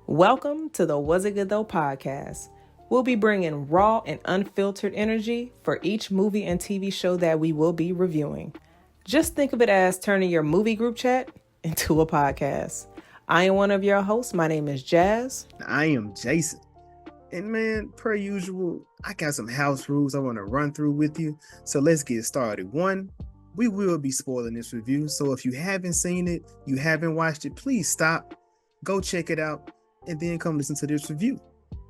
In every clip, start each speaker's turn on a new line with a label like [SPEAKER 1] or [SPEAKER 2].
[SPEAKER 1] Welcome to the Was It Good Though podcast. We'll be bringing raw and unfiltered energy for each movie and TV show that we will be reviewing. Just think of it as turning your movie group chat into a podcast. I am one of your hosts. My name is Jazz.
[SPEAKER 2] I am Jason. And man, per usual, I got some house rules I want to run through with you. So let's get started. One, we will be spoiling this review. So if you haven't seen it, you haven't watched it, please stop, go check it out, and then come listen to this review.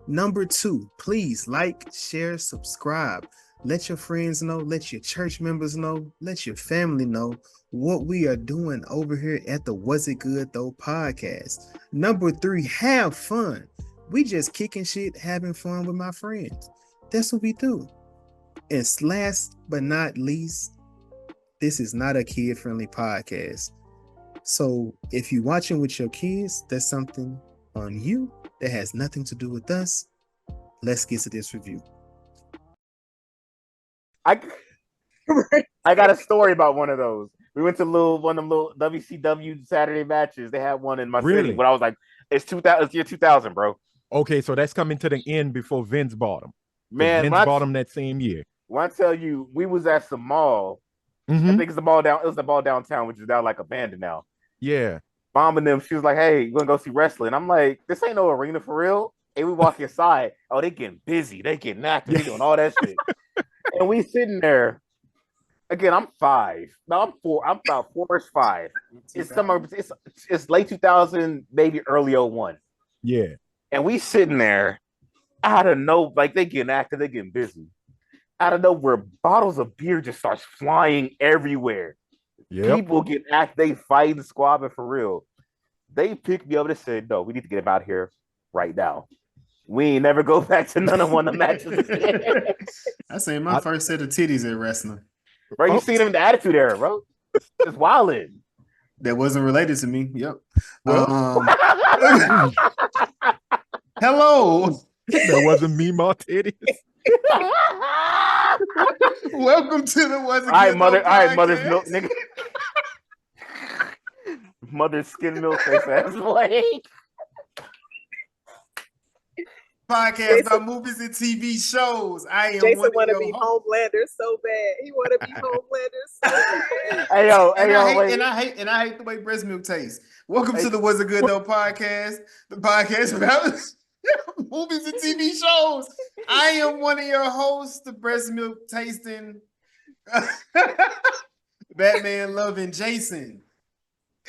[SPEAKER 2] Number two, please like, share, subscribe. Let your friends know, let your church members know, let your family know what we are doing over here at the Was It Good Though podcast. Number three, have fun. We just kicking shit, having fun with my friends. That's what we do. And last but not least, this is not a kid-friendly podcast. So if you're watching with your kids, that's something on you that has nothing to do with us. Let's get to this review.
[SPEAKER 3] I got a story about one of those. We went to one of them little WCW Saturday matches. They had one in my city when I was like, it's year 2000, bro.
[SPEAKER 4] Okay, so that's coming to the end before Vince bought him.
[SPEAKER 3] Man,
[SPEAKER 4] Vince bought him that same year.
[SPEAKER 3] When I tell you, we was at the mall.
[SPEAKER 4] Mm-hmm.
[SPEAKER 3] I think it's the mall down. It was the mall downtown, which is now like abandoned now.
[SPEAKER 4] Yeah.
[SPEAKER 3] Mom and them, she was like, "Hey, you gonna go see wrestling?" I'm like, "This ain't no arena for real." And we walk inside. Oh, they getting busy. They getting active. They doing all that shit. And we sitting there. Again, I'm 5. No, I'm 4. I'm about 4-ish, 5. It's somewhere. It's late 2000, maybe early 01.
[SPEAKER 4] Yeah.
[SPEAKER 3] And we sitting there out of no, like they getting active, they getting busy. Out of nowhere, bottles of beer just starts flying everywhere.
[SPEAKER 4] Yep.
[SPEAKER 3] People get active, they fighting, squabbling for real. They picked me up and said, "No, we need to get him out here right now. We ain't never go back to none of one of the matches."
[SPEAKER 2] I seen my first set of titties at wrestling.
[SPEAKER 3] Bro, you seen him in the Attitude Era, bro. It's wildin'.
[SPEAKER 2] That wasn't related to me. Yep.
[SPEAKER 4] Well,
[SPEAKER 2] hello.
[SPEAKER 4] That wasn't me, my titties.
[SPEAKER 2] Welcome to the Was It Good Though
[SPEAKER 3] All right,
[SPEAKER 2] podcast.
[SPEAKER 3] mother's milk, nigga. Mother's skin milk face ass boy.
[SPEAKER 2] Podcast about movies and TV shows. I am
[SPEAKER 5] Jason
[SPEAKER 2] want to
[SPEAKER 5] be Homelander so bad. He want to be Homelander so bad.
[SPEAKER 2] And I hate the way breast milk tastes. Welcome to the Was It Good Though podcast, the podcast about movies and TV shows. I am one of your hosts, the breast milk tasting, Batman loving Jason,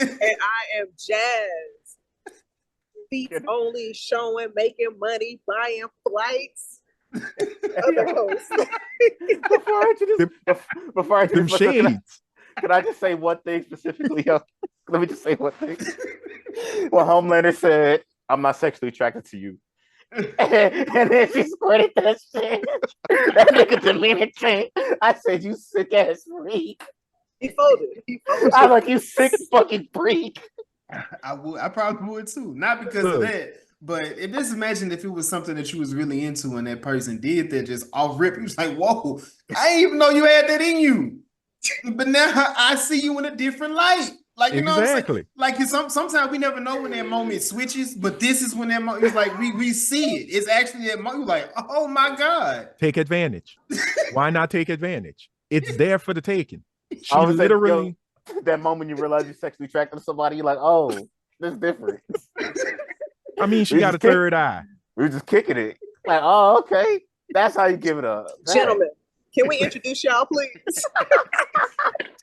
[SPEAKER 5] And I am Jazz. Beats only showing, making money, buying flights. Other hosts.
[SPEAKER 3] Before I
[SPEAKER 4] Them
[SPEAKER 3] just
[SPEAKER 4] shades.
[SPEAKER 3] can I just say one thing specifically? Let me just say one thing. Well, Homelander said, "I'm not sexually attracted to you." And then she squirted that shit. That nigga deleted shit. I said, "You sick ass freak."
[SPEAKER 5] He folded.
[SPEAKER 3] I'm like, "You sick fucking freak."
[SPEAKER 2] I probably would too. Not because of that, but just imagine if it was something that you was really into and that person did that just off rip. You was like, "Whoa, I didn't even know you had that in you." But now I see you in a different light. Like, you know
[SPEAKER 4] Exactly.
[SPEAKER 2] what I'm saying? Like, sometimes we never know when that moment switches, but this is when that moment is like we see it. It's actually that moment. You're like, "Oh my God."
[SPEAKER 4] Take advantage. Why not take advantage? It's there for the taking. She
[SPEAKER 3] I was
[SPEAKER 4] literally.
[SPEAKER 3] that moment you realize you're sexually attracted to somebody, you're like, "Oh, this is different."
[SPEAKER 4] I mean, she got a third eye.
[SPEAKER 3] We were just kicking it. Like, "Oh, okay. That's how you give it up."
[SPEAKER 5] Gentlemen, can we introduce y'all, please?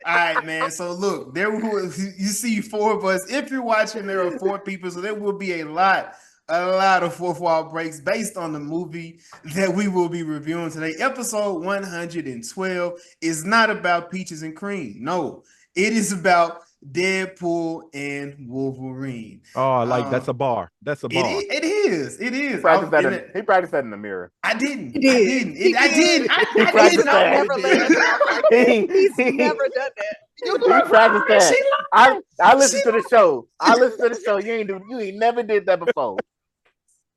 [SPEAKER 2] All right, man. So look, you see 4 of us. If you're watching, there are 4 people, so there will be a lot of fourth wall breaks based on the movie that we will be reviewing today. Episode 112 is not about peaches and cream. No, it is about Deadpool and Wolverine.
[SPEAKER 4] Oh, like that's a bar. That's a bar.
[SPEAKER 2] It is. He
[SPEAKER 3] practiced that in the mirror.
[SPEAKER 2] I didn't.
[SPEAKER 5] He did.
[SPEAKER 2] I did.
[SPEAKER 3] He practiced that.
[SPEAKER 5] Never let us out. He's never done that.
[SPEAKER 3] He practiced that. I listened to the show. You ain't never did that before.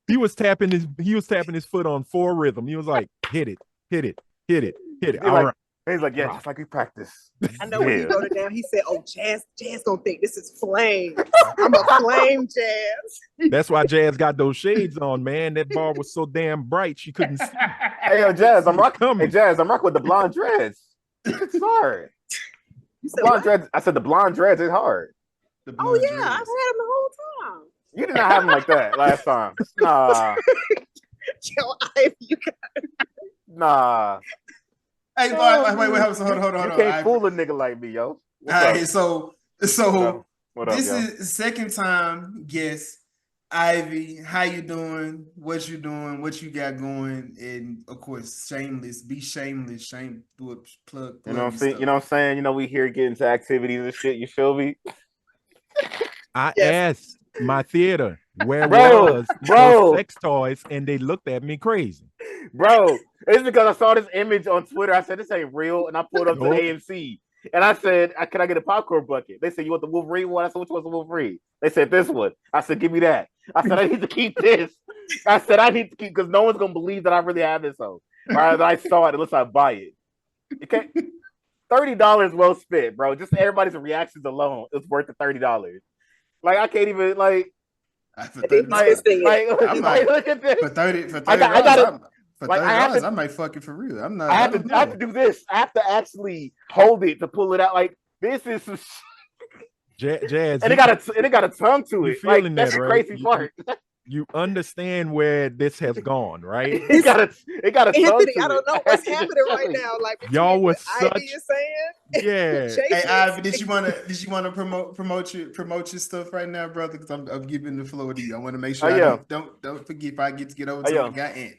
[SPEAKER 4] He was tapping his foot on 4 rhythm. He was like, hit it.
[SPEAKER 3] Like,
[SPEAKER 4] All right.
[SPEAKER 3] He's like, yeah, just like we practice.
[SPEAKER 5] I know when he wrote it down, he said, "Oh, Jazz gonna think this is flame. I'm a flame, Jazz."
[SPEAKER 4] That's why Jazz got those shades on, man. That bar was so damn bright she couldn't see.
[SPEAKER 3] Hey, yo, Jazz, I'm rocking. Hey,
[SPEAKER 4] Coming.
[SPEAKER 3] Jazz, I'm rocking with the blonde dreads. It's hard.
[SPEAKER 5] You
[SPEAKER 3] The
[SPEAKER 5] said,
[SPEAKER 3] blonde
[SPEAKER 5] what?
[SPEAKER 3] dreads. I said the blonde dreads is hard.
[SPEAKER 2] The
[SPEAKER 5] Oh
[SPEAKER 2] blonde
[SPEAKER 5] yeah, I've
[SPEAKER 2] dreads.
[SPEAKER 5] had him the whole time.
[SPEAKER 3] You did not have them like that last time. Nah,
[SPEAKER 5] Yo, Ivy, you got
[SPEAKER 3] nah.
[SPEAKER 2] Hey, wait, hold on.
[SPEAKER 3] You can't fool a nigga like me, yo. What's
[SPEAKER 2] All
[SPEAKER 3] up?
[SPEAKER 2] right, so
[SPEAKER 3] What up,
[SPEAKER 2] this
[SPEAKER 3] yo?
[SPEAKER 2] is second time guest Ivy. How you doing? What you doing? What you got going? And of course, shameless. Be shameless. Shame. Do a plug.
[SPEAKER 3] You know what I'm
[SPEAKER 2] your
[SPEAKER 3] saying?
[SPEAKER 2] stuff.
[SPEAKER 3] You know what I'm saying? You know, we here getting to activities and shit. You feel me?
[SPEAKER 4] I
[SPEAKER 5] Yes.
[SPEAKER 4] asked my theater where
[SPEAKER 3] Bro,
[SPEAKER 4] was
[SPEAKER 3] bro.
[SPEAKER 4] those sex toys, and they looked at me crazy.
[SPEAKER 3] Bro, it's because I saw this image on Twitter. I said, this ain't real. And I pulled up to the
[SPEAKER 4] Nope.
[SPEAKER 3] AMC. And I said, can I get a popcorn bucket? They said, you want the Wolverine one? I said, which one's the Wolverine? They said, this one. I said, give me that. I said, I need to keep this. I said, I need to keep, because no one's going to believe that I really have this on. Or that I saw it unless I buy it. You can't. $30 well spent, bro. Just everybody's reactions alone is worth the $30. Like, I can't even, like,
[SPEAKER 2] For
[SPEAKER 5] They
[SPEAKER 2] $30,
[SPEAKER 5] twisting it.
[SPEAKER 2] I'm like,
[SPEAKER 3] look at this.
[SPEAKER 2] for $30,
[SPEAKER 3] I gotta-
[SPEAKER 2] for
[SPEAKER 3] like,
[SPEAKER 2] $30,
[SPEAKER 3] I
[SPEAKER 2] I might fucking for real. I'm not.
[SPEAKER 3] I have to do this. I have to actually hold it to pull it out. Like, this is some
[SPEAKER 4] Jazz,
[SPEAKER 3] and it got a tongue to
[SPEAKER 4] you
[SPEAKER 3] it. Like,
[SPEAKER 4] feeling
[SPEAKER 3] that's
[SPEAKER 4] that,
[SPEAKER 3] the
[SPEAKER 4] right?
[SPEAKER 3] crazy part.
[SPEAKER 4] You understand where this has gone, right?
[SPEAKER 3] it got a tongue
[SPEAKER 5] Anthony,
[SPEAKER 3] to
[SPEAKER 5] I don't
[SPEAKER 3] it.
[SPEAKER 5] know what's happening right now. Like
[SPEAKER 4] Y'all
[SPEAKER 5] between
[SPEAKER 4] was
[SPEAKER 5] what Ivy
[SPEAKER 4] such-
[SPEAKER 5] is saying.
[SPEAKER 4] Yeah.
[SPEAKER 5] Chase
[SPEAKER 2] Hey
[SPEAKER 5] is
[SPEAKER 2] Ivy, did you want to promote your stuff right now, brother? Because I'm giving the floor to you. I want to make sure don't forget if I get over to the guy in.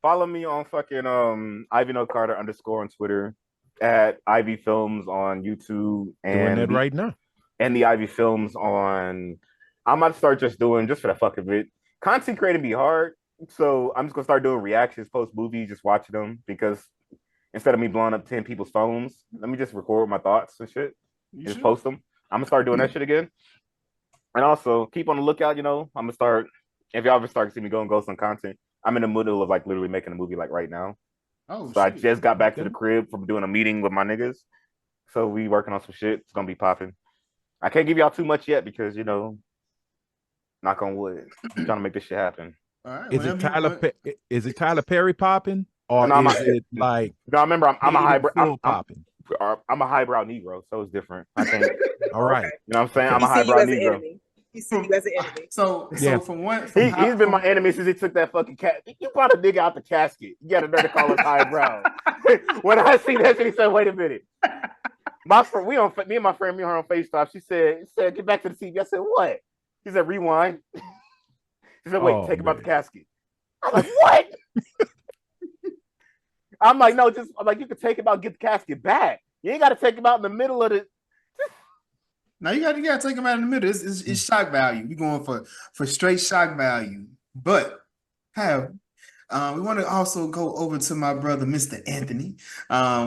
[SPEAKER 3] Follow me on fucking Ivy No Carter _ on Twitter, at Ivy Films on YouTube,
[SPEAKER 4] Doing that right now.
[SPEAKER 3] and the Ivy Films on. I might start just for the fuck of it. Content creating be hard, so I'm just gonna start doing reactions post movie, just watching them, because instead of me blowing up 10 people's phones, let me just record my thoughts and shit, just post them. I'm gonna start doing that shit again, and also keep on the lookout. You know, I'm gonna start. If y'all ever start to see me go and ghost on content, I'm in the middle of like literally making a movie like right now.
[SPEAKER 2] Oh,
[SPEAKER 3] So
[SPEAKER 2] shit.
[SPEAKER 3] I just got back to the crib from doing a meeting with my niggas, so we working on some shit. It's gonna be popping. I can't give y'all too much yet because, you know, knock on wood, I'm trying to make this shit happen.
[SPEAKER 2] All right,
[SPEAKER 4] Is it Tyler Perry popping, or
[SPEAKER 3] No,
[SPEAKER 4] is it like?
[SPEAKER 3] No, remember I'm a hybrid.
[SPEAKER 4] Popping.
[SPEAKER 3] I'm a highbrow Negro, so it's different. I think.
[SPEAKER 4] All right.
[SPEAKER 3] You know what I'm saying? I'm
[SPEAKER 5] He
[SPEAKER 3] a
[SPEAKER 5] see you
[SPEAKER 3] highbrow
[SPEAKER 5] as an
[SPEAKER 3] Negro.
[SPEAKER 5] enemy. He see you as an enemy.
[SPEAKER 2] So
[SPEAKER 4] Yeah.
[SPEAKER 2] from one,
[SPEAKER 3] He's been my enemy since he took that fucking cat. You brought a nigga out the casket. You got a nerve to call us highbrow. When I see that shit, he said, "Wait a minute." My friend, me and my friend, me and her on FaceTime. She said, "Get back to the TV." I said, "What?" She said, "Rewind." She said, "Wait, take him out the casket." I'm like, "What?" I'm like, "No, I'm like, you can take him out, get the casket back. You ain't got to take him out in the middle of the."
[SPEAKER 2] Now you gotta take them out in the middle. It's shock value. We're going for straight shock value. But we want to also go over to my brother, Mr. Anthony.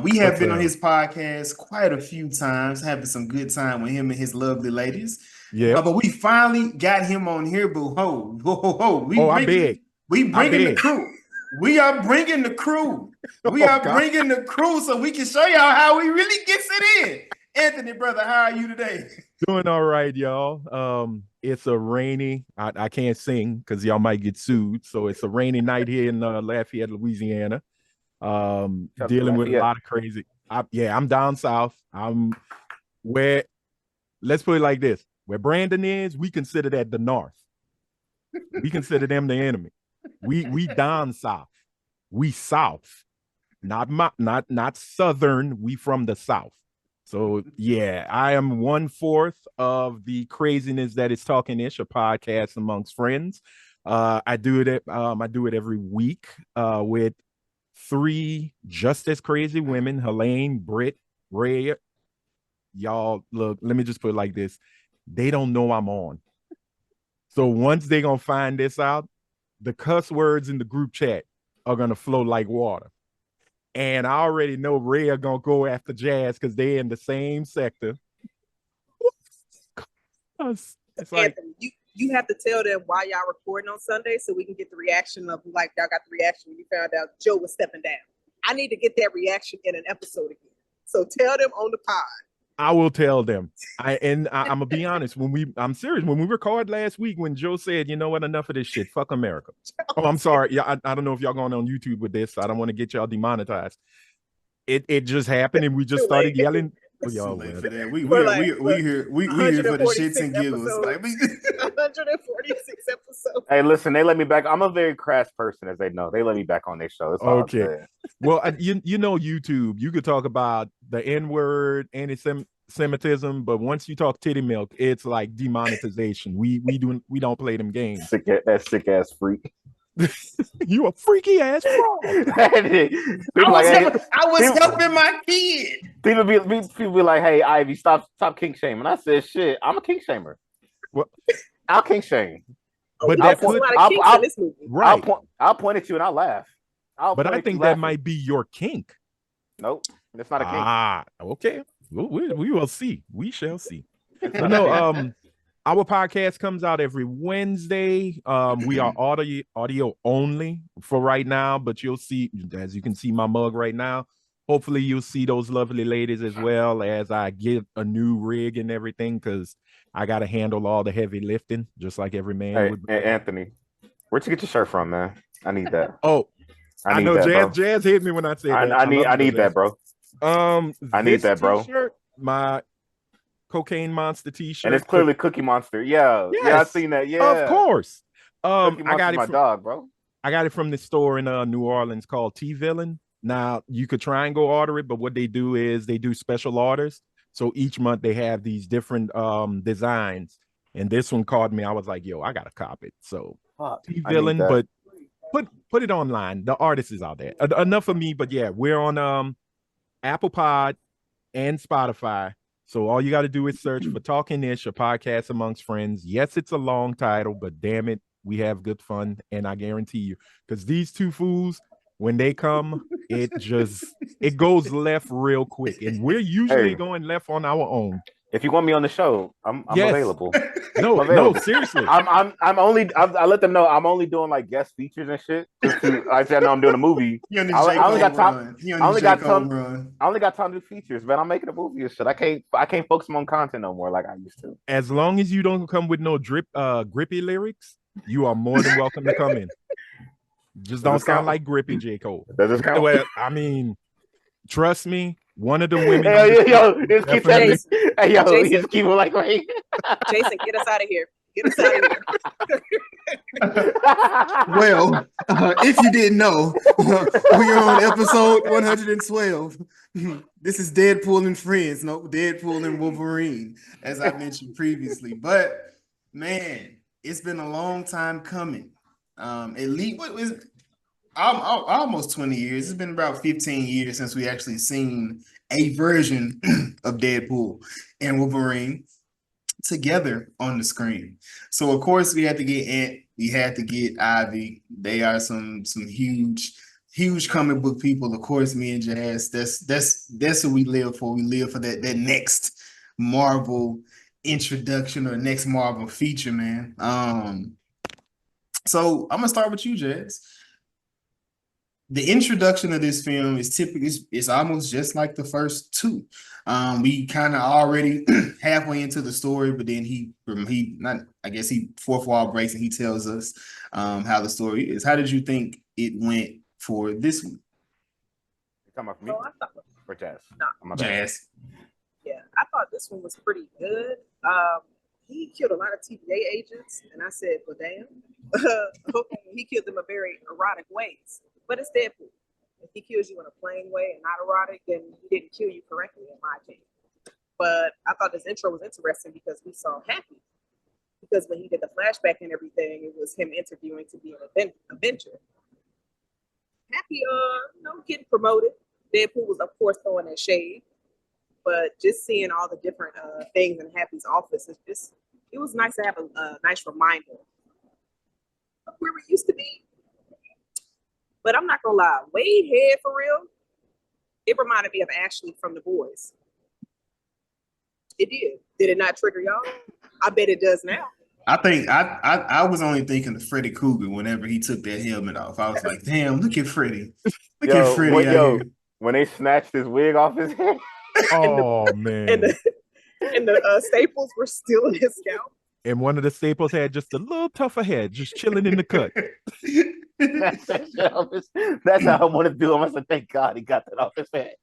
[SPEAKER 2] We have been on his podcast quite a few times, having some good time with him and his lovely ladies.
[SPEAKER 4] Yeah.
[SPEAKER 2] But we finally got him on here. But
[SPEAKER 4] I'm big.
[SPEAKER 2] We bringing the crew. We are bringing the crew. We are bringing the crew so we can show y'all how we really gets it in. Anthony, brother, how are you today?
[SPEAKER 4] Doing all right, y'all. It's a rainy. I can't sing because y'all might get sued. So it's a rainy night here in Lafayette, Louisiana. Dealing with a lot of crazy. I'm down south. I'm where. Let's put it like this: where Brandon is, we consider that the north. We consider them the enemy. We down south. We south, not southern. We from the south. So yeah, I am 1/4 of the craziness that is Talking Ish, a podcast amongst friends. I do it every week with 3 just as crazy women: Helene, Britt, Ray. Y'all, look, let me just put it like this: they don't know I'm on. So once they gonna find this out, the cuss words in the group chat are gonna flow like water. And I already know Ray are gonna go after Jazz because they're in the same sector. It's like,
[SPEAKER 5] Anthony, you have to tell them why y'all recording on Sunday so we can get the reaction of, like, y'all got the reaction when you found out Joe was stepping down. I need to get that reaction in an episode again. So tell them on the pod.
[SPEAKER 4] I will tell them. I'm gonna be honest. I'm serious. When we record last week, when Joe said, "You know what? Enough of this shit. Fuck America." Oh, I'm sorry. Yeah, I don't know if y'all going on YouTube with this. I don't want to get y'all demonetized. It just happened, and we just started yelling. Oh, y'all
[SPEAKER 2] for that. We here for the shits and giggles. Like,
[SPEAKER 5] 146 episodes.
[SPEAKER 3] Hey, listen, they let me back. I'm a very crass person, as they know. They let me back on their show. It's all
[SPEAKER 4] okay.
[SPEAKER 3] good.
[SPEAKER 4] Well, you know YouTube. You could talk about the N-word, anti-Semitism, but once you talk titty milk, it's like demonetization. We don't play them games.
[SPEAKER 3] Sick ass freak.
[SPEAKER 4] You a freaky ass fraud.
[SPEAKER 2] I was helping my kid.
[SPEAKER 3] People be like, "Hey, Ivy, stop kink shaming." I said, "Shit, I'm a kink shamer.
[SPEAKER 4] Well,
[SPEAKER 3] I'll kink shame."
[SPEAKER 4] But
[SPEAKER 5] I'll
[SPEAKER 3] point at you and I'll laugh.
[SPEAKER 4] But I think that might be your kink.
[SPEAKER 3] Nope, it's not a kink.
[SPEAKER 4] Okay. We will see. We shall see. No, our podcast comes out every Wednesday. We are audio only for right now, but you'll see, as you can see my mug right now. Hopefully you'll see those lovely ladies as well as I get a new rig and everything, because I got to handle all the heavy lifting, just like every man would.
[SPEAKER 3] Hey, Anthony, where'd you get your shirt from, man? I need that.
[SPEAKER 4] Oh, I know that, Jazz hit me when I said that.
[SPEAKER 3] I need that, bro. I need that, bro.
[SPEAKER 4] My Cocaine Monster t-shirt,
[SPEAKER 3] and it's clearly Cookie Monster. Yeah, yes, yeah, I've seen that. Yeah,
[SPEAKER 4] of course. I got it
[SPEAKER 3] from my dog, bro.
[SPEAKER 4] I got it from the store in New Orleans called Villian. Now you could try and go order it, but what they do is they do special orders. So each month they have these different designs, and this one caught me. I was like, "Yo, I gotta cop it." So Villian, but put it online. The artist is out there. Enough of me, but yeah, we're on Apple Pod and Spotify. So all you got to do is search for Talking Ish, a podcast amongst friends. Yes, it's a long title, but damn it, we have good fun. And I guarantee you, because these two fools, when they come, it goes left real quick. And we're usually going left on our own.
[SPEAKER 3] If you want me on the show, I'm available.
[SPEAKER 4] No, seriously.
[SPEAKER 3] I let them know I'm only doing like guest features and shit. I said, no, I'm doing a movie. I only got time to do features, man. I'm making a movie and shit. I can't focus on content no more like I used to.
[SPEAKER 4] As long as you don't come with no grippy lyrics, you are more than welcome to come in. Just don't sound like grippy J. Cole.
[SPEAKER 3] Does this count?
[SPEAKER 4] Well, I mean, trust me. One of the women.
[SPEAKER 3] Hey, just keep it like right.
[SPEAKER 5] Jason, get us out of here. Get us out of here.
[SPEAKER 2] Well, if you didn't know, we're on episode 112. This is Deadpool and Friends. No, Deadpool and Wolverine, as I mentioned previously. But man, it's been a long time coming. At least what was it? Almost 20 years. It's been about 15 years since we actually seen a version of Deadpool and Wolverine together on the screen. So of course we had to get Ant, we had to get Ivy. They are some huge comic book people. Of course, me and Jazz, that's what we live for. We live for that next Marvel introduction or next Marvel feature, man. So I'm gonna start with you, Jazz. The introduction of this film is typically it's almost just like the first two. We kind of already halfway into the story, but then he fourth wall breaks and he tells us how the story is. How did you think it went for this one?
[SPEAKER 3] You're talking about for me or Jazz?
[SPEAKER 5] No,
[SPEAKER 2] Jazz.
[SPEAKER 5] Yeah, I thought this one was pretty good. He killed a lot of TVA agents, and I said, well, damn. Okay, he killed them in very erotic ways. But it's Deadpool. If he kills you in a plain way and not erotic, then he didn't kill you correctly, in my opinion. But I thought this intro was interesting because we saw Happy. Because when he did the flashback and everything, it was him interviewing to be an Avenger. Happy, getting promoted. Deadpool was, of course, throwing that shade. But just seeing all the different things in Happy's office, it was nice to have a nice reminder of where we used to be. But I'm not gonna lie, Wade head for real, it reminded me of Ashley from The Boys. It did. Did it not trigger y'all? I bet it does now.
[SPEAKER 2] I think I was only thinking of Freddy Krueger whenever he took that helmet off. I was like, damn, look at Freddy. Look at Freddy out here.
[SPEAKER 3] When they snatched his wig off his head.
[SPEAKER 4] Oh man.
[SPEAKER 5] And the staples were still in his scalp.
[SPEAKER 4] And one of the staples had just a little tougher head, just chilling in the cut.
[SPEAKER 3] That's how I want to do him. I said, thank God he got that off his head.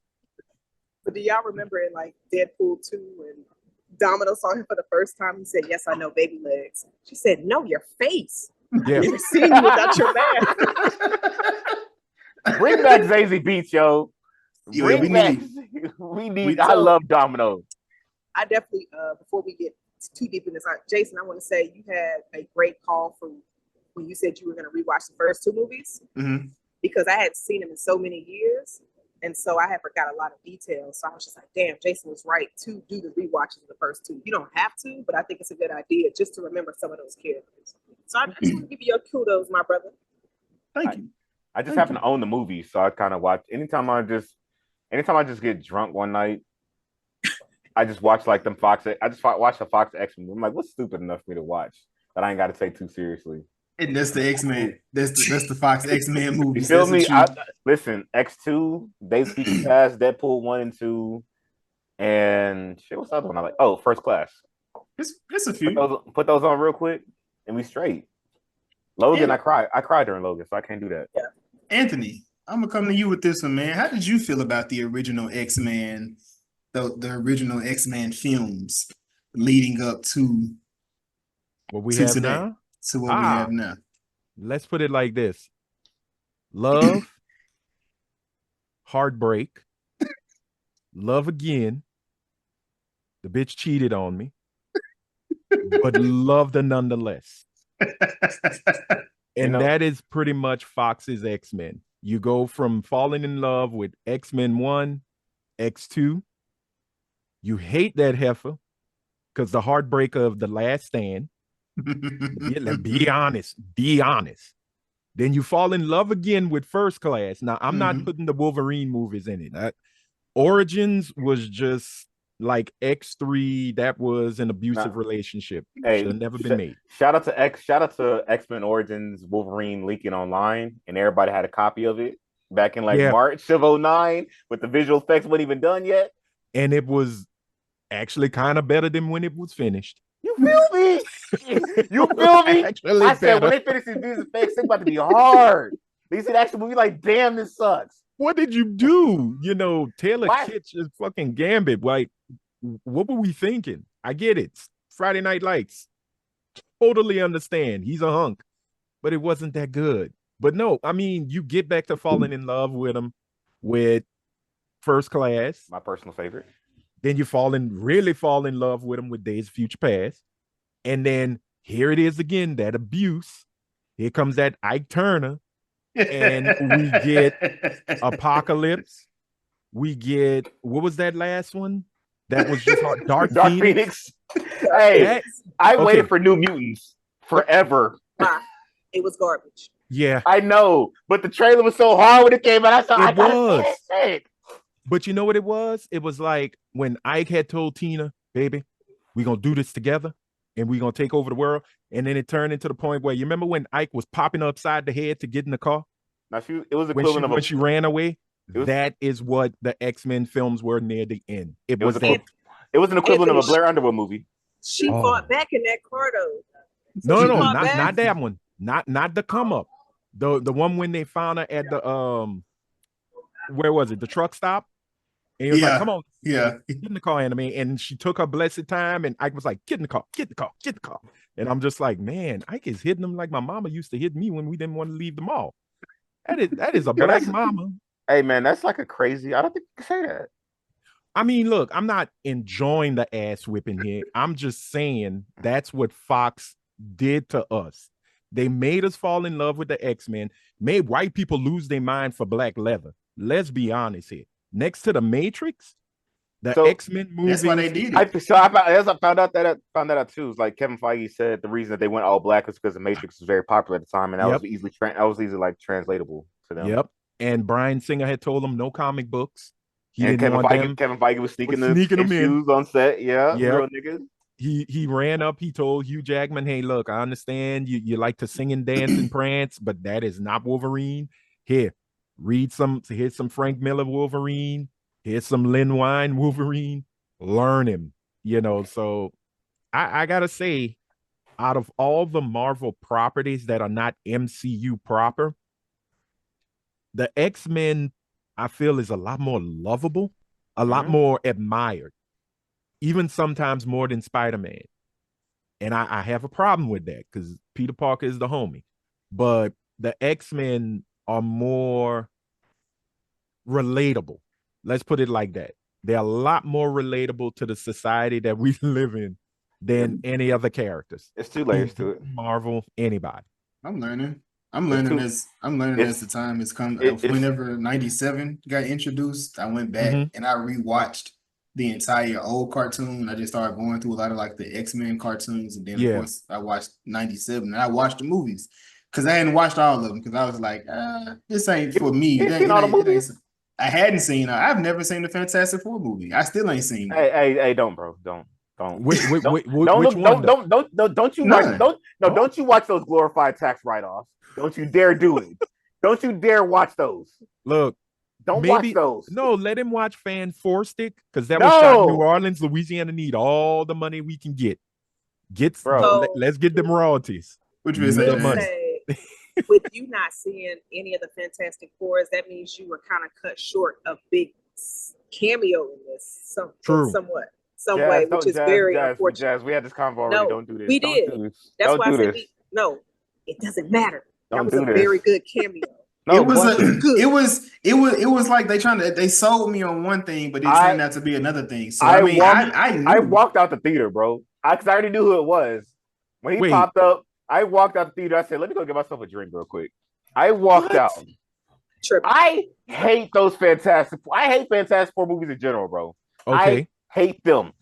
[SPEAKER 5] But do y'all remember in like Deadpool 2 when Domino saw him for the first time? He said, "Yes, I know baby legs." She said, "No, your face.
[SPEAKER 4] Yeah.
[SPEAKER 5] Never seen you without your mask."
[SPEAKER 3] Bring back Zazie Beats, yo.
[SPEAKER 2] Yeah,
[SPEAKER 3] Bring back. I love Domino.
[SPEAKER 5] I definitely, before we get too deep in this, Jason, I want to say you had a great call for when you said you were going to rewatch the first two movies, because I hadn't seen them in so many years. And so I had forgot a lot of details. So I was just like, damn, Jason was right to do the rewatches of the first two. You don't have to, but I think it's a good idea just to remember some of those characters. So I just want to give you your kudos, my brother.
[SPEAKER 2] Thank you.
[SPEAKER 3] I just happen to own the movie, so I kind of watch. Anytime I just get drunk one night, I just watch like them Fox. I just watch the Fox X-Men. I'm like, what's stupid enough for me to watch that I ain't got to take too seriously?
[SPEAKER 2] And that's the X-Men. That's the Fox X-Men movies.
[SPEAKER 3] You feel me? Listen, X2, Days of Future Past, Deadpool 1 and 2, and shit, what's the other one I like? Oh, First Class.
[SPEAKER 2] It's a few.
[SPEAKER 3] Put those on real quick, and we straight. Logan, I cried during Logan, so I can't do that.
[SPEAKER 5] Yeah.
[SPEAKER 2] Anthony, I'm gonna come to you with this one, man. How did you feel about the original X-Men, the original X-Men films leading up to
[SPEAKER 4] what we have
[SPEAKER 2] today?
[SPEAKER 4] now?
[SPEAKER 2] To what we have now.
[SPEAKER 4] Let's put it like this: love, heartbreak, love again. The bitch cheated on me, but loved her nonetheless. And that is pretty much Fox's X-Men. You go from falling in love with X-Men 1, X2. You hate that heifer because the heartbreak of The Last Stand. Be honest. Then you fall in love again with First Class. Now, I'm not putting the Wolverine movies in it. Origins was just like X3. That was an abusive relationship. Should have never been made.
[SPEAKER 3] Shout out to X-Men Origins Wolverine leaking online, and everybody had a copy of it back in March of 2009, but the visual effects weren't even done yet.
[SPEAKER 4] And it was actually kind of better than when it was finished.
[SPEAKER 3] You feel me? You feel me? I said when they finish these visual effects, it's about to be hard. They see the actual movie like, damn, this sucks.
[SPEAKER 4] What did you do? Taylor Kitsch is fucking Gambit. Like, what were we thinking? I get it. Friday Night Lights. Totally understand. He's a hunk. But it wasn't that good. But no, I mean, you get back to falling in love with him with First Class.
[SPEAKER 3] My personal favorite.
[SPEAKER 4] Then you really fall in love with him with Days of Future Past. And then here it is again, that abuse. Here comes that Ike Turner. And we get Apocalypse. We get, what was that last one? That was just Dark Phoenix.
[SPEAKER 3] Hey, I waited for New Mutants forever.
[SPEAKER 5] It was garbage.
[SPEAKER 4] Yeah.
[SPEAKER 3] I know, but the trailer was so hard when it came out. I
[SPEAKER 4] gotta say it. But you know what it was? It was like when Ike had told Tina, baby, we're going to do this together and we're going to take over the world. And then it turned into the point where, you remember when Ike was popping upside the head to get in the car?
[SPEAKER 3] Now it was equivalent
[SPEAKER 4] when she ran away. That is what the X-Men films were near the end. It was an
[SPEAKER 3] equivalent of a Blair Underwood movie.
[SPEAKER 5] She fought back in that car though.
[SPEAKER 4] No, not that one. Not the come up. The one when they found her at the where was it? The truck stop. And he was like, come on, get in the car, Anime. And she took her blessed time, and Ike was like, get in the car. And I'm just like, man, Ike is hitting them like my mama used to hit me when we didn't want to leave the mall. That is a black mama.
[SPEAKER 3] Hey, man, that's like a crazy. I don't think you can say that.
[SPEAKER 4] I mean, look, I'm not enjoying the ass whipping here. I'm just saying that's what Fox did to us. They made us fall in love with the X-Men, made white people lose their mind for black leather. Let's be honest here. Next to the Matrix, X-Men movie.
[SPEAKER 2] That's why they did it.
[SPEAKER 3] I found out that too. It's like Kevin Feige said the reason that they went all black was because the Matrix was very popular at the time, and that was easily like translatable to them.
[SPEAKER 4] Yep. And Bryan Singer had told them no comic books.
[SPEAKER 3] Kevin Feige was sneaking them shoes on set. Yeah. Real niggas.
[SPEAKER 4] He ran up. He told Hugh Jackman, "Hey, look, I understand you like to sing and dance and prance, but that is not Wolverine. Here, here's some Frank Miller Wolverine. Here's some Lin Wine Wolverine. Learn him. So I gotta say, out of all the Marvel properties that are not MCU proper, the X-Men, I feel, is a lot more lovable, a lot more admired, even sometimes more than Spider-Man. And I have a problem with that because Peter Parker is the homie. But the X-Men are more relatable. Let's put it like that. They're a lot more relatable to the society that we live in than any other characters.
[SPEAKER 3] It's 2 layers to it.
[SPEAKER 4] Marvel, anybody.
[SPEAKER 6] I'm learning as the time has come. Whenever 97 got introduced, I went back and I rewatched the entire old cartoon. I just started going through a lot of like the X-Men cartoons, and then of course I watched 97 and I watched the movies because I hadn't watched all of them because I was like, this ain't for me. I hadn't seen. I've never seen the Fantastic Four movie. I still ain't seen it.
[SPEAKER 3] Hey, don't, bro, don't.
[SPEAKER 4] Which one?
[SPEAKER 3] Don't you watch those glorified tax write-offs? Don't you dare do it. Don't you dare watch those.
[SPEAKER 4] Look,
[SPEAKER 3] watch those.
[SPEAKER 4] No, let him watch Fan Four Stick because that was shot in New Orleans. Louisiana need all the money we can get. Let's get them royalties.
[SPEAKER 6] Which is the money.
[SPEAKER 5] With you not seeing any of the Fantastic Fours, that means you were kind of cut short of big cameo in this somewhat. Some way, which is very unfortunate.
[SPEAKER 3] Jazz, we had this convo already. Don't do this.
[SPEAKER 5] We did. That's why I said no. It doesn't matter. That was a very good cameo.
[SPEAKER 6] It was like they sold me on one thing, but it turned out to be another thing. So I
[SPEAKER 3] walked out the theater, bro. Because I already knew who it was. When he popped up, I walked out the theater. I said, "Let me go get myself a drink real quick." I walked out. I hate those Fantastic. I hate Fantastic Four movies in general, bro.
[SPEAKER 4] Okay.
[SPEAKER 3] I hate them.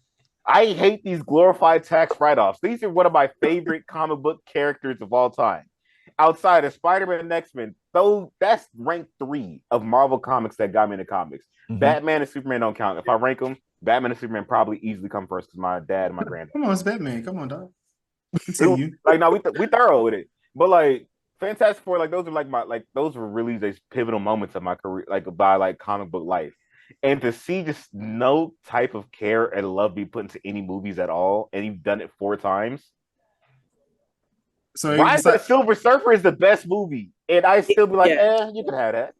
[SPEAKER 3] I hate these glorified tax write-offs. These are one of my favorite comic book characters of all time. Outside of Spider-Man and X-Men, though, that's ranked 3 of Marvel comics that got me into comics. Batman and Superman don't count. If I rank them, Batman and Superman probably easily come first because my dad and my granddad.
[SPEAKER 6] Come on, it's Batman. Come on, dog.
[SPEAKER 3] Like, no, we thorough with it. But like Fantastic Four, like those are those were really these pivotal moments of my career, by comic book life. And to see just no type of care and love be put into any movies at all, and you've done it 4 times. So why is that Silver Surfer is the best movie, and I still be like, you can have that.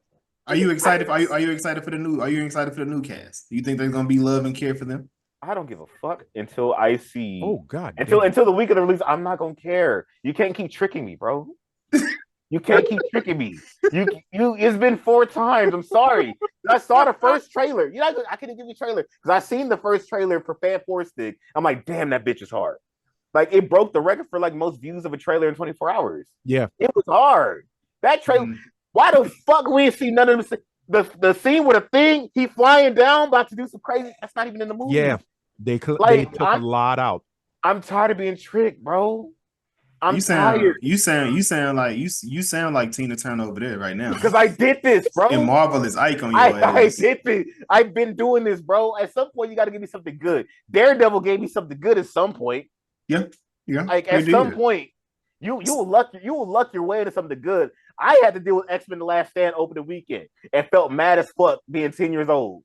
[SPEAKER 6] Are you excited? Are you excited for the new? Are you excited for the new cast? Do you think there's gonna be love and care for them?
[SPEAKER 3] I don't give a fuck until I see.
[SPEAKER 4] Oh God!
[SPEAKER 3] Until the week of the release, I'm not gonna care. You can't keep tricking me, bro. You can't keep tricking me. You. It's been 4 times. I'm sorry. I saw the first trailer. I couldn't give you a trailer because I seen the first trailer for Fan Four Stick. I'm like, damn, that bitch is hard. Like, it broke the record for most views of a trailer in 24 hours.
[SPEAKER 4] Yeah,
[SPEAKER 3] it was hard. That trailer. Why the fuck we ain't see none of the scene with a thing? He flying down, about to do some crazy. That's not even in the movie.
[SPEAKER 4] Yeah, they took a lot out.
[SPEAKER 3] I'm tired of being tricked, bro.
[SPEAKER 6] You sound like Tina Turner over there right now.
[SPEAKER 3] Because I did this, bro.
[SPEAKER 6] And Marvel is Ike on your ass.
[SPEAKER 3] I did this. I've been doing this, bro. At some point, you got to give me something good. Daredevil gave me something good at some point.
[SPEAKER 6] Yeah.
[SPEAKER 3] At some point, you will luck your way into something good. I had to deal with X-Men: The Last Stand opening weekend and felt mad as fuck being 10 years old.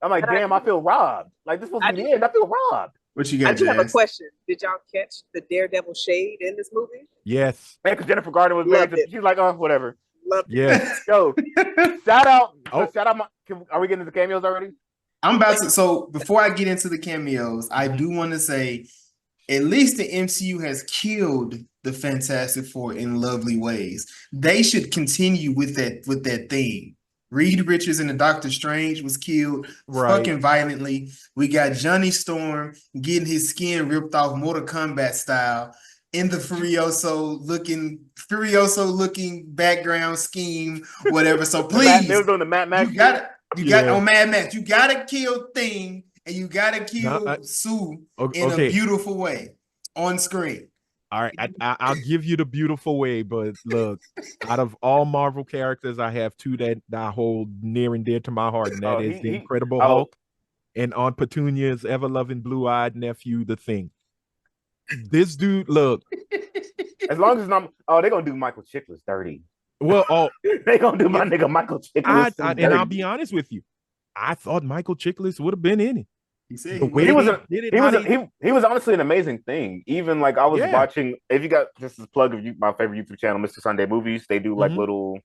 [SPEAKER 3] I'm like, damn, I feel robbed. Like, this was the end. I feel robbed.
[SPEAKER 6] What you got?
[SPEAKER 5] I do have a question. Did y'all catch the Daredevil shade in this movie?
[SPEAKER 4] Yes.
[SPEAKER 3] Man, because Jennifer Garner was married. She's like, oh, whatever.
[SPEAKER 5] Loved it.
[SPEAKER 4] Yeah.
[SPEAKER 3] Yo, shout out. Are we getting into the cameos already?
[SPEAKER 6] I'm about to. So before I get into the cameos, I do want to say, at least the MCU has killed the Fantastic Four in lovely ways. They should continue with that theme. Reed Richards in the Doctor Strange was killed fucking violently. We got Johnny Storm getting his skin ripped off Mortal Kombat style in the Furioso looking background scheme, whatever. So please,
[SPEAKER 3] they were doing the Mad Max.
[SPEAKER 6] You got on Mad Max. You gotta kill Thing and you gotta kill Sue in a beautiful way on screen.
[SPEAKER 4] All right, I'll give you the beautiful way, but look, out of all Marvel characters, I have 2 that I hold near and dear to my heart, and that is the Incredible Hulk and Aunt Petunia's ever-loving blue-eyed nephew, the Thing. This dude, look.
[SPEAKER 3] As long as they're gonna do Michael Chiklis dirty.
[SPEAKER 4] Well,
[SPEAKER 3] they're gonna do my nigga Michael Chiklis.
[SPEAKER 4] And I'll be honest with you, I thought Michael Chiklis would have been in it.
[SPEAKER 6] He said
[SPEAKER 4] The way
[SPEAKER 3] He was
[SPEAKER 4] they
[SPEAKER 3] a,
[SPEAKER 4] did it,
[SPEAKER 3] he
[SPEAKER 4] how
[SPEAKER 3] was
[SPEAKER 4] they-
[SPEAKER 3] he was honestly an amazing thing. Even like I was
[SPEAKER 4] Yeah.
[SPEAKER 3] watching. If you got just as plug of my favorite YouTube channel, Mr. Sunday Movies, they do like
[SPEAKER 4] Mhm.
[SPEAKER 3] little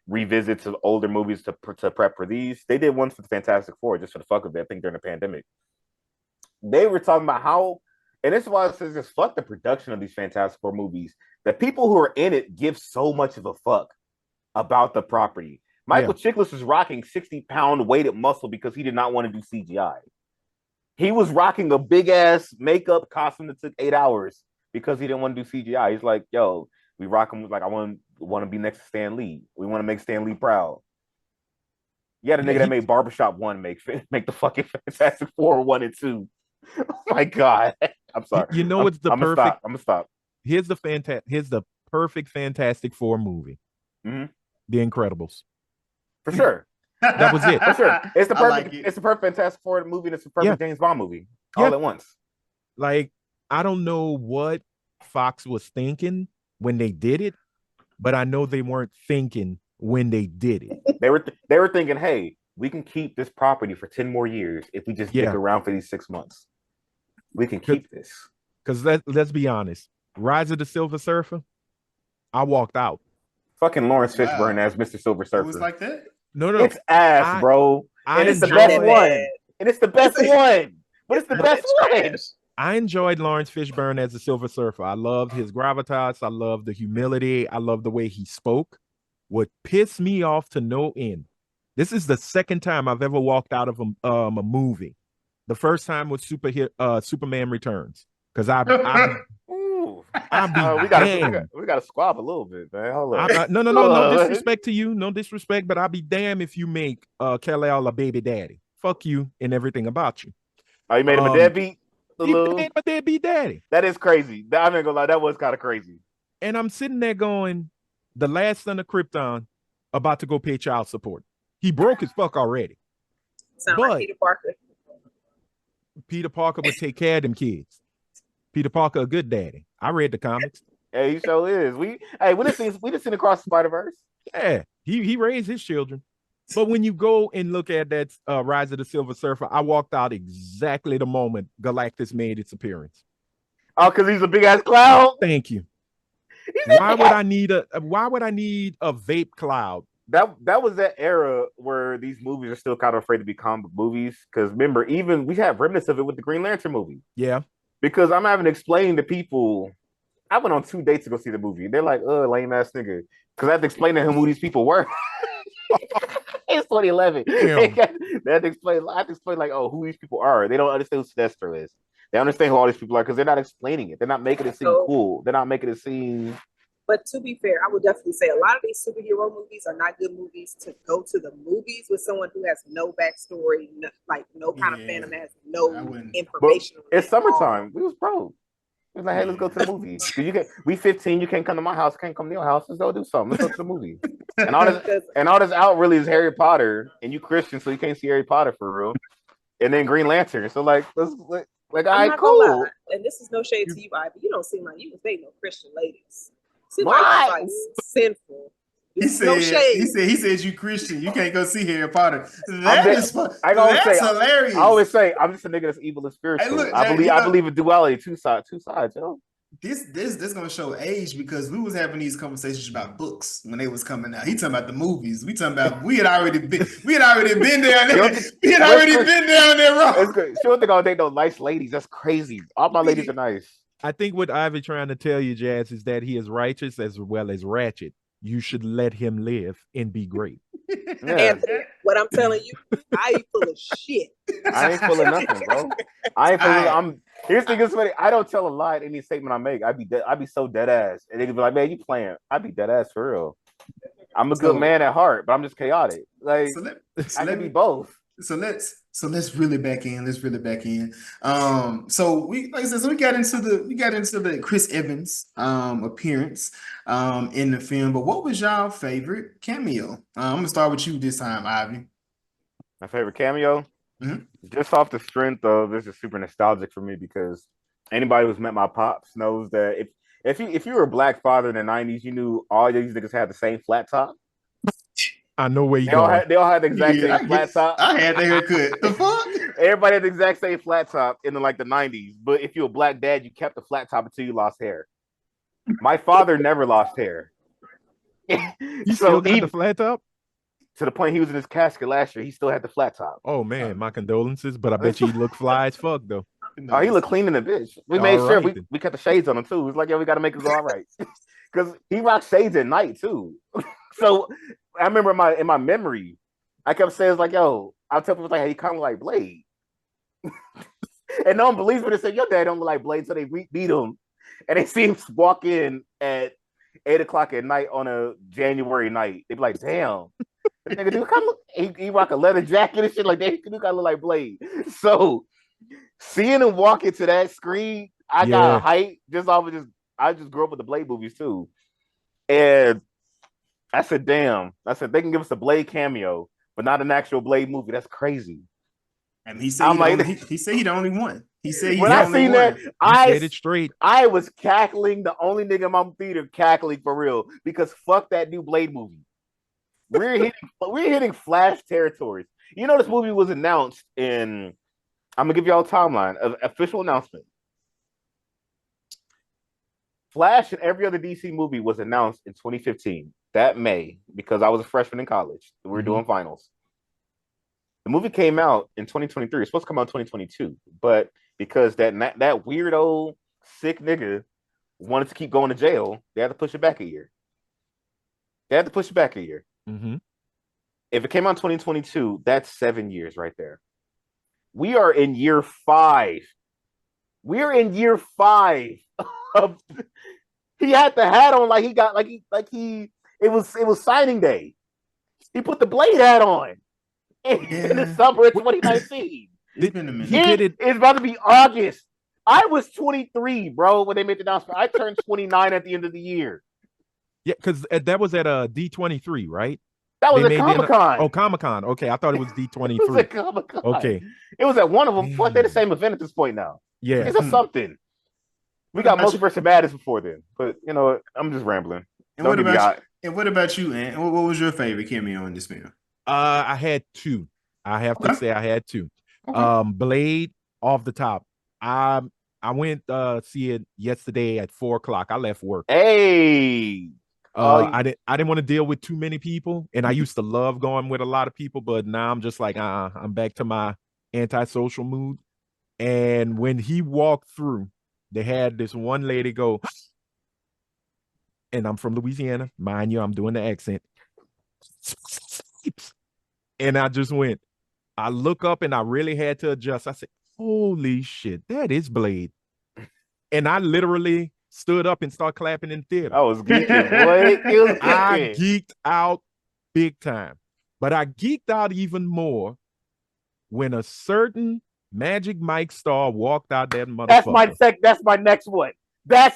[SPEAKER 3] revisits of older movies to prep for these. They did one for the Fantastic Four just for the fuck of it. I think during the pandemic, they were talking about how, and this is why it says just fuck the production of these Fantastic Four movies. The people who are in it give so much of a fuck about the property. Michael Chiklis was rocking 60-pound weighted muscle because he did not want to do CGI. He was rocking a big ass makeup costume that took 8 hours because he didn't want to do CGI. He's like, yo, we rock him. Like, I want to be next to Stan Lee. We want to make Stan Lee proud. Yeah, the nigga that made Barbershop 1 make the fucking Fantastic Four 1 and 2. Oh my God. I'm sorry.
[SPEAKER 4] You know, it's the perfect.
[SPEAKER 3] I'm gonna stop.
[SPEAKER 4] Here's the perfect Fantastic Four movie.
[SPEAKER 3] Mhm.
[SPEAKER 4] The Incredibles.
[SPEAKER 3] For sure.
[SPEAKER 4] That was it.
[SPEAKER 3] For sure. It's the
[SPEAKER 6] I
[SPEAKER 3] perfect.
[SPEAKER 6] like it.
[SPEAKER 3] It's the perfect Fantastic Four movie, and it's the perfect James Bond movie all at once.
[SPEAKER 4] Like, I don't know what Fox was thinking when they did it, but I know they weren't thinking when they did it.
[SPEAKER 3] They were thinking, hey, we can keep this property for 10 more years if we just stick around for these 6 months. We can keep this.
[SPEAKER 4] Because let's be honest, Rise of the Silver Surfer, I walked out.
[SPEAKER 3] Fucking Lawrence Fishburne as Mr. Silver Surfer.
[SPEAKER 6] It was like that?
[SPEAKER 4] No.
[SPEAKER 3] It's ass, bro. And it's the best one. And it's the best one. But it's the best one.
[SPEAKER 4] I enjoyed Lawrence Fishburne as the Silver Surfer. I loved his gravitas. I loved the humility. I loved the way he spoke. What pissed me off to no end. This is the second time I've ever walked out of a movie. The first time was Superman Returns. Because I
[SPEAKER 3] we gotta squab a little bit, man. Hold on.
[SPEAKER 4] No disrespect to you. No disrespect, but I'll be damned if you make Kal-El a baby daddy. Fuck you and everything about you.
[SPEAKER 3] Oh, you made him a deadbeat?
[SPEAKER 4] He made a deadbeat daddy.
[SPEAKER 3] That is crazy. I'm not gonna lie, that was kind of crazy.
[SPEAKER 4] And I'm sitting there going, the last son of Krypton about to go pay child support. He broke his fuck already.
[SPEAKER 5] Sound like Peter Parker.
[SPEAKER 4] Peter Parker would take care of them kids. Peter Parker, a good daddy. I read the comics.
[SPEAKER 3] Yeah, he sure is. We just seen Across the Spider-Verse.
[SPEAKER 4] Yeah, he raised his children. But when you go and look at that Rise of the Silver Surfer, I walked out exactly the moment Galactus made its appearance.
[SPEAKER 3] Oh, because he's a big ass cloud.
[SPEAKER 4] Thank you. Why would I need a vape cloud?
[SPEAKER 3] That was that era where these movies are still kind of afraid to be comic movies. Because remember, even we have remnants of it with the Green Lantern movie.
[SPEAKER 4] Yeah. Because
[SPEAKER 3] I'm having to explain to people. I went on 2 dates to go see the movie. They're like, lame ass nigga. Because I had to explain to him who these people were. It's 2011. I have to explain like, who these people are. They don't understand who Sinestro is. They understand who all these people are because they're not explaining it. They're not making it seem cool. They're not making it seem.
[SPEAKER 5] But to be fair, I would definitely say a lot of these superhero movies are not good movies to go to the movies with someone who has no backstory, no kind of fandom, has no information.
[SPEAKER 3] But it's summertime. We was broke. We was like, hey, let's go to the movie. We 15. You can't come to my house. Can't come to your house. Let's go do something. Let's go to the movie. And all this out really is Harry Potter, and you Christian, so you can't see Harry Potter for real. And then Green Lantern. So like, all right, cool.
[SPEAKER 5] And this is no shade to you, Ivy. You don't seem like you was dating no Christian ladies. Seem like sinful.
[SPEAKER 6] He said you Christian. You can't go see Harry Potter. That's hilarious.
[SPEAKER 3] I always say I'm just a nigga that's evil and spiritual. Hey, look, I believe in duality, two sides, yo.
[SPEAKER 6] This gonna show age because we was having these conversations about books when they was coming out. He talking about the movies. We talking about we had already been down there. We had already been down there, bro.
[SPEAKER 3] She don't think I'll date no nice ladies. That's crazy. All my ladies are nice.
[SPEAKER 4] I think what Ivy trying to tell you, Jazz, is that he is righteous as well as ratchet. You should let him live and be great.
[SPEAKER 5] Yeah. Anthony, what I'm telling you, I ain't full of shit.
[SPEAKER 3] I ain't full of nothing, bro. Here's the thing, it's funny. I don't tell a lie in any statement I make. I be so dead ass, and they be like, "Man, you playing?" I be dead ass for real. I'm a good man at heart, but I'm just chaotic. Like I can be both.
[SPEAKER 6] So let's reel it back in. So we got into the Chris Evans appearance in the film. But what was y'all favorite cameo? I'm gonna start with you this time, Ivy.
[SPEAKER 3] My favorite cameo, just off the strength of this is super nostalgic for me because anybody who's met my pops knows that if you were a black father in the 90s, you knew all these niggas had the same flat top.
[SPEAKER 4] I know where you
[SPEAKER 3] They all
[SPEAKER 4] going.
[SPEAKER 3] had the exact
[SPEAKER 6] Yeah,
[SPEAKER 3] same flat top.
[SPEAKER 6] I had the haircut. The fuck?
[SPEAKER 3] Everybody had the exact same flat top in like the 90s. But if you're a black dad, you kept the flat top until you lost hair. My father never lost hair.
[SPEAKER 4] You still got the flat top?
[SPEAKER 3] To the point he was in his casket last year, he still had the flat top.
[SPEAKER 4] Oh man, my condolences. But I bet you he look fly as fuck though.
[SPEAKER 3] Oh, he looked clean in the bitch. We made sure we kept the shades on him too. It's like, yo, we got to make it go all right. Because he rocks shades at night too. So I remember in my memory, I kept saying, like, yo, I'll tell people, like, hey, he kind of like Blade. And no one believes me. They say, your dad don't look like Blade, so they beat him. And they see him walk in at 8 o'clock at night on a January night. They be like, damn. That nigga dude kind of he rock a leather jacket and shit like that. He kind of look like Blade. So seeing him walk into that screen, I got a height just off of I just grew up with the Blade movies too. And I said, damn. I said, they can give us a Blade cameo, but not an actual Blade movie. That's crazy.
[SPEAKER 6] And he said he said he the only one. He said he's
[SPEAKER 3] when
[SPEAKER 6] the
[SPEAKER 3] I
[SPEAKER 6] only
[SPEAKER 3] seen
[SPEAKER 6] one.
[SPEAKER 3] that,
[SPEAKER 4] I said it straight.
[SPEAKER 3] I was cackling, the only nigga in my theater cackling for real, because fuck that new Blade movie. We're hitting Flash territories. You know, this movie was announced in, I'm gonna give y'all a timeline of official announcement. Flash and every other DC movie was announced in 2015, that May, because I was a freshman in college. We were doing finals. The movie came out in 2023. It's supposed to come out in 2022, but because that weirdo sick nigga wanted to keep going to jail, they had to push it back a year.
[SPEAKER 4] Mm-hmm.
[SPEAKER 3] If it came out in 2022, that's 7 years right there. We are in year 5. We're in year 5 of. He had the hat on like it was signing day. He put the Blade hat on in the summer of 2019.
[SPEAKER 6] It's been a minute.
[SPEAKER 3] It's about to be August. I was 23, bro, when they made the announcement. I turned 29 at the end of the year.
[SPEAKER 4] Yeah, because that was at D23, right?
[SPEAKER 3] That was at Comic-Con.
[SPEAKER 4] Oh, Comic-Con. Okay, I thought it was D23.
[SPEAKER 3] It was at Comic-Con.
[SPEAKER 4] Okay.
[SPEAKER 3] It was at one of them. Fuck, they're the same event at this point now.
[SPEAKER 4] Yeah.
[SPEAKER 3] It's a something. We got Multiverse of Madness before then. But, you know, I'm just rambling.
[SPEAKER 6] And what about you, Ant? What was your favorite cameo in this film?
[SPEAKER 4] I had 2. I have to say I had 2. Okay. Blade off the top. I went see it yesterday at 4:00. I left work.
[SPEAKER 3] Hey.
[SPEAKER 4] I didn't want to deal with too many people, and I used to love going with a lot of people, but now I'm just like, I'm back to my antisocial mood. And when he walked through, they had this one lady go, and I'm from Louisiana, mind you, I'm doing the accent. And I just went, I look up and I really had to adjust. I said, holy shit, that is Blade. And I literally stood up and started clapping in the theater.
[SPEAKER 3] I was geeking, boy.
[SPEAKER 4] I geeked out big time. But I geeked out even more when a certain Magic Mike star walked out that motherfucker.
[SPEAKER 3] That's my next one. Hey,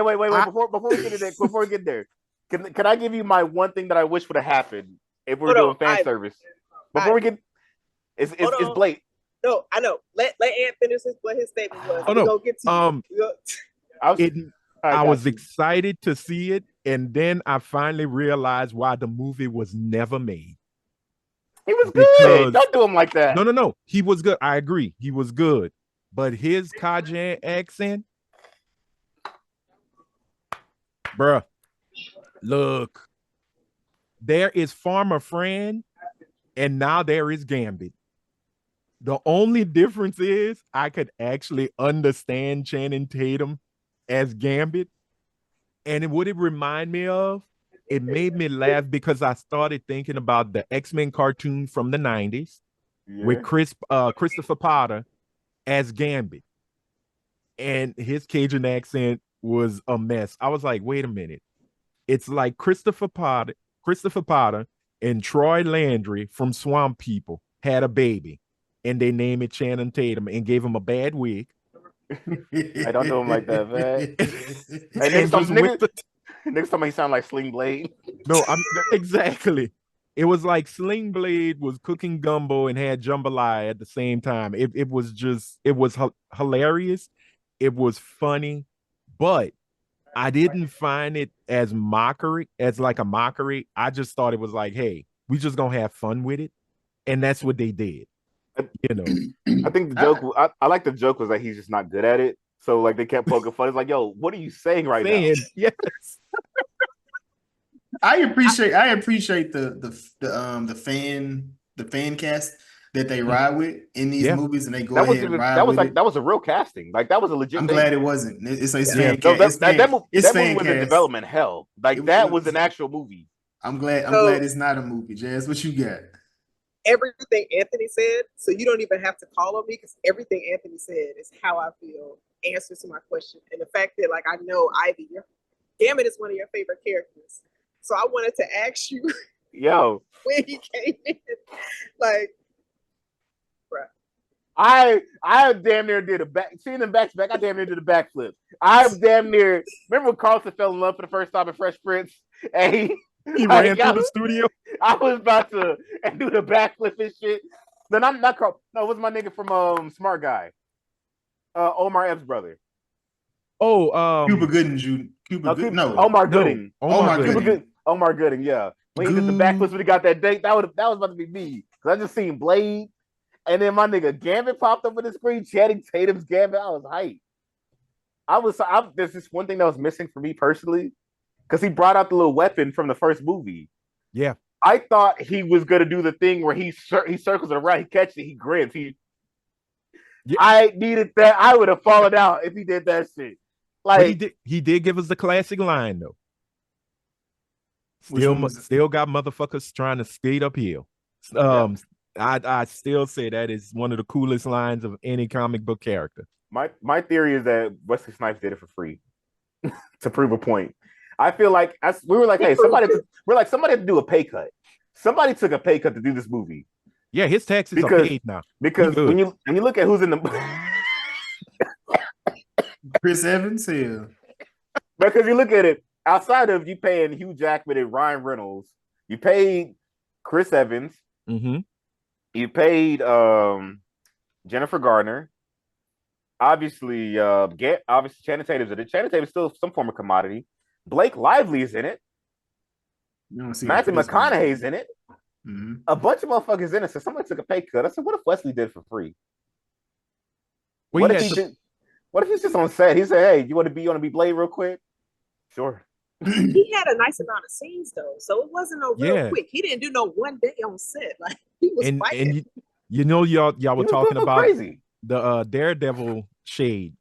[SPEAKER 3] wait. Before we get there, can I give you my one thing that I wish would have happened if we're doing fan service? Before we get, it's Blade.
[SPEAKER 5] No, I know. Let Ant finish what his statement was.
[SPEAKER 4] Oh no.
[SPEAKER 5] Get to
[SPEAKER 4] I was excited to see it, and then I finally realized why the movie was never made.
[SPEAKER 3] He was good. Don't do him like that.
[SPEAKER 4] No. He was good. I agree. He was good. But his Cajun accent, bruh, look, there is Farmer Fran, and now there is Gambit. The only difference is I could actually understand Channing Tatum as Gambit. And what it reminded me of, it made me laugh because I started thinking about the X-Men cartoon from the 90s with Christopher Potter as Gambit. And his Cajun accent was a mess. I was like, wait a minute. It's like Christopher Potter and Troy Landry from Swamp People had a baby, and they named it Channing Tatum and gave him a bad wig.
[SPEAKER 3] I don't do him like that, man. Next time he sound like Sling Blade.
[SPEAKER 4] No, exactly. It was like Sling Blade was cooking gumbo and had jambalaya at the same time. It was hilarious. It was funny, but I didn't find it as like a mockery. I just thought it was like, hey, We just gonna have fun with it, and that's what they did. You know,
[SPEAKER 3] I think the joke. I like the joke was that he's just not good at it. So like they kept poking fun. It's like, yo, what are you saying right now?
[SPEAKER 4] Yes.
[SPEAKER 6] I appreciate the fan cast that they ride with in these movies, and they go ahead and ride with it.
[SPEAKER 3] That was a real casting. Like that was a legit.
[SPEAKER 6] I'm
[SPEAKER 3] thing.
[SPEAKER 6] glad it wasn't. It's
[SPEAKER 3] fan
[SPEAKER 6] cast.
[SPEAKER 3] That movie was in development hell. Like that was an actual movie.
[SPEAKER 6] I'm glad it's not a movie, Jazz. What you got?
[SPEAKER 5] Everything Anthony said, so you don't even have to call on me because everything Anthony said is how I feel, answers to my question. And the fact that, like, I know Ivy, Gambit is one of your favorite characters. So I wanted to ask you,
[SPEAKER 3] yo,
[SPEAKER 5] when he came in, like, bruh.
[SPEAKER 3] I damn near did a back, seeing them back to back, I damn near did a backflip. I damn near, remember when Carlton fell in love for the first time in Fresh Prince? And
[SPEAKER 4] he ran through the studio.
[SPEAKER 3] I was about to do the backflip and shit. Then I'm not Carl. No, it was my nigga from Smart Guy. Omar Epps' brother.
[SPEAKER 6] Oh, Cuba Gooding Jr.
[SPEAKER 3] Omar Gooding.
[SPEAKER 6] Omar
[SPEAKER 3] Gooding, yeah. When he did the backflips when he got that date, that was about to be me. Because I just seen Blade. And then my nigga Gambit popped up on the screen, Channing Tatum's Gambit. I was hyped. There's this one thing that was missing for me personally, because he brought out the little weapon from the first movie.
[SPEAKER 4] Yeah.
[SPEAKER 3] I thought he was gonna do the thing where he circles it around, he catches it, he grabs. I needed that. I would have fallen out if he did that shit. Like
[SPEAKER 4] he did give us the classic line though. Still got motherfuckers trying to skate uphill. I still say that is one of the coolest lines of any comic book character.
[SPEAKER 3] My theory is that Wesley Snipes did it for free to prove a point. I feel like we were like, hey, somebody had to do a pay cut. Somebody took a pay cut to do this movie.
[SPEAKER 4] Yeah, his taxes are paid now.
[SPEAKER 3] Because when you look at who's in the
[SPEAKER 6] Chris Evans here.
[SPEAKER 3] Because you look at it, outside of you paying Hugh Jackman and Ryan Reynolds, you paid Chris Evans, you paid Jennifer Garner, obviously Channing Tatum's in it. Channing Tatum's still some form of commodity. Blake Lively is in it. Matthew McConaughey's in it. A bunch of motherfuckers in it. So somebody took a pay cut. I said, what if Wesley did it for free? What if he's just on set? He said, hey, you want to be Blade real quick? Sure.
[SPEAKER 5] He had a nice amount of scenes though, so it wasn't real quick. He didn't do no one day on set. Like he was fighting.
[SPEAKER 4] And y'all were talking about
[SPEAKER 3] crazy.
[SPEAKER 4] The Daredevil shade.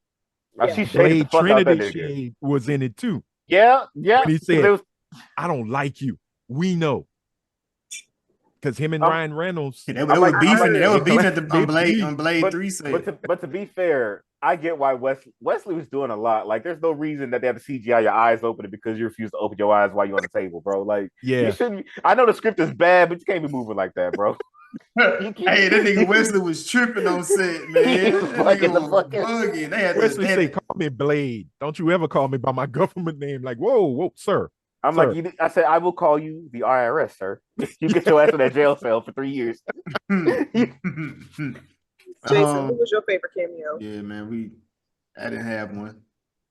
[SPEAKER 3] Blade
[SPEAKER 4] Trinity shade was in it too.
[SPEAKER 3] Yeah.
[SPEAKER 4] When he said, I don't like you. We know. Because him and Ryan Reynolds.
[SPEAKER 6] They were beefing on Blade 3 set.
[SPEAKER 3] But to be fair, I get why Wesley was doing a lot. Like, there's no reason that they have to CGI your eyes open because you refuse to open your eyes while you're on the table, bro. Like, you shouldn't. I know the script is bad, but you can't be moving like that, bro.
[SPEAKER 6] Hey, that nigga Wesley was tripping on set, man. Bugging.
[SPEAKER 4] Wesley say, call me Blade. Don't you ever call me by my government name. Like, whoa, sir.
[SPEAKER 3] I'm
[SPEAKER 4] sir.
[SPEAKER 3] Like, I said, I will call you the IRS, sir. You get your ass in that jail cell for 3 years.
[SPEAKER 5] Jason, who was your favorite cameo?
[SPEAKER 6] Yeah, man, I didn't have one.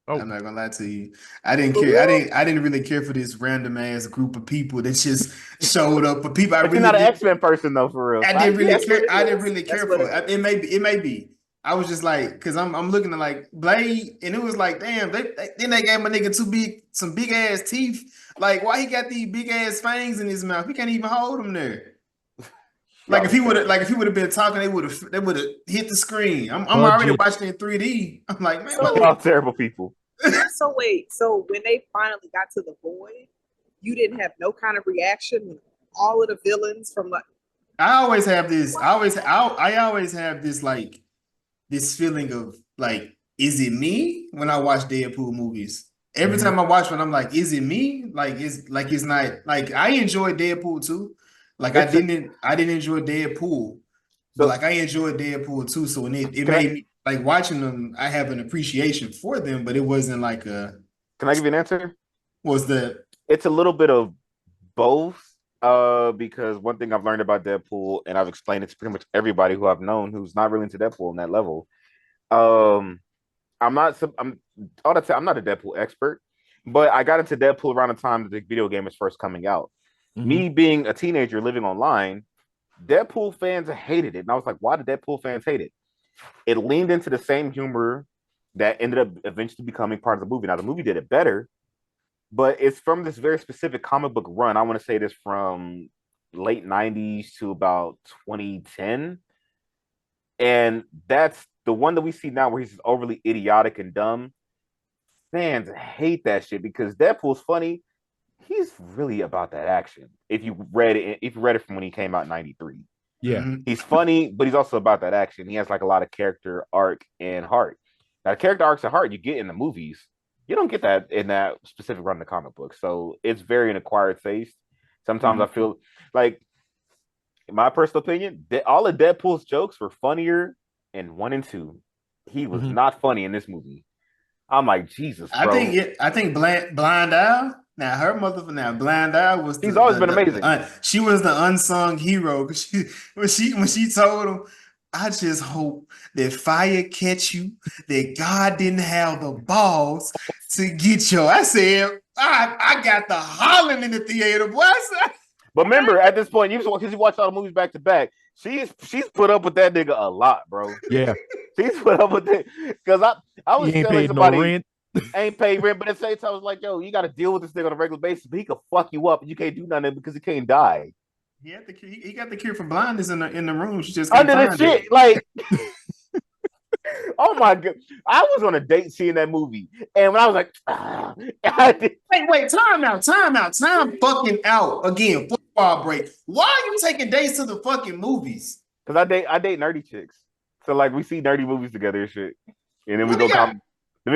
[SPEAKER 6] I'm not gonna lie to you. I didn't care. I didn't really care for this random ass group of people that just showed up. For people,
[SPEAKER 3] you're not an X-Men person though, for real.
[SPEAKER 6] I didn't really care for it. It may be. I was just like, because I'm looking at like Blade, and it was like, damn. Then they gave my nigga some big ass teeth. Like, why he got these big ass fangs in his mouth? He can't even hold them there. Like if he would have been talking, they would have hit the screen. I'm already watching it in 3D. I'm like, man,
[SPEAKER 3] y'all terrible people.
[SPEAKER 5] So wait, when they finally got to the void, you didn't have no kind of reaction when all of the villains from like.
[SPEAKER 6] I always have this. I always have this like this feeling of like, is it me when I watch Deadpool movies? Every time I watch one, I'm like, is it me? It's not like I enjoy Deadpool too. Like I didn't enjoy Deadpool, but like I enjoyed Deadpool too. So when it made me like watching them, I have an appreciation for them, but it wasn't like a.
[SPEAKER 3] Can I give you an answer?
[SPEAKER 6] It's
[SPEAKER 3] a little bit of both. Because one thing I've learned about Deadpool, and I've explained it to pretty much everybody who I've known who's not really into Deadpool on that level. I'm not a Deadpool expert, but I got into Deadpool around the time that the video game was first coming out. Me being a teenager living online, Deadpool fans hated it. And I was like, why did Deadpool fans hate it? It leaned into the same humor that ended up eventually becoming part of the movie. Now, the movie did it better, but it's from this very specific comic book run. I want to say this from late 90s to about 2010. And that's the one that we see now where he's overly idiotic and dumb. Fans hate that shit because Deadpool's funny. He's really about that action. If you read it from when he came out in 93.
[SPEAKER 4] Yeah.
[SPEAKER 3] He's funny, but he's also about that action. He has like a lot of character arc and heart. Now, character arcs and heart you get in the movies. You don't get that in that specific run of the comic book. So it's very an acquired taste. Sometimes I feel like, in my personal opinion, all of Deadpool's jokes were funnier in 1 and 2. He was not funny in this movie. I'm like, Jesus, bro.
[SPEAKER 6] I think Blind Owl. Now her Blind Owl was.
[SPEAKER 3] He's always been amazing.
[SPEAKER 6] She was the unsung hero. When she told him, I just hope that fire catch you, that God didn't have the balls to get you. I said, I got the hollering in the theater, boy.
[SPEAKER 3] But remember, at this point, because you watch all the movies back to back, she's put up with that nigga a lot, bro.
[SPEAKER 4] Yeah.
[SPEAKER 3] She's put up with it. Because I was telling somebody,
[SPEAKER 4] no rent.
[SPEAKER 3] Ain't paid rent, but at the same time, I was like, yo, you got to deal with this nigga on a regular basis, but he could fuck you up and you can't do nothing because he can't die.
[SPEAKER 6] He got the cure for blindness in the room. She just
[SPEAKER 3] under the shit. Like, oh my god, I was on a date seeing that movie, and when I was like,
[SPEAKER 6] wait, time fucking out again. Football break. Why are you taking dates to the fucking movies?
[SPEAKER 3] Because I date nerdy chicks, so like we see nerdy movies together and shit, and then we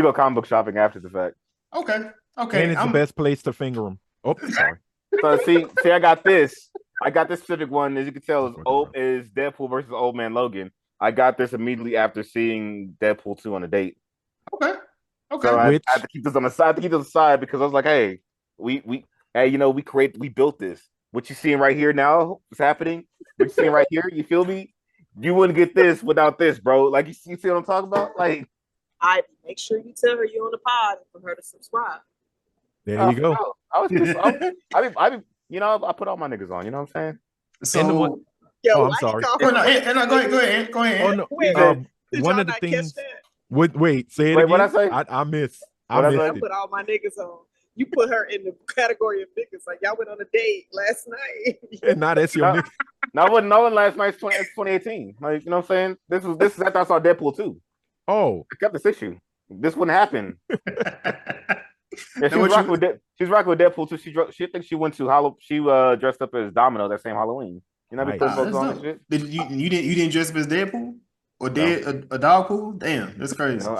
[SPEAKER 3] go comic book shopping after the fact.
[SPEAKER 6] Okay.
[SPEAKER 4] And it's the best place to finger them. Oh, sorry.
[SPEAKER 3] So see, I got this specific one. As you can tell, is Deadpool versus Old Man Logan. I got this immediately after seeing Deadpool 2 on a date.
[SPEAKER 6] Okay.
[SPEAKER 3] So I had to keep this on the side. Because I was like, hey, we built this. What you seeing right here now is happening. What you seeing right here, you feel me? You wouldn't get this without this, bro. Like you see what I'm talking about? Like,
[SPEAKER 5] I make sure you tell her you're on the pod for her to subscribe.
[SPEAKER 4] There you go.
[SPEAKER 3] I put all my niggas on. You know what I'm saying?
[SPEAKER 6] So,
[SPEAKER 4] I'm sorry.
[SPEAKER 6] Go ahead.
[SPEAKER 4] Oh no. One of the things. Wait, say it
[SPEAKER 3] Wait,
[SPEAKER 4] again.
[SPEAKER 3] what I say?
[SPEAKER 4] I missed.
[SPEAKER 5] I put all my niggas on. You put her in the category of niggas. Like y'all went on a date last night.
[SPEAKER 4] And now that's your nigga.
[SPEAKER 3] No, I wasn't knowing last night. It's 2018. Like, you know what I'm saying? This is after I saw Deadpool 2.
[SPEAKER 4] Oh,
[SPEAKER 3] I got this issue. This wouldn't happen. Yeah, she's rocking with Deadpool too. She thinks she went to she dressed up as Domino that same Halloween. You know,
[SPEAKER 4] nice.
[SPEAKER 3] on shit.
[SPEAKER 6] You didn't dress up as Deadpool or a dog pool? Damn, that's crazy.
[SPEAKER 3] You know,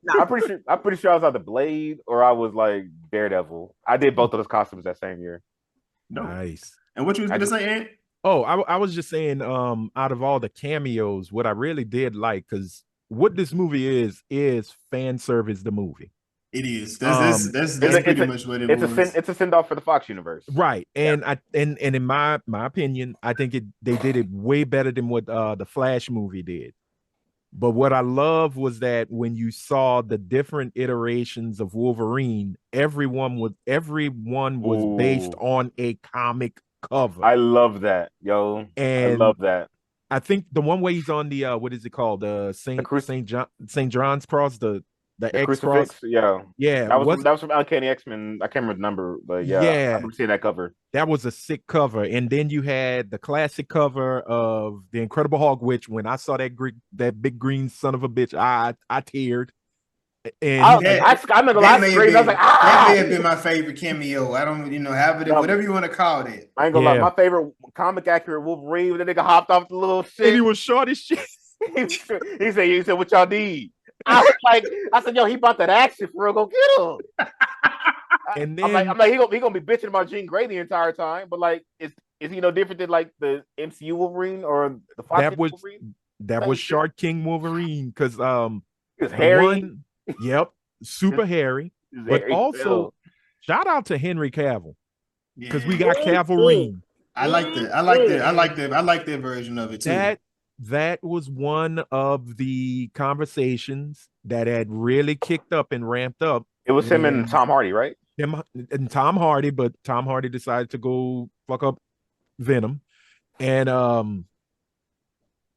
[SPEAKER 3] I'm pretty sure I was either Blade or I was like Daredevil. I did both of those costumes that same year.
[SPEAKER 4] Nice.
[SPEAKER 6] And what you was gonna say, Ant?
[SPEAKER 4] Oh, I was just saying, out of all the cameos, what I really did like, because what this movie is fan service. The movie.
[SPEAKER 6] It is. That's pretty much what it was.
[SPEAKER 3] It's a send off for the Fox universe,
[SPEAKER 4] right? And in my opinion, I think they did it way better than what the Flash movie did. But what I love was that when you saw the different iterations of Wolverine, everyone was based on a comic cover.
[SPEAKER 3] I love that, yo.
[SPEAKER 4] And
[SPEAKER 3] I love that.
[SPEAKER 4] I think the one way he's on the what is it called, the St. John's Cross, the X cross,
[SPEAKER 3] yeah. That was from Uncanny X-Men. I can't remember the number, but yeah. I remember seeing that cover.
[SPEAKER 4] That was a sick cover. And then you had the classic cover of the Incredible Hulk, which when I saw that big green son of a bitch, I teared. And
[SPEAKER 3] I'm not gonna lie,
[SPEAKER 6] that may have been my favorite cameo. I don't, whatever you want to call it.
[SPEAKER 3] I ain't gonna lie, my favorite comic accurate Wolverine when the nigga hopped off the little shit.
[SPEAKER 4] And he was short as shit.
[SPEAKER 3] he said, what y'all need? I said, yo, he bought that action for real. Go get him.
[SPEAKER 4] And then
[SPEAKER 3] I'm like, he gonna be bitching about Jean Grey the entire time, but like, is he no different than like the MCU Wolverine or the Fox Wolverine?
[SPEAKER 4] That was Shark King Wolverine because
[SPEAKER 3] he was hairy.
[SPEAKER 4] Yep, super hairy. But also, shout out to Henry Cavill because we got Cavalry.
[SPEAKER 6] I like that version of it too.
[SPEAKER 4] That was one of the conversations that had really kicked up and ramped up.
[SPEAKER 3] It was him and Tom Hardy, right?
[SPEAKER 4] and Tom Hardy, but Tom Hardy decided to go fuck up Venom. And
[SPEAKER 6] I'm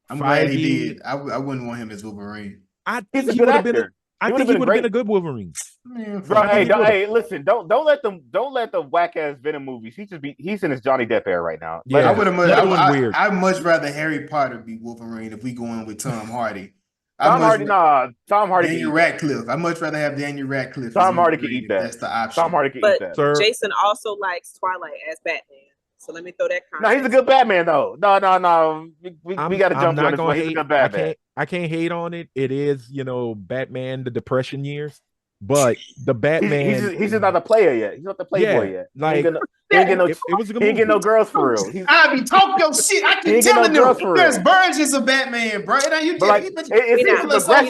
[SPEAKER 6] glad he did. I wouldn't want him as Wolverine.
[SPEAKER 4] I
[SPEAKER 3] He's
[SPEAKER 4] think
[SPEAKER 3] a
[SPEAKER 4] he
[SPEAKER 3] good
[SPEAKER 4] would have been.
[SPEAKER 3] actor.
[SPEAKER 4] I think he would have been a good Wolverine.
[SPEAKER 6] Man,
[SPEAKER 3] Bro,
[SPEAKER 6] fuck
[SPEAKER 3] hey,
[SPEAKER 6] him.
[SPEAKER 3] listen, don't let the whack ass Venom movies. He's in his Johnny Depp era right now.
[SPEAKER 4] Yeah.
[SPEAKER 6] I would
[SPEAKER 4] He would've been weird.
[SPEAKER 6] I'd much rather Harry Potter be Wolverine if we go in with Tom Hardy.
[SPEAKER 3] Tom Hardy
[SPEAKER 6] Daniel Radcliffe. I'd much rather have Daniel Radcliffe.
[SPEAKER 3] Tom Hardy could eat that.
[SPEAKER 6] That's the option.
[SPEAKER 3] Tom Hardy could
[SPEAKER 5] But
[SPEAKER 3] eat that.
[SPEAKER 4] Sir,
[SPEAKER 5] Jason also likes Twilight as Batman. So let me throw that
[SPEAKER 3] No,
[SPEAKER 5] context.
[SPEAKER 3] he's a good Batman though. No. We got to jump on this one. He's a good Batman.
[SPEAKER 4] I can't hate on it. It is, Batman, the Depression years, but the Batman.
[SPEAKER 3] He's just not a player yet. He's not the playboy yet.
[SPEAKER 4] Like
[SPEAKER 3] he ain't get no,
[SPEAKER 4] it was a good
[SPEAKER 3] he ain't get
[SPEAKER 4] movie.
[SPEAKER 3] no girls for real.
[SPEAKER 6] I be talking your shit. I keep telling
[SPEAKER 3] no
[SPEAKER 6] you, there's versions of Batman, bro. And you
[SPEAKER 3] But like,
[SPEAKER 6] people are so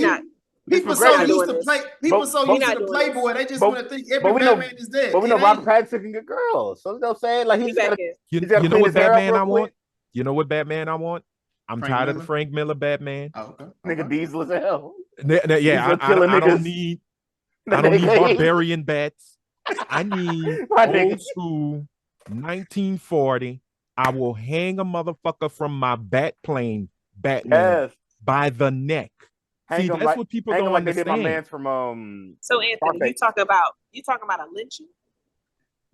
[SPEAKER 6] used to play. People
[SPEAKER 3] But-
[SPEAKER 6] so
[SPEAKER 3] but-
[SPEAKER 6] used to the Playboy. They just want to think every
[SPEAKER 3] but we know-
[SPEAKER 6] Batman is dead.
[SPEAKER 3] But we know
[SPEAKER 6] It
[SPEAKER 3] Robert
[SPEAKER 6] ain't.
[SPEAKER 3] Pattinson can get girls. So you know what I'm saying? Like
[SPEAKER 5] He
[SPEAKER 3] he's
[SPEAKER 5] back
[SPEAKER 3] got
[SPEAKER 5] in.
[SPEAKER 4] You
[SPEAKER 3] gotta
[SPEAKER 4] know
[SPEAKER 3] clean
[SPEAKER 4] what
[SPEAKER 3] his hair up
[SPEAKER 4] Batman
[SPEAKER 3] real
[SPEAKER 4] I want?
[SPEAKER 3] quick.
[SPEAKER 4] You know what Batman I want? I'm
[SPEAKER 6] Frank
[SPEAKER 4] tired of
[SPEAKER 6] Miller?
[SPEAKER 4] the Frank Miller Batman.
[SPEAKER 6] Oh, okay.
[SPEAKER 3] Nigga diesel as hell.
[SPEAKER 4] Yeah,
[SPEAKER 3] He's gonna kill
[SPEAKER 4] I don't
[SPEAKER 3] niggas.
[SPEAKER 4] need barbarian bats. I need
[SPEAKER 3] My
[SPEAKER 4] old
[SPEAKER 3] nigga.
[SPEAKER 4] school 1940. I will hang a motherfucker from my bat plane, Batman,
[SPEAKER 3] Yes.
[SPEAKER 4] by the neck.
[SPEAKER 3] Hang
[SPEAKER 4] See,
[SPEAKER 3] him
[SPEAKER 4] that's
[SPEAKER 3] like,
[SPEAKER 4] what people
[SPEAKER 3] hang
[SPEAKER 4] don't
[SPEAKER 3] him like they did my
[SPEAKER 4] understand.
[SPEAKER 3] man's from
[SPEAKER 5] So Anthony,
[SPEAKER 3] Scarface.
[SPEAKER 5] you talking about a lynching?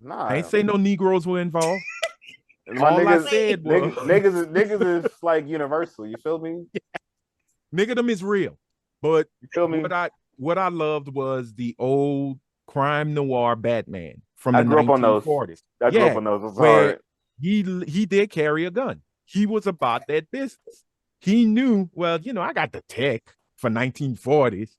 [SPEAKER 3] Nah.
[SPEAKER 4] I ain't say no Negroes were involved.
[SPEAKER 3] My
[SPEAKER 4] All I
[SPEAKER 3] niggas,
[SPEAKER 4] said was
[SPEAKER 3] niggas is like universal. You feel me?
[SPEAKER 4] niggadom is real. But
[SPEAKER 3] You feel me?
[SPEAKER 4] what I loved was the old crime noir Batman from
[SPEAKER 3] I
[SPEAKER 4] the
[SPEAKER 3] grew up on those.
[SPEAKER 4] 1940s.
[SPEAKER 3] I grew
[SPEAKER 4] Yeah,
[SPEAKER 3] up on those. I'm
[SPEAKER 4] where
[SPEAKER 3] sorry.
[SPEAKER 4] he did carry a gun. He was about that business. He knew, well, I got the tech for 1940s,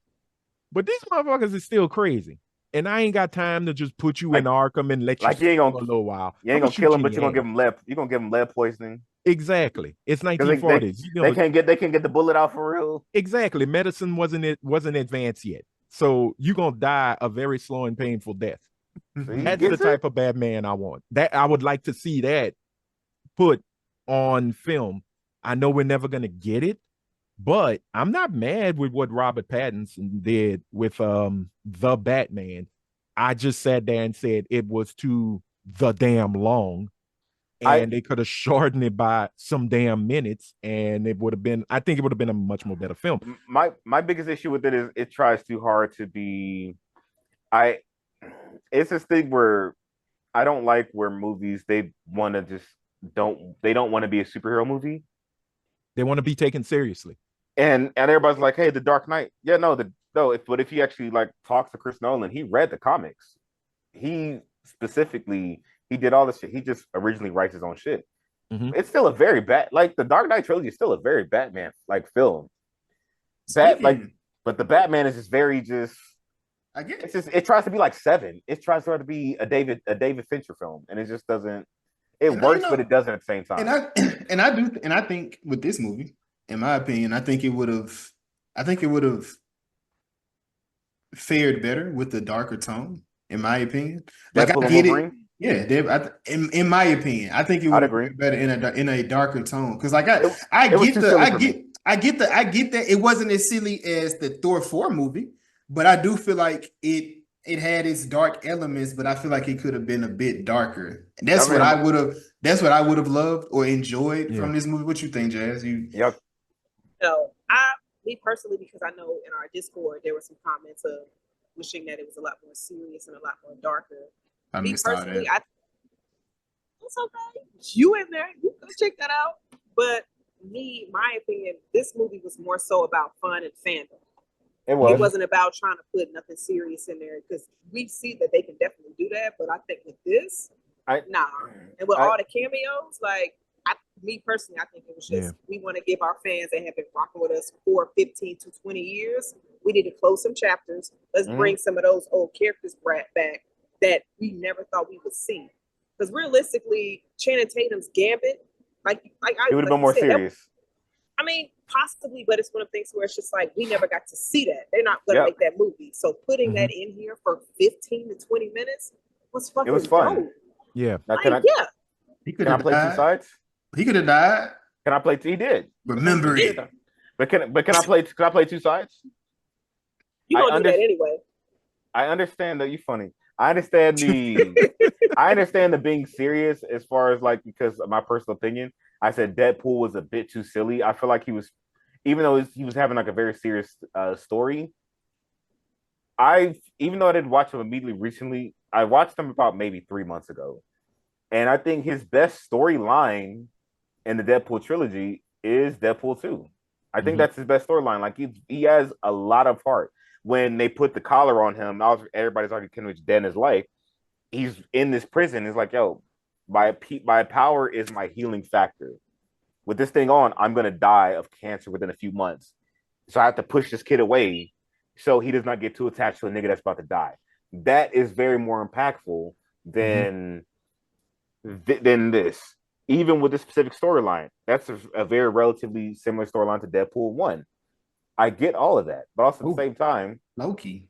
[SPEAKER 4] but these motherfuckers is still crazy. And I ain't got time to just put you in Arkham and let you
[SPEAKER 3] Like you ain't
[SPEAKER 4] for a
[SPEAKER 3] gonna
[SPEAKER 4] little while.
[SPEAKER 3] you ain't
[SPEAKER 4] I'ma
[SPEAKER 3] gonna kill
[SPEAKER 4] shoot
[SPEAKER 3] him, but
[SPEAKER 4] in
[SPEAKER 3] you're
[SPEAKER 4] your
[SPEAKER 3] gonna give
[SPEAKER 4] head.
[SPEAKER 3] him lead. You're gonna give him lead poisoning.
[SPEAKER 4] Exactly. It's
[SPEAKER 3] 'Cause
[SPEAKER 4] 1940s.
[SPEAKER 3] they can't get the bullet out for real.
[SPEAKER 4] Exactly. Medicine wasn't advanced yet. So you're gonna die a very slow and painful death.
[SPEAKER 3] See,
[SPEAKER 4] That's
[SPEAKER 3] gets
[SPEAKER 4] the
[SPEAKER 3] it?
[SPEAKER 4] type of Batman I want. That I would like to see that put on film. I know we're never gonna get it, but I'm not mad with what Robert Pattinson did with the Batman. I just sat there and said it was too the damn long. And they could have shortened it by some damn minutes, and it would have been. I think it would have been a much more better film.
[SPEAKER 3] My biggest issue with it is it tries too hard to be. It's this thing where I don't like where movies they want to just don't want to be a superhero movie,
[SPEAKER 4] They want to be taken seriously.
[SPEAKER 3] and everybody's like, hey, The Dark Knight, but if you actually like talk to Chris Nolan, he read the comics, he did all this shit. He just originally writes his own shit.
[SPEAKER 4] Mhm.
[SPEAKER 3] It's still a very bad, like the Dark Knight trilogy is still a very Batman like film. But the Batman is just very
[SPEAKER 6] I get
[SPEAKER 3] it's just it tries to be like Seven. It tries to be a David Fincher film, and it just doesn't. It works, but it doesn't at the same time.
[SPEAKER 6] And I think with this movie, in my opinion, I think it would have fared better with the darker tone. In my opinion, like
[SPEAKER 3] Deadpool
[SPEAKER 6] I
[SPEAKER 3] and
[SPEAKER 6] get it.
[SPEAKER 3] Wolverine?
[SPEAKER 6] Yeah, in my opinion, I think it would
[SPEAKER 3] agree.
[SPEAKER 6] be better in a darker tone. Because like
[SPEAKER 3] It
[SPEAKER 6] I
[SPEAKER 3] was
[SPEAKER 6] get
[SPEAKER 3] too
[SPEAKER 6] the
[SPEAKER 3] silly
[SPEAKER 6] I
[SPEAKER 3] for
[SPEAKER 6] get
[SPEAKER 3] me.
[SPEAKER 6] I get that it wasn't as silly as the Thor 4 movie, but I do feel like it had its dark elements, but I feel like it could have been a bit darker. And that's what I would have loved or enjoyed from this movie. What you think, Jazz?
[SPEAKER 3] Yep.
[SPEAKER 5] No, me personally, because I know in our Discord there were some comments of wishing that it was a lot more serious and a lot more darker.
[SPEAKER 6] I
[SPEAKER 5] Me
[SPEAKER 6] missed all
[SPEAKER 5] personally,
[SPEAKER 6] that.
[SPEAKER 5] it's okay. You in there, you go check that out. But my opinion, this movie was more so about fun and fandom.
[SPEAKER 3] It was.
[SPEAKER 5] It wasn't about trying to put nothing serious in there because we see that they can definitely do that. But I think with this, nah. And with all the cameos, like me personally, I think it was just we want to give our fans that have been rocking with us for 15 to 20 years. We need to close some chapters. Let's bring some of those old characters back that we never thought we would see. Because realistically, Channing Tatum's Gambit, it
[SPEAKER 3] would have been more serious.
[SPEAKER 5] I mean, possibly, but it's one of the things where it's just like we never got to see that. They're not going to make that movie. So putting that in here for 15 to 20 minutes was fucking.
[SPEAKER 3] It was fun.
[SPEAKER 5] Dope.
[SPEAKER 4] Yeah.
[SPEAKER 3] Now,
[SPEAKER 6] He
[SPEAKER 3] can I play two sides?
[SPEAKER 6] He could have died.
[SPEAKER 3] Can I play? He did.
[SPEAKER 6] Remember it.
[SPEAKER 3] But can I play? Can I play two sides?
[SPEAKER 5] You gonna do that anyway?
[SPEAKER 3] I understand that you're funny. I understand the being serious as far as like, because of my personal opinion, I said Deadpool was a bit too silly. I feel like he was, even though he was having like a very serious story. Even though I didn't watch him immediately recently, I watched him about maybe 3 months ago, and I think his best storyline in the Deadpool trilogy is Deadpool 2. I think that's his best storyline. Like he has a lot of heart. When they put the collar on him, everybody's already convinced dead in his life. He's in this prison. It's like, yo, my power is my healing factor. With this thing on, I'm gonna die of cancer within a few months. So I have to push this kid away so he does not get too attached to a nigga that's about to die. That is very more impactful than this. Even with this specific storyline, that's a very relatively similar storyline to Deadpool 1. I get all of that, but also at the same time,
[SPEAKER 6] low-key.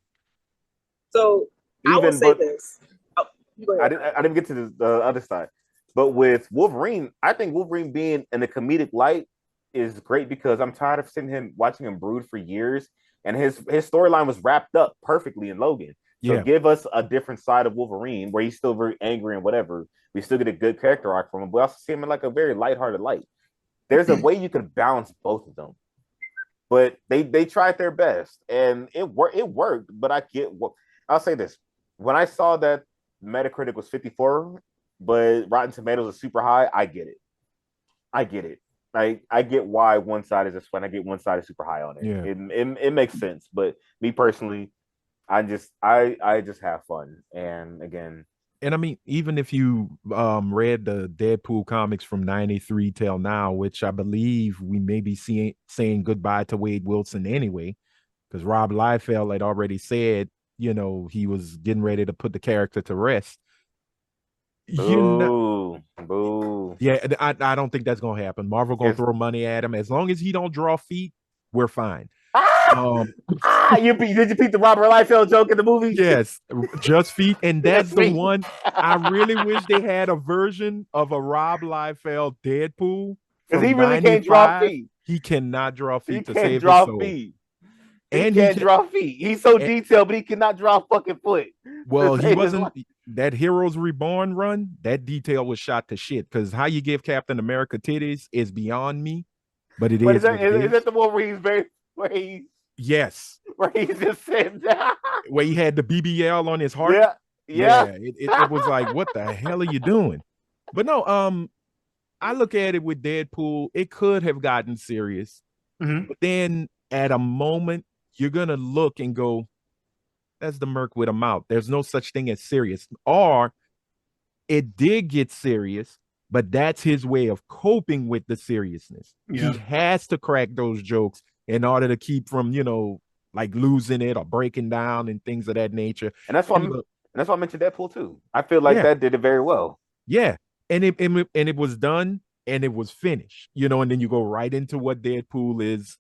[SPEAKER 5] So I will say this. Oh,
[SPEAKER 3] I didn't get to the other side. But with Wolverine, I think Wolverine being in a comedic light is great because I'm tired of watching him brood for years. And his storyline was wrapped up perfectly in Logan. So give us a different side of Wolverine where he's still very angry and whatever. We still get a good character arc from him, but also see him in like a very lighthearted light. There's a way you can balance both of them. But they tried their best and it worked. But I'll say this. When I saw that Metacritic was 54, but Rotten Tomatoes is super high, I get it. I get why one side is this one. I get one side is super high on it.
[SPEAKER 4] Yeah.
[SPEAKER 3] It makes sense. But me personally, I just have fun. And again,
[SPEAKER 4] and I mean, even if you read the Deadpool comics from 93 till now, which I believe we may be saying goodbye to Wade Wilson anyway, because Rob Liefeld had already said, he was getting ready to put the character to rest.
[SPEAKER 3] Boo.
[SPEAKER 4] Yeah, I don't think that's gonna happen. Marvel gonna throw money at him. As long as he don't draw feet, we're fine.
[SPEAKER 3] Did you beat the Robert Liefeld joke in the movie?
[SPEAKER 4] Yes, just feet, and that's the one. I really wish they had a version of a Rob Liefeld Deadpool
[SPEAKER 3] because he really can't draw feet.
[SPEAKER 4] He cannot draw feet
[SPEAKER 3] he
[SPEAKER 4] to
[SPEAKER 3] can't
[SPEAKER 4] save
[SPEAKER 3] draw
[SPEAKER 4] his soul.
[SPEAKER 3] Feet. He can't draw feet. He's so detailed, but he cannot draw a fucking foot.
[SPEAKER 4] Well, he wasn't. That Heroes Reborn run, that detail was shot to shit. Because how you give Captain America titties is beyond me. But is
[SPEAKER 3] that the one where he's
[SPEAKER 4] yes,
[SPEAKER 3] where he just said that,
[SPEAKER 4] where he had the BBL on his heart?
[SPEAKER 3] Yeah.
[SPEAKER 4] It was like, what the hell are you doing? But no, I look at it with Deadpool. It could have gotten serious, but then at a moment you're gonna look and go, that's the Merc with a mouth. There's no such thing as serious. Or it did get serious, but that's his way of coping with the seriousness. Yeah. He has to crack those jokes in order to keep from, like losing it or breaking down and things of that nature.
[SPEAKER 3] And that's why I mentioned Deadpool too. I feel like that did it very well.
[SPEAKER 4] Yeah. And it was done and it was finished, and then you go right into what Deadpool is,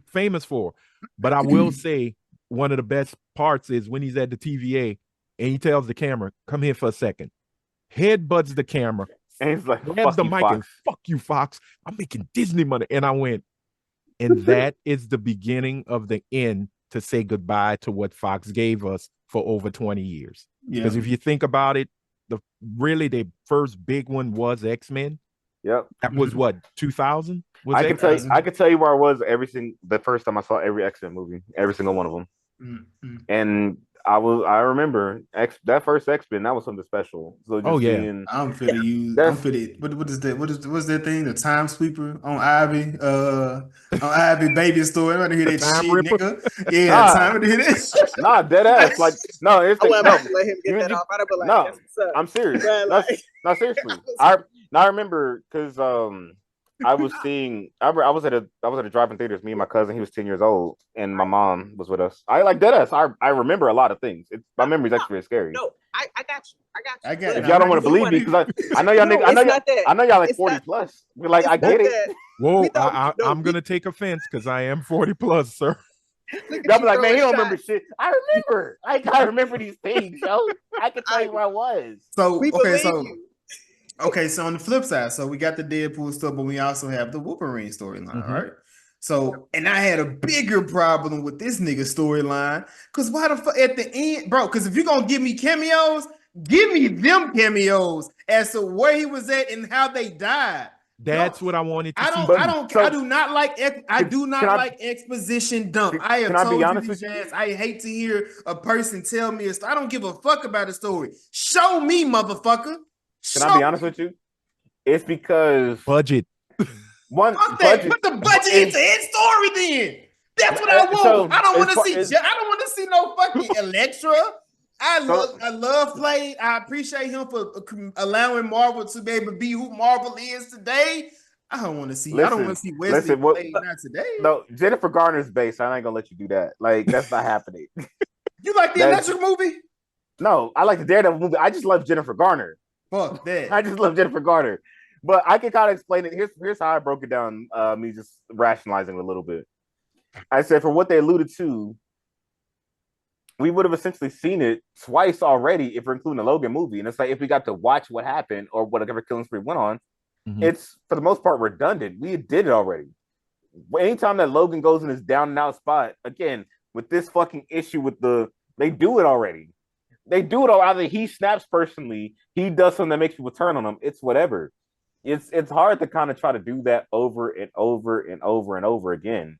[SPEAKER 4] famous for. But I will say, one of the best parts is when he's at the TVA and he tells the camera, come here for a second. Headbutts the camera.
[SPEAKER 3] And he's like,
[SPEAKER 4] grabs the mic Fox. And fuck you, Fox. I'm making Disney money. And I went, and that is the beginning of the end to say goodbye to what Fox gave us for over 20 years. Because if you think about it, the first big one was X-Men.
[SPEAKER 3] Yep.
[SPEAKER 4] That was what, 2000?
[SPEAKER 3] I can tell you where I was the first time I saw every X-Men movie, every single one of them. And I remember that first X-Men, that was something special. So just
[SPEAKER 6] I'm finna use. What is that? What's that thing? The Time Sweeper on Ivy, baby store. I want to hear that shit,
[SPEAKER 4] Ripper?
[SPEAKER 6] Nigga. Yeah, time to hear that.
[SPEAKER 3] Nah, dead ass. Like no, it's
[SPEAKER 5] let him get that off. I'd be like,
[SPEAKER 3] no, I'm serious. No, seriously. I remember because I was at a drive-in theater with me and my cousin. He was 10 years old, and my mom was with us. I like deadass. I remember a lot of things. My memory's actually very scary.
[SPEAKER 5] No, I got you.
[SPEAKER 3] If y'all don't want to believe me, because I know y'all I know y'all like 40 plus. Like I get it.
[SPEAKER 4] Whoa, I'm gonna take offense because I am 40 plus, sir.
[SPEAKER 3] Y'all be like, man, he don't remember shit. I remember. I remember these things, yo. I can tell you where I was.
[SPEAKER 6] Okay, so on the flip side, so we got the Deadpool stuff, but we also have the Wolverine storyline, right? So, and I had a bigger problem with this nigga storyline. Cause why the fuck at the end, bro? Cause if you're gonna give me cameos, give me them cameos as to where he was at and how they died.
[SPEAKER 4] That's what I wanted to see.
[SPEAKER 6] I do not like exposition dump. I have told you these ass, I hate to hear a person tell me I don't give a fuck about a story. Show me, motherfucker.
[SPEAKER 3] Can I be honest with you? It's because
[SPEAKER 4] budget.
[SPEAKER 6] Put the budget into his story then. That's what I want. So I don't want to see no fucking Elektra. I love Blade. I appreciate him for allowing Marvel to be able to be who Marvel is today. I don't want to see. I don't want to see Wesley Blade not today.
[SPEAKER 3] No, Jennifer Garner's base. I ain't gonna let you do that. Like that's not happening.
[SPEAKER 6] You like the Electric movie?
[SPEAKER 3] No, I like the Daredevil movie. I just love Jennifer Garner.
[SPEAKER 6] Fuck that.
[SPEAKER 3] I just love Jennifer Garner. But I can kind of explain it. Here's how I broke it down. Me just rationalizing a little bit. I said for what they alluded to, we would have essentially seen it twice already if we're including the Logan movie. And it's like if we got to watch what happened or whatever killing spree went on, it's for the most part redundant. We did it already. Anytime that Logan goes in his down and out spot, again, with this fucking issue with they do it already. They do it all. Either he snaps personally, he does something that makes people turn on him. It's whatever. It's hard to kind of try to do that over and over and over and over again.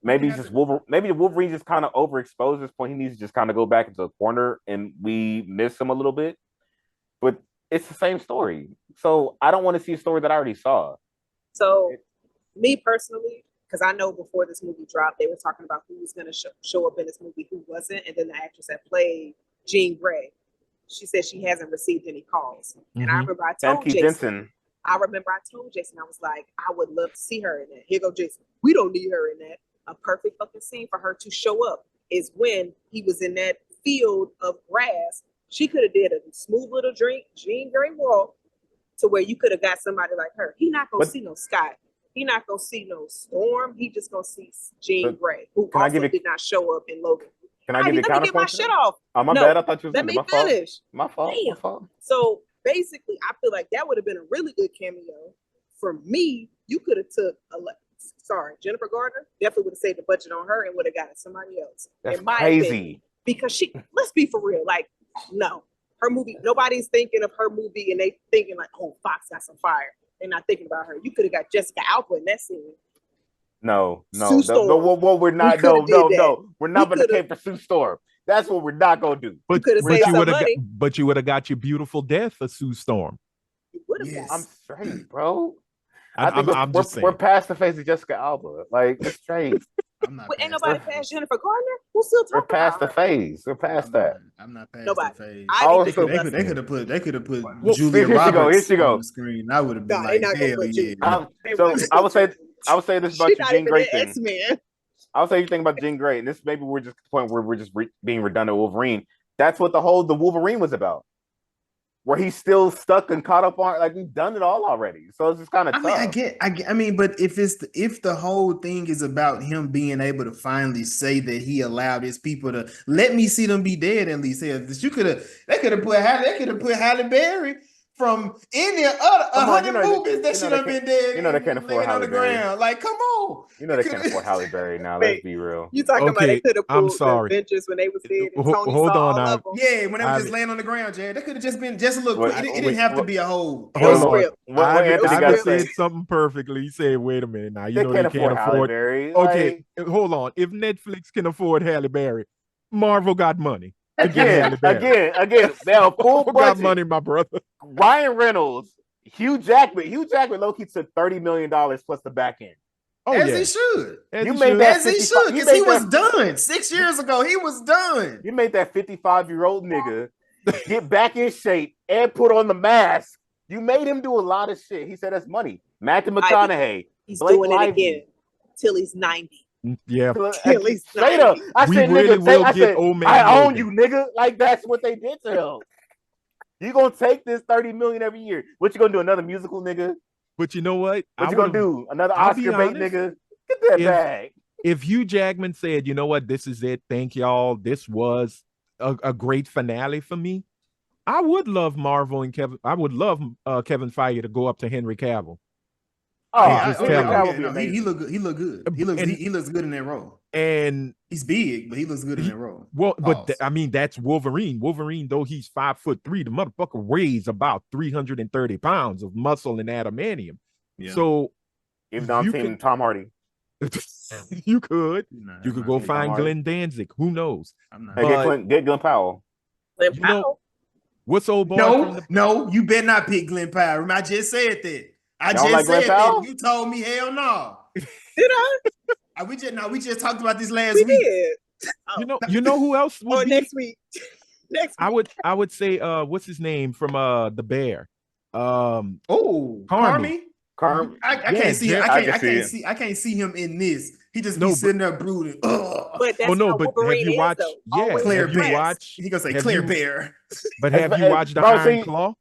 [SPEAKER 3] Maybe it's just maybe Wolverine just kind of overexposed at this point. He needs to just kind of go back into a corner and we miss him a little bit. But it's the same story. So I don't want to see a story that I already saw.
[SPEAKER 5] So me personally, because I know before this movie dropped, they were talking about who was going to show up in this movie, who wasn't. And then the actress that played Jean Grey, she said she hasn't received any calls. And I remember I told Jason, I was like, I would love to see her in that. Here go Jason. We don't need her in that. A perfect fucking scene for her to show up is when he was in that field of grass. She could have did a smooth little Jean Grey walk to where you could have got somebody like her. He not gonna see no Scott. He not gonna see no Storm. He just gonna see Jean Grey, who also did not show up in Logan.
[SPEAKER 3] Can I give you a counterpoint?
[SPEAKER 5] Let me get my shit off.
[SPEAKER 3] Oh, my bad. I thought you was
[SPEAKER 5] let me finish.
[SPEAKER 3] My fault.
[SPEAKER 5] So basically, I feel like that would have been a really good cameo. For me, you could have took Jennifer Gardner, definitely would have saved the budget on her and would have gotten somebody else.
[SPEAKER 3] That's crazy.
[SPEAKER 5] Opinion, because let's be for real, like, no, her movie, nobody's thinking of her movie and they thinking like, oh, Fox got some fire. They're not thinking about her. You could have got Jessica Alba in that scene.
[SPEAKER 3] No. What we're not. No. We're not going to pay for Sue Storm. That's what we're not going to do.
[SPEAKER 4] But you would have got your beautiful death of Sue Storm.
[SPEAKER 5] You would have. Yes.
[SPEAKER 3] I'm straight, bro.
[SPEAKER 4] I'm just saying.
[SPEAKER 3] We're past the phase of Jessica Alba. Like, it's straight.
[SPEAKER 5] Ain't nobody past Jennifer Gardner? We'll still talk
[SPEAKER 3] We're past the phase. We're past that.
[SPEAKER 6] I'm not past
[SPEAKER 5] nobody.
[SPEAKER 6] the phase.
[SPEAKER 5] They
[SPEAKER 6] could have put Julia Roberts on the screen. I would have been like, hell yeah.
[SPEAKER 3] So I would say this about your Jean Grey thing. I would say you think about Jean Grey, and this maybe we're just at the point where we're just being redundant with Wolverine. That's what the Wolverine was about. Where he's still stuck and caught up on, like we've done it all already, so it's just kind of tough.
[SPEAKER 6] I mean, but if the whole thing is about him being able to finally say that he allowed his people to let me see them be dead, at least they could have put Halle Berry from any other movies that should have been dead.
[SPEAKER 3] You know they can't afford Halle Berry.
[SPEAKER 6] Like, come on.
[SPEAKER 3] You know they can't afford Halle Berry now. Let's be real.
[SPEAKER 5] You talking about they could have pulled the Avengers when they was dead? And Tony
[SPEAKER 4] hold
[SPEAKER 5] saw
[SPEAKER 4] on,
[SPEAKER 5] all of them.
[SPEAKER 6] Yeah, when they was just laying on the ground, Jay. That could have just been just a little. It didn't have to be a whole.
[SPEAKER 4] I said something perfectly. He said, "Wait a minute now. You know they can't afford." Okay, hold on. If Netflix can afford Halle Berry, Marvel got money.
[SPEAKER 3] Again, they have full budget.
[SPEAKER 4] Got money, my brother.
[SPEAKER 3] Ryan Reynolds, Hugh Jackman low-key took $30 million plus the back end.
[SPEAKER 6] Oh, he should.
[SPEAKER 3] He should,
[SPEAKER 6] because he was done 6 years ago. He was done.
[SPEAKER 3] You made that 55-year-old nigga get back in shape and put on the mask. You made him do a lot of shit. He said that's money. Matthew McConaughey.
[SPEAKER 5] He's doing it again till he's 90.
[SPEAKER 4] Yeah.
[SPEAKER 3] Straight up. I said, I own you, nigga. Like, that's what they did to him. You gonna take this $30 million every year. What you gonna do? Another musical, nigga?
[SPEAKER 4] But you know what?
[SPEAKER 3] What you gonna do? Another Oscar bait, nigga? Get that bag.
[SPEAKER 4] If Hugh Jackman said, you know what, this is it. Thank y'all. This was a great finale for me. I would love Marvel and Kevin. I would love Kevin Feige to go up to Henry Cavill
[SPEAKER 6] He look good. He look good. He looks good in that role.
[SPEAKER 4] And
[SPEAKER 6] he's big, but he looks good in that role.
[SPEAKER 4] Well, but I mean, that's Wolverine. Wolverine, though he's 5'3", the motherfucker weighs about 330 pounds of muscle and adamantium. Yeah. So
[SPEAKER 3] even though I'm team Tom Hardy.
[SPEAKER 4] You could go find Glenn Danzig. Who knows?
[SPEAKER 3] Get Glenn Powell.
[SPEAKER 5] Glenn Powell.
[SPEAKER 4] What's old boy?
[SPEAKER 6] No, you better not pick Glenn Powell. Remember, I just said that. I just said that. You told me hell no.
[SPEAKER 5] Did I?
[SPEAKER 6] We just talked about this last week.
[SPEAKER 5] Did.
[SPEAKER 4] You know who else would be?
[SPEAKER 5] Next week.
[SPEAKER 4] I would say what's his name from the Bear?
[SPEAKER 6] Carmy. I can't see him in this. He just be sitting there brooding.
[SPEAKER 5] But that's Wolverine
[SPEAKER 4] have you watched?
[SPEAKER 6] Claire
[SPEAKER 4] Bear.
[SPEAKER 6] He gonna say Claire Bear.
[SPEAKER 4] But have you watched the Iron Claw?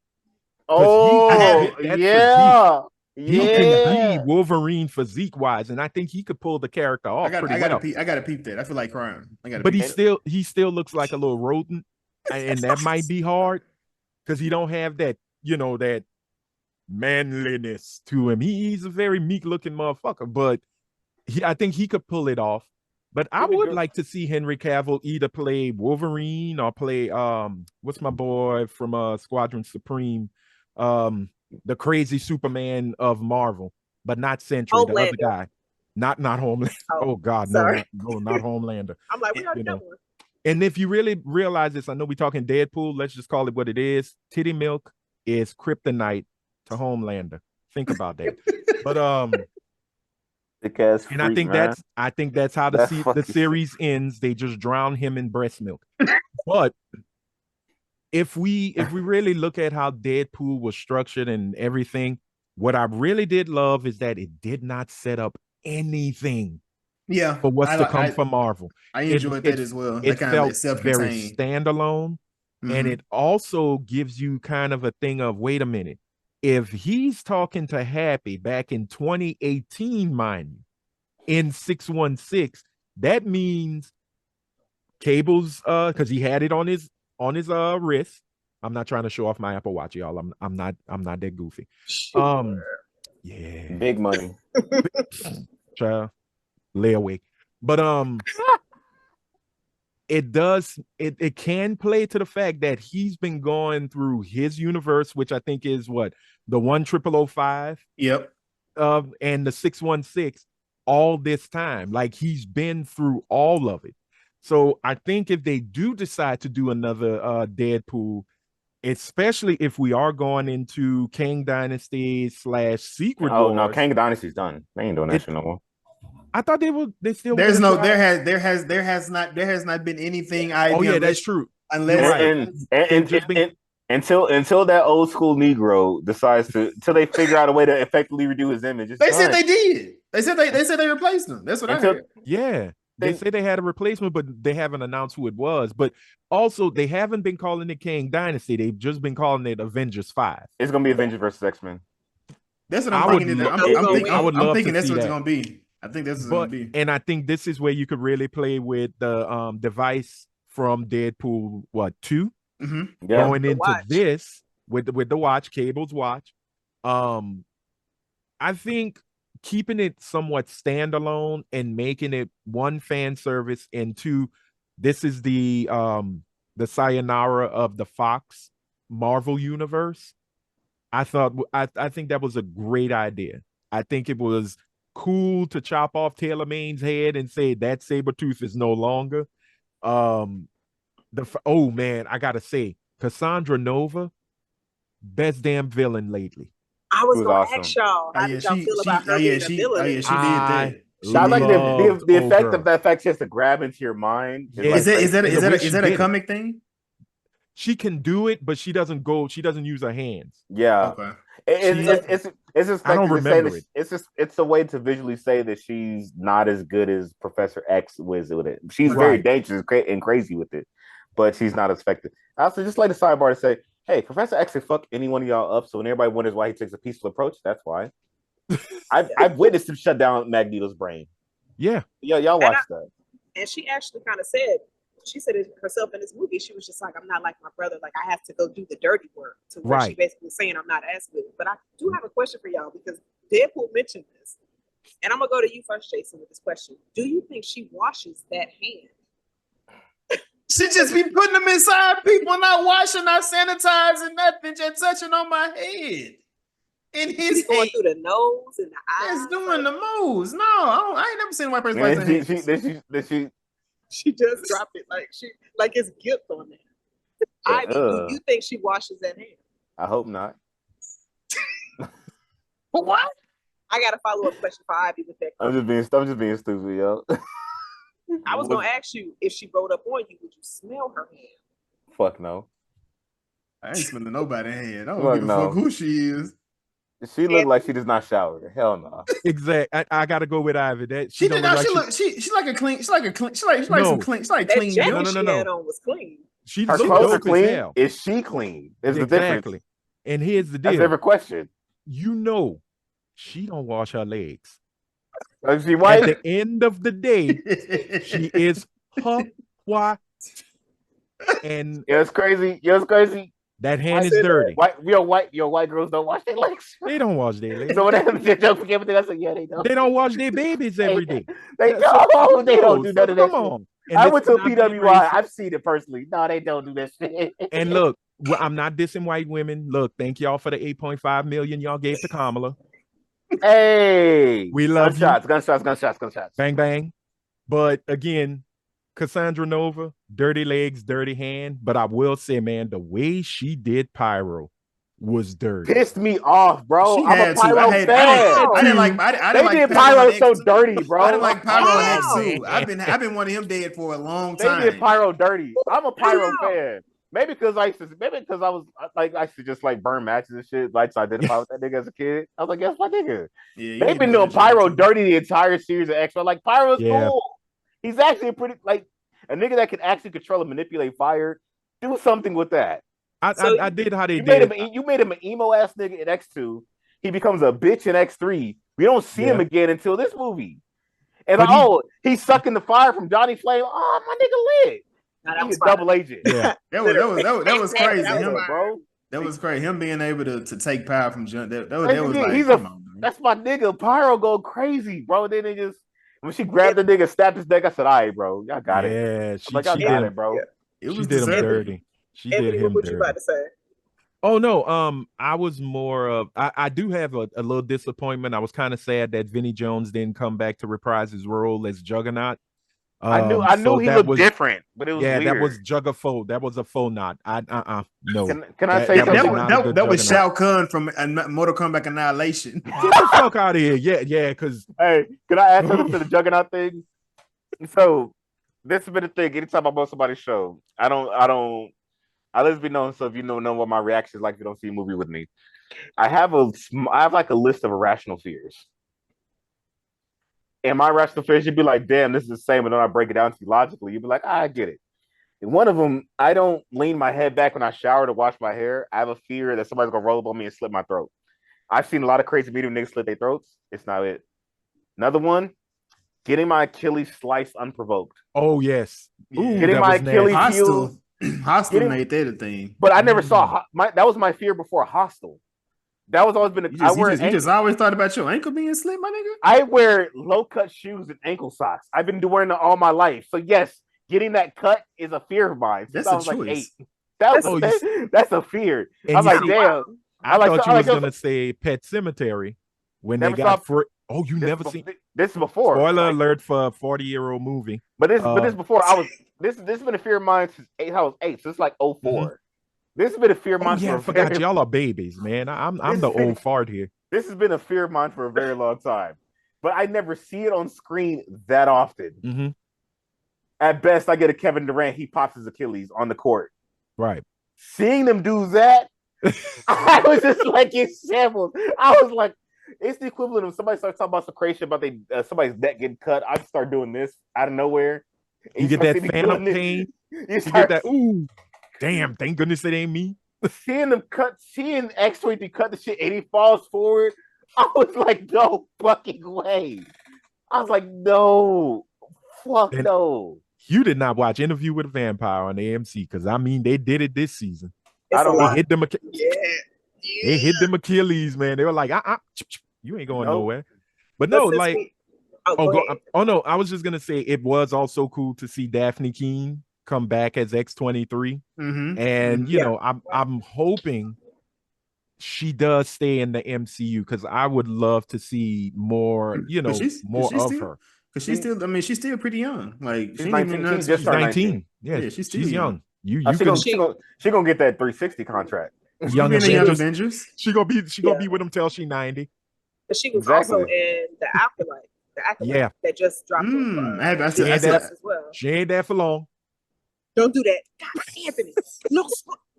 [SPEAKER 3] Yeah.
[SPEAKER 4] He can be Wolverine physique wise, and I think he could pull the character off. I
[SPEAKER 6] gotta peep that. I feel like crying.
[SPEAKER 4] But he still looks like a little rodent, and that might be hard because he don't have that that manliness to him. He's a very meek looking motherfucker, but I think he could pull it off. But I would like to see Henry Cavill either play Wolverine or play what's my boy from Squadron Supreme, the crazy Superman of Marvel, but not Sentry, the other guy. Not Homelander. Oh God, no, not Homelander.
[SPEAKER 5] I'm like, we already know one.
[SPEAKER 4] And if you really realize this, I know we're talking Deadpool. Let's just call it what it is. Titty milk is kryptonite to Homelander. Think about that. But
[SPEAKER 3] and
[SPEAKER 4] I think that's how the series ends. They just drown him in breast milk. But if we really look at how Deadpool was structured and everything, what I really did love is that it did not set up anything for what's to come from Marvel.
[SPEAKER 6] I enjoyed that as well.
[SPEAKER 4] It felt very standalone, and it also gives you kind of a thing of, wait a minute, if he's talking to Happy back in 2018, mind you, in 616, that means Cable's because he had it on his wrist. I'm not trying to show off my Apple Watch, y'all. I'm not that goofy.
[SPEAKER 5] Sure.
[SPEAKER 4] Yeah,
[SPEAKER 3] big money.
[SPEAKER 4] Child, lay awake. But it can play to the fact that he's been going through his universe, which I think is what, the 10005.
[SPEAKER 6] Yep.
[SPEAKER 4] And the 616 all this time. Like, he's been through all of it. So I think if they do decide to do another Deadpool, especially if we are going into Kang Dynasty / Secret Wars.
[SPEAKER 3] Oh no, Kang Dynasty's done. They ain't doing that shit no more.
[SPEAKER 4] I thought they still.
[SPEAKER 6] There has not been anything.
[SPEAKER 4] That's true.
[SPEAKER 6] Unless
[SPEAKER 3] until that old school Negro decides until they figure out a way to effectively redo his image.
[SPEAKER 6] They said they did. They said they replaced him. That's what I heard.
[SPEAKER 4] Yeah. They say they had a replacement, but they haven't announced who it was. But also, they haven't been calling it Kang Dynasty. They've just been calling it Avengers 5.
[SPEAKER 3] It's going to be Avengers versus X-Men.
[SPEAKER 6] That's what I'm thinking. I'm thinking that's what it's going to be. I think that's what it's going to be.
[SPEAKER 4] And I think this is where you could really play with the device from Deadpool, 2?
[SPEAKER 6] Mm-hmm.
[SPEAKER 3] Yeah.
[SPEAKER 4] Going into this with the watch, Cable's watch. I think keeping it somewhat standalone and making it one, fan service, and two, this is the sayonara of the Fox Marvel universe. I think that was a great idea. I think it was cool to chop off Taylor Maine's head and say that Sabretooth is no longer. Man, I gotta say, Cassandra Nova, best damn villain lately.
[SPEAKER 5] I was going to ask y'all, how did y'all feel about her being a villain?
[SPEAKER 6] She did that.
[SPEAKER 3] I like the effect of that fact she has to grab into your mind.
[SPEAKER 6] Is that a comic thing?
[SPEAKER 4] She can do it, but she doesn't use her hands.
[SPEAKER 3] Yeah.
[SPEAKER 6] Okay.
[SPEAKER 3] It's just
[SPEAKER 4] I don't remember it.
[SPEAKER 3] It's a way to visually say that she's not as good as Professor X was with it. She's very dangerous and crazy with it, but she's not as effective. I also just like the sidebar to say, hey, Professor X can fuck any one of y'all up, so when everybody wonders why he takes a peaceful approach, that's why. I've witnessed him shut down Magneto's brain.
[SPEAKER 4] Yeah.
[SPEAKER 3] Y'all watch that.
[SPEAKER 5] And she actually kind of said it herself in this movie. She was just like, I'm not like my brother. Like, I have to go do the dirty work. To where she basically saying I'm not as good. But I do have a question for y'all, because Deadpool mentioned this, and I'm gonna go to you first, Jason, with this question. Do you think she washes that hand?
[SPEAKER 6] She just be putting them inside people, not washing, not sanitizing, nothing, just touching on my head. And his
[SPEAKER 5] Going
[SPEAKER 6] hand.
[SPEAKER 5] through the nose and the eyes.
[SPEAKER 6] It's doing the moves. No, I ain't never seen a white person wash their hands.
[SPEAKER 5] She just dropped it like it's guilt on there. Ivy, do you think she washes that hand?
[SPEAKER 3] I hope not.
[SPEAKER 5] What? I got a follow-up question for Ivy with that question.
[SPEAKER 3] I'm just being stupid, yo.
[SPEAKER 5] I was gonna ask you, if she rolled up on you, would you smell her hand?
[SPEAKER 3] Fuck no.
[SPEAKER 6] I ain't smelling nobody's hand. I don't give a fuck who she is.
[SPEAKER 3] She look like she does not shower. Hell no.
[SPEAKER 4] Exactly. I gotta go with Ivy. That
[SPEAKER 6] She's like a clean. She's like some clean. She's like clean.
[SPEAKER 5] No. She had on was clean.
[SPEAKER 3] Her clothes are clean. Is she clean? Is the difference.
[SPEAKER 4] And here's the deal.
[SPEAKER 3] That's every question.
[SPEAKER 4] You know, she don't wash her legs.
[SPEAKER 3] Is she white?
[SPEAKER 4] At the end of the day, she is her white. And
[SPEAKER 3] it's crazy.
[SPEAKER 4] That hand is dirty.
[SPEAKER 3] Your white girls don't wash their legs.
[SPEAKER 4] They don't wash their legs.
[SPEAKER 3] So whatever they don't forget everything. I said, yeah, they don't.
[SPEAKER 4] They don't wash their babies every day.
[SPEAKER 3] They don't. They don't do none of that.
[SPEAKER 4] Come on.
[SPEAKER 3] I went to a PWI. I've seen it personally. No, they don't do that shit.
[SPEAKER 4] And look, I'm not dissing white women. Look, thank y'all for the 8.5 million y'all gave to Kamala.
[SPEAKER 3] Hey,
[SPEAKER 4] we love
[SPEAKER 3] gunshots.
[SPEAKER 4] Bang bang. But again, Cassandra Nova, dirty legs, dirty hand. But I will say, man, the way she did Pyro was dirty.
[SPEAKER 3] Pissed me off, bro. I'm a Pyro fan.
[SPEAKER 6] I didn't like
[SPEAKER 3] Pyro so dirty, bro.
[SPEAKER 6] I didn't like Pyro in X2. I've been wanting him dead for a long time.
[SPEAKER 3] They did Pyro dirty. I'm a Pyro fan. Maybe because I used to just like burn matches and shit. Like to identify with that nigga as a kid. I was like, that's my nigga. Yeah, they've been doing Pyro dirty the entire series of X-Men. Like Pyro's cool. He's actually a nigga that can actually control and manipulate fire. Do something with that.
[SPEAKER 4] I did how they did.
[SPEAKER 3] You made him an emo ass nigga in X2. He becomes a bitch in X3. We don't see him again until this movie. And he's sucking the fire from Johnny Flame. Oh, my nigga lit. He's a double agent.
[SPEAKER 6] Yeah, that was crazy. That was crazy. Him being able to take power from John. That was like,
[SPEAKER 3] that's my nigga. Pyro go crazy, bro. Then they just when she grabbed the nigga, stabbed his neck. I said, "All right, bro, y'all got it."
[SPEAKER 4] Yeah,
[SPEAKER 3] she got it, bro.
[SPEAKER 6] Yeah.
[SPEAKER 4] She did him dirty. She did him dirty.
[SPEAKER 5] What you about to say?
[SPEAKER 4] Oh no, I was more of I do have a little disappointment. I was kind of sad that Vinnie Jones didn't come back to reprise his role as Juggernaut.
[SPEAKER 3] I knew he looked different, but it was weird.
[SPEAKER 4] That was Juggerfaux. That was a faux knot. No.
[SPEAKER 3] Can I say something?
[SPEAKER 6] That was Shao Kahn from Mortal Kombat Annihilation.
[SPEAKER 4] Get the fuck out of here. Yeah, because
[SPEAKER 3] hey, can I add something to the Juggernaut thing? So this has been a thing. Anytime I'm on somebody's show, I let it be known. So if you know what my reaction is like if you don't see a movie with me, I have like a list of irrational fears. And my rational fears, you'd be like, damn, this is the same. And then I break it down to you logically. You'd be like, I get it. And one of them, I don't lean my head back when I shower to wash my hair. I have a fear that somebody's going to roll up on me and slit my throat. I've seen a lot of crazy medium niggas slit their throats. It's not it. Another one, getting my Achilles sliced unprovoked.
[SPEAKER 4] Oh, yes.
[SPEAKER 3] Ooh, getting my Achilles healed.
[SPEAKER 6] Hostile made that a thing.
[SPEAKER 3] But I never saw, that was my fear before Hostile. That was always been.
[SPEAKER 6] You just always thought about your ankle being slit, my nigga.
[SPEAKER 3] I wear low cut shoes and ankle socks. I've been wearing it all my life. So yes, getting that cut is a fear of mine.
[SPEAKER 6] That's a choice.
[SPEAKER 3] That's a fear. I'm like, damn.
[SPEAKER 4] I thought you was gonna say Pet Cemetery when they got. You never seen
[SPEAKER 3] this before.
[SPEAKER 4] Spoiler alert for a 40-year-old movie.
[SPEAKER 3] But this before this has been a fear of mine since I was 8. So it's like 04. Mm-hmm. This has been a fear of mine.
[SPEAKER 4] I forgot y'all are babies, man. I'm the old fart here.
[SPEAKER 3] This has been a fear of mine for a very long time, but I never see it on screen that often.
[SPEAKER 4] Mm-hmm.
[SPEAKER 3] At best, I get a Kevin Durant. He pops his Achilles on the court.
[SPEAKER 4] Right.
[SPEAKER 3] Seeing them do that, I was just like in shambles. I was like, it's the equivalent of somebody starts talking about some crazy shit about somebody's neck getting cut. I start doing this out of nowhere.
[SPEAKER 4] You get that phantom pain. You get that ooh. Damn, thank goodness it ain't me.
[SPEAKER 3] Seeing X-23 cut the shit and he falls forward, I was like, no fucking way. I was like, no. No.
[SPEAKER 4] You did not watch Interview with a Vampire on AMC because, they did it this season.
[SPEAKER 5] They
[SPEAKER 4] hit them Achilles, man. They were like, You ain't going
[SPEAKER 3] Nope.
[SPEAKER 4] nowhere. But
[SPEAKER 5] But
[SPEAKER 4] no,
[SPEAKER 5] since
[SPEAKER 4] like,
[SPEAKER 5] we- go ahead.
[SPEAKER 4] no, I was just gonna say it was also cool to see Daphne Keene come back as X-23.
[SPEAKER 6] Mhm.
[SPEAKER 4] And
[SPEAKER 6] Mhm.
[SPEAKER 4] you know, I'm hoping she does stay in the MCU because I would love to see more, you know, more of her.
[SPEAKER 6] Because she's still, I mean, she's still pretty young. Like
[SPEAKER 3] She's
[SPEAKER 6] she
[SPEAKER 3] 19. She just
[SPEAKER 4] She's
[SPEAKER 3] turned
[SPEAKER 4] 19.
[SPEAKER 3] 19.
[SPEAKER 4] Yeah,
[SPEAKER 6] she's still
[SPEAKER 4] she's young. You
[SPEAKER 3] She
[SPEAKER 4] can
[SPEAKER 3] gonna get that 360 contract.
[SPEAKER 4] Young
[SPEAKER 6] be in the Young
[SPEAKER 4] Avengers.
[SPEAKER 6] Avengers.
[SPEAKER 4] She gonna be with him till she 90.
[SPEAKER 5] But she was
[SPEAKER 3] Exactly.
[SPEAKER 5] also in the Acolyte.
[SPEAKER 4] Yeah.
[SPEAKER 5] That just dropped
[SPEAKER 4] She ain't that,
[SPEAKER 5] as well.
[SPEAKER 4] she ain't that for long.
[SPEAKER 5] Don't do that. God, Anthony. No,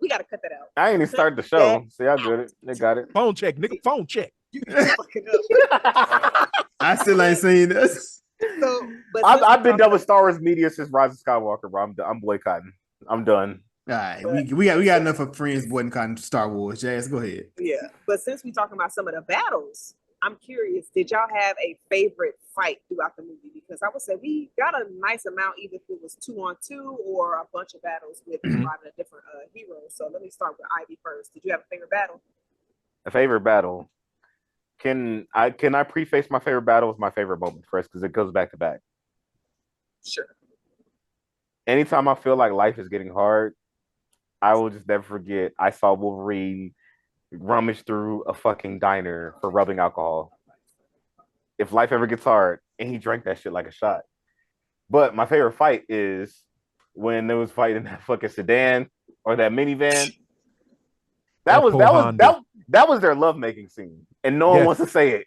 [SPEAKER 5] we gotta cut that out.
[SPEAKER 3] I ain't even started the show. See, I got it. They got it.
[SPEAKER 4] Phone check, nigga. Phone check.
[SPEAKER 5] You fucking up.
[SPEAKER 6] I still ain't seen this.
[SPEAKER 5] So, but
[SPEAKER 3] I've been done with Star Wars media since Rise of Skywalker, bro. I'm boycotting. I'm done.
[SPEAKER 6] All right, we got enough of friends boycotting Star Wars. Jazz, go ahead.
[SPEAKER 5] Yeah, but since we're talking about some of the battles, I'm curious, did y'all have a favorite fight throughout the movie? Because I would say we got a nice amount, either if it was 2-on-2 or a bunch of battles with a lot of different heroes. So let me start with Ivy first. Did you have a favorite battle?
[SPEAKER 3] A favorite battle. Can I preface my favorite battle with my favorite moment first? Because it goes back to back.
[SPEAKER 5] Sure.
[SPEAKER 3] Anytime I feel like life is getting hard, I will just never forget I saw Wolverine rummage through a fucking diner for rubbing alcohol. If life ever gets hard, and he drank that shit like a shot. But my favorite fight is when they was fighting that fucking sedan or that minivan. That was their lovemaking scene, and no one wants to say it.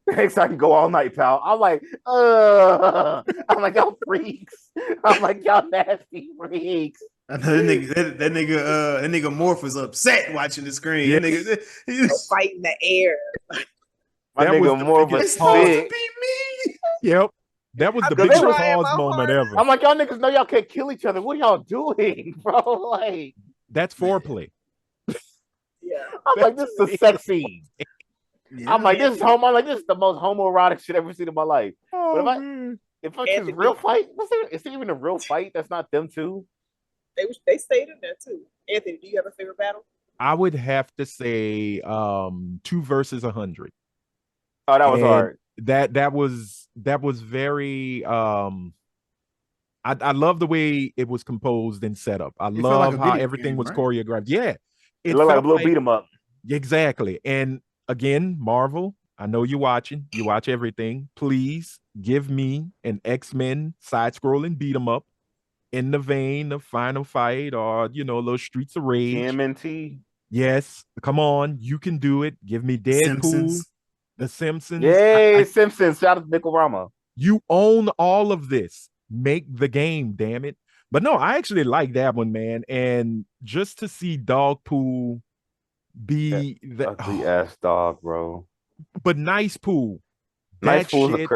[SPEAKER 3] Next, I can go all night, pal. I'm like, y'all freaks. I'm like, y'all nasty freaks.
[SPEAKER 6] I know that nigga Morph was upset watching the screen.
[SPEAKER 4] Yeah.
[SPEAKER 6] That nigga, he's
[SPEAKER 5] Fight in the air.
[SPEAKER 3] My
[SPEAKER 4] That
[SPEAKER 3] nigga
[SPEAKER 4] was
[SPEAKER 3] more of a
[SPEAKER 6] it's supposed to
[SPEAKER 3] sick.
[SPEAKER 6] be me.
[SPEAKER 4] Yep. That was the
[SPEAKER 3] Because
[SPEAKER 4] biggest
[SPEAKER 3] they were-
[SPEAKER 4] pause moment ever.
[SPEAKER 3] I'm like, y'all niggas know y'all can't kill each other. What are y'all doing, bro? Like,
[SPEAKER 4] That's foreplay.
[SPEAKER 5] Yeah.
[SPEAKER 3] I'm like, this is a sex scene.
[SPEAKER 6] Yeah.
[SPEAKER 3] I'm like, this is the most homoerotic shit I've ever seen in my life.
[SPEAKER 4] Oh,
[SPEAKER 3] But
[SPEAKER 4] man.
[SPEAKER 3] if it's a real fight, is it even a real fight? That's not them two.
[SPEAKER 5] They stayed in there too. Anthony, do you have a favorite battle?
[SPEAKER 4] I would have to say 2 versus 100.
[SPEAKER 3] Oh, that was
[SPEAKER 4] And
[SPEAKER 3] hard.
[SPEAKER 4] That was very I love the way it was composed and set up. I
[SPEAKER 6] felt
[SPEAKER 4] love
[SPEAKER 6] like a
[SPEAKER 4] how
[SPEAKER 6] video
[SPEAKER 4] everything
[SPEAKER 6] game,
[SPEAKER 4] was
[SPEAKER 6] right?
[SPEAKER 4] choreographed. Yeah.
[SPEAKER 3] It looked like a
[SPEAKER 4] felt
[SPEAKER 3] little beat 'em up.
[SPEAKER 4] Exactly. And again, Marvel, I know you're watching. You watch everything. Please give me an X-Men side-scrolling beat 'em up in the vein of Final Fight or, a little Streets of Rage.
[SPEAKER 3] TMNT.
[SPEAKER 4] Yes. Come on. You can do it. Give me Deadpool,
[SPEAKER 6] Simpsons.
[SPEAKER 4] The Simpsons.
[SPEAKER 3] Yay, Simpsons. Shout out to Nickelrama.
[SPEAKER 4] You own all of this. Make the game, damn it. But no, I actually like that one, man. And just to see Dogpool be
[SPEAKER 3] Ugly ass dog, bro.
[SPEAKER 4] but Nice Pool.
[SPEAKER 3] Nice
[SPEAKER 4] That
[SPEAKER 3] Pool's
[SPEAKER 4] shit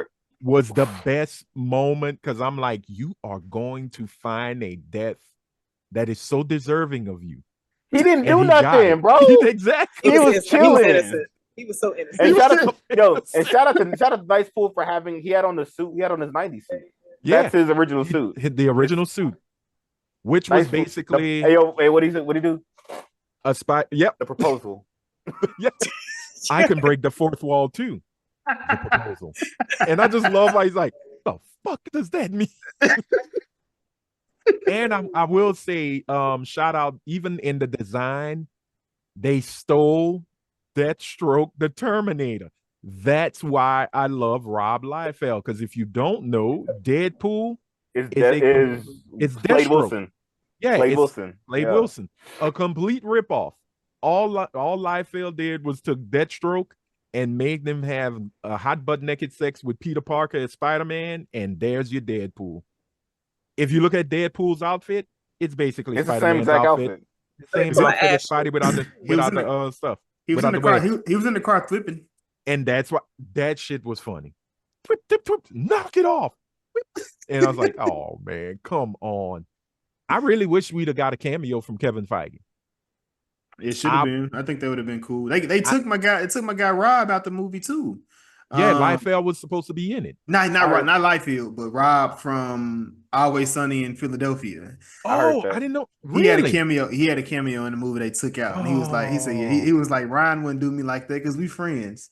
[SPEAKER 4] was the best moment because I'm like, you are going to find a death that is so deserving of you.
[SPEAKER 3] He didn't
[SPEAKER 4] And
[SPEAKER 3] do
[SPEAKER 4] he got
[SPEAKER 3] nothing,
[SPEAKER 4] it.
[SPEAKER 3] bro.
[SPEAKER 4] Exactly.
[SPEAKER 3] He was chilling.
[SPEAKER 5] innocent. He was so innocent.
[SPEAKER 3] And
[SPEAKER 4] He
[SPEAKER 3] shout
[SPEAKER 4] was
[SPEAKER 3] out, shout out to Nice Pool for having. He had on the suit. He had on his 90s suit.
[SPEAKER 4] Yeah.
[SPEAKER 3] That's his original suit.
[SPEAKER 4] The original suit, which was
[SPEAKER 3] Nice Pool.
[SPEAKER 4] basically
[SPEAKER 3] Hey, what do you do?
[SPEAKER 4] a spy. Yep.
[SPEAKER 3] The proposal.
[SPEAKER 4] Yep. I can break the fourth wall too. The proposal. And I just love how he's like, the fuck does that mean? And I will say, shout out, even in the design, they stole Deathstroke, the Terminator. That's why I love Rob Liefeld, because if you don't know, Deadpool
[SPEAKER 3] Is
[SPEAKER 4] it's
[SPEAKER 3] Blade
[SPEAKER 4] Deathstroke.
[SPEAKER 3] Wilson.
[SPEAKER 4] Yeah,
[SPEAKER 3] Blade
[SPEAKER 4] it's
[SPEAKER 3] Wilson.
[SPEAKER 4] Blade
[SPEAKER 3] Yeah.
[SPEAKER 4] Wilson. A complete ripoff. All Liefeld did was took Deathstroke and made them have a hot butt naked sex with Peter Parker as Spider-Man, and there's your Deadpool. If you look at Deadpool's outfit, it's basically
[SPEAKER 3] It's the same
[SPEAKER 4] Spider-Man's
[SPEAKER 3] exact
[SPEAKER 4] outfit.
[SPEAKER 3] outfit.
[SPEAKER 4] The same
[SPEAKER 5] So
[SPEAKER 4] outfit as
[SPEAKER 5] Ash-
[SPEAKER 4] Spidey without the stuff.
[SPEAKER 6] He was in the
[SPEAKER 4] without
[SPEAKER 6] car.
[SPEAKER 4] web.
[SPEAKER 6] He was in the car flipping.
[SPEAKER 4] And that's why that shit was funny. Twip, twip, twip, knock it off. And I was like, oh man, come on. I really wish we'd have got a cameo from Kevin Feige.
[SPEAKER 6] It should have been. I think that would have been cool. They took my guy. It took my guy Rob out the movie too.
[SPEAKER 4] Yeah, Liefeld was supposed to be in it.
[SPEAKER 6] Not Liefeld, but Rob from Always Sunny in Philadelphia.
[SPEAKER 4] Oh, I didn't know. Really?
[SPEAKER 6] He had a cameo in the movie they took out, and he was like, he was like, Ryan wouldn't do me like that because we friends.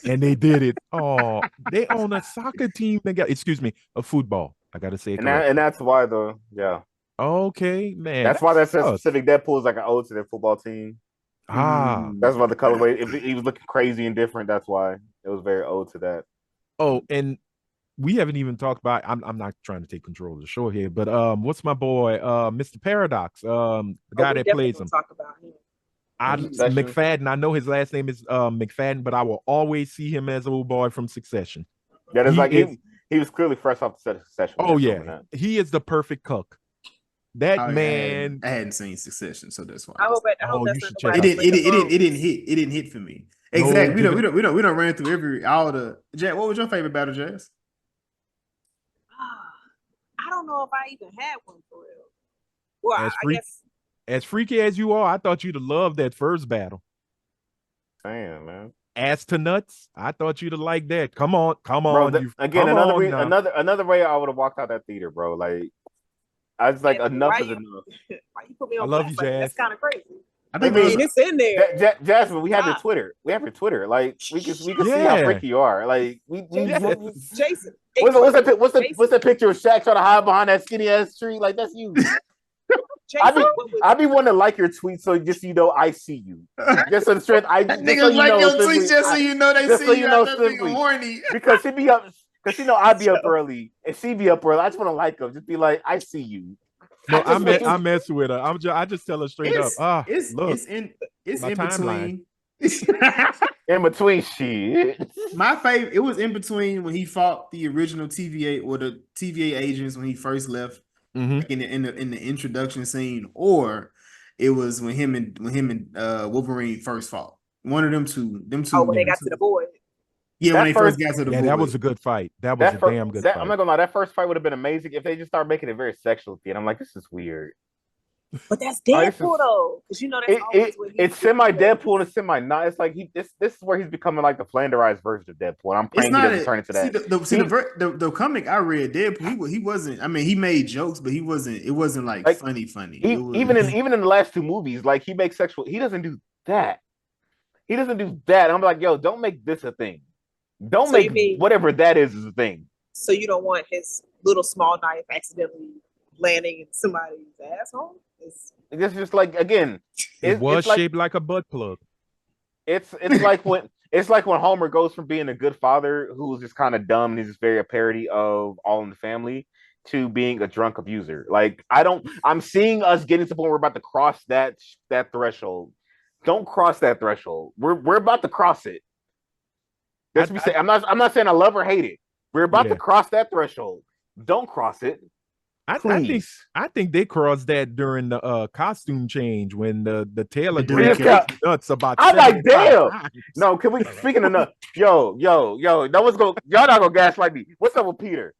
[SPEAKER 4] And they did it. Oh, they own a soccer team. They got, a football. I gotta say it.
[SPEAKER 3] And that's why yeah.
[SPEAKER 4] Okay, man.
[SPEAKER 3] That's why that says specific Deadpool is like an ode to their football team. That's why the colorway. If he was looking crazy and different, that's why it was very ode to that.
[SPEAKER 4] Oh, and we haven't even talked about. I'm not trying to take control of the show here, but what's my boy, Mr. Paradox, the guy that plays him.
[SPEAKER 5] Talk about him.
[SPEAKER 4] McFadden. I know his last name is McFadden, but I will always see him as old boy from Succession.
[SPEAKER 3] Yeah, that's he was clearly fresh off the set of Succession.
[SPEAKER 4] Oh yeah, he is the perfect cook. That man.
[SPEAKER 6] I hadn't seen Succession, so that's why.
[SPEAKER 5] I hope
[SPEAKER 4] you should check
[SPEAKER 6] it didn't hit for me. Exactly. We don't ran through all the. Jack, what was your favorite battle, Jazz?
[SPEAKER 5] I don't know if I even had one for real. Well, I guess
[SPEAKER 4] as freaky as you are, I thought you'd have loved that first battle.
[SPEAKER 3] Damn, man.
[SPEAKER 4] Ass to nuts. I thought you'd have liked that. Come on.
[SPEAKER 3] Bro, another way I would have walked out that theater, bro. Like, I was like, enough is enough.
[SPEAKER 5] Why you put me on?
[SPEAKER 4] I love you, Jazz.
[SPEAKER 5] That's kind of crazy.
[SPEAKER 6] I think
[SPEAKER 5] it's in there.
[SPEAKER 3] Jasmine, we have your Twitter. We have your Twitter. Like, we can see how freaky you are. Like,
[SPEAKER 5] Jason.
[SPEAKER 3] What's that picture of Shaq trying to hide behind that skinny ass tree? Like, that's you. I be wanting to like your tweets so just I see you. Just on the strength,
[SPEAKER 6] niggas like your tweets just so you know they see you. Horny
[SPEAKER 3] because she be up. Because I'd be up early and she be up early. I just want to like her. Just be like, I see you.
[SPEAKER 4] No, I mess with her. I just tell her straight up.
[SPEAKER 6] It's in between.
[SPEAKER 3] In between shit.
[SPEAKER 6] My favorite. It was in between when he fought the original TVA or the TVA agents when he first left. Like in the introduction scene, or it was when him and Wolverine first fought. One of them two.
[SPEAKER 5] Oh, when they got to the void.
[SPEAKER 6] Yeah, when they first got to the void.
[SPEAKER 4] That was a good fight. That was a damn good fight.
[SPEAKER 3] I'm not gonna lie, that first fight would have been amazing if they just started making it very sexual. And I'm like, this is weird.
[SPEAKER 5] But that's Deadpool though, because that's always what
[SPEAKER 3] it's semi Deadpool and it's semi not. It's like this is where he's becoming like the flanderized version of Deadpool. And I'm praying he doesn't turn into that.
[SPEAKER 6] The comic I read, Deadpool, he wasn't. I mean, he made jokes, but he wasn't. It wasn't like funny.
[SPEAKER 3] Even in the last two movies, like he makes sexual. He doesn't do that. I'm like, yo, don't make this a thing. Don't make whatever that is a thing.
[SPEAKER 5] So you don't want his little small knife accidentally landing in somebody's asshole?
[SPEAKER 3] It's just like, again,
[SPEAKER 4] it was shaped like a butt plug.
[SPEAKER 3] It's like when Homer goes from being a good father who's just kind of dumb and he's just very a parody of All in the Family to being a drunk abuser. Like, I'm seeing us getting to the point where we're about to cross that threshold. Don't cross that threshold. We're about to cross it. I'm not saying I love or hate it. We're about to cross that threshold. Don't cross it.
[SPEAKER 4] I think they crossed that during the costume change when the Taylor nuts about.
[SPEAKER 3] I'm like, damn. No, can we? Speaking of nuts, yo, no one's y'all not gonna gaslight me. What's up with Peter?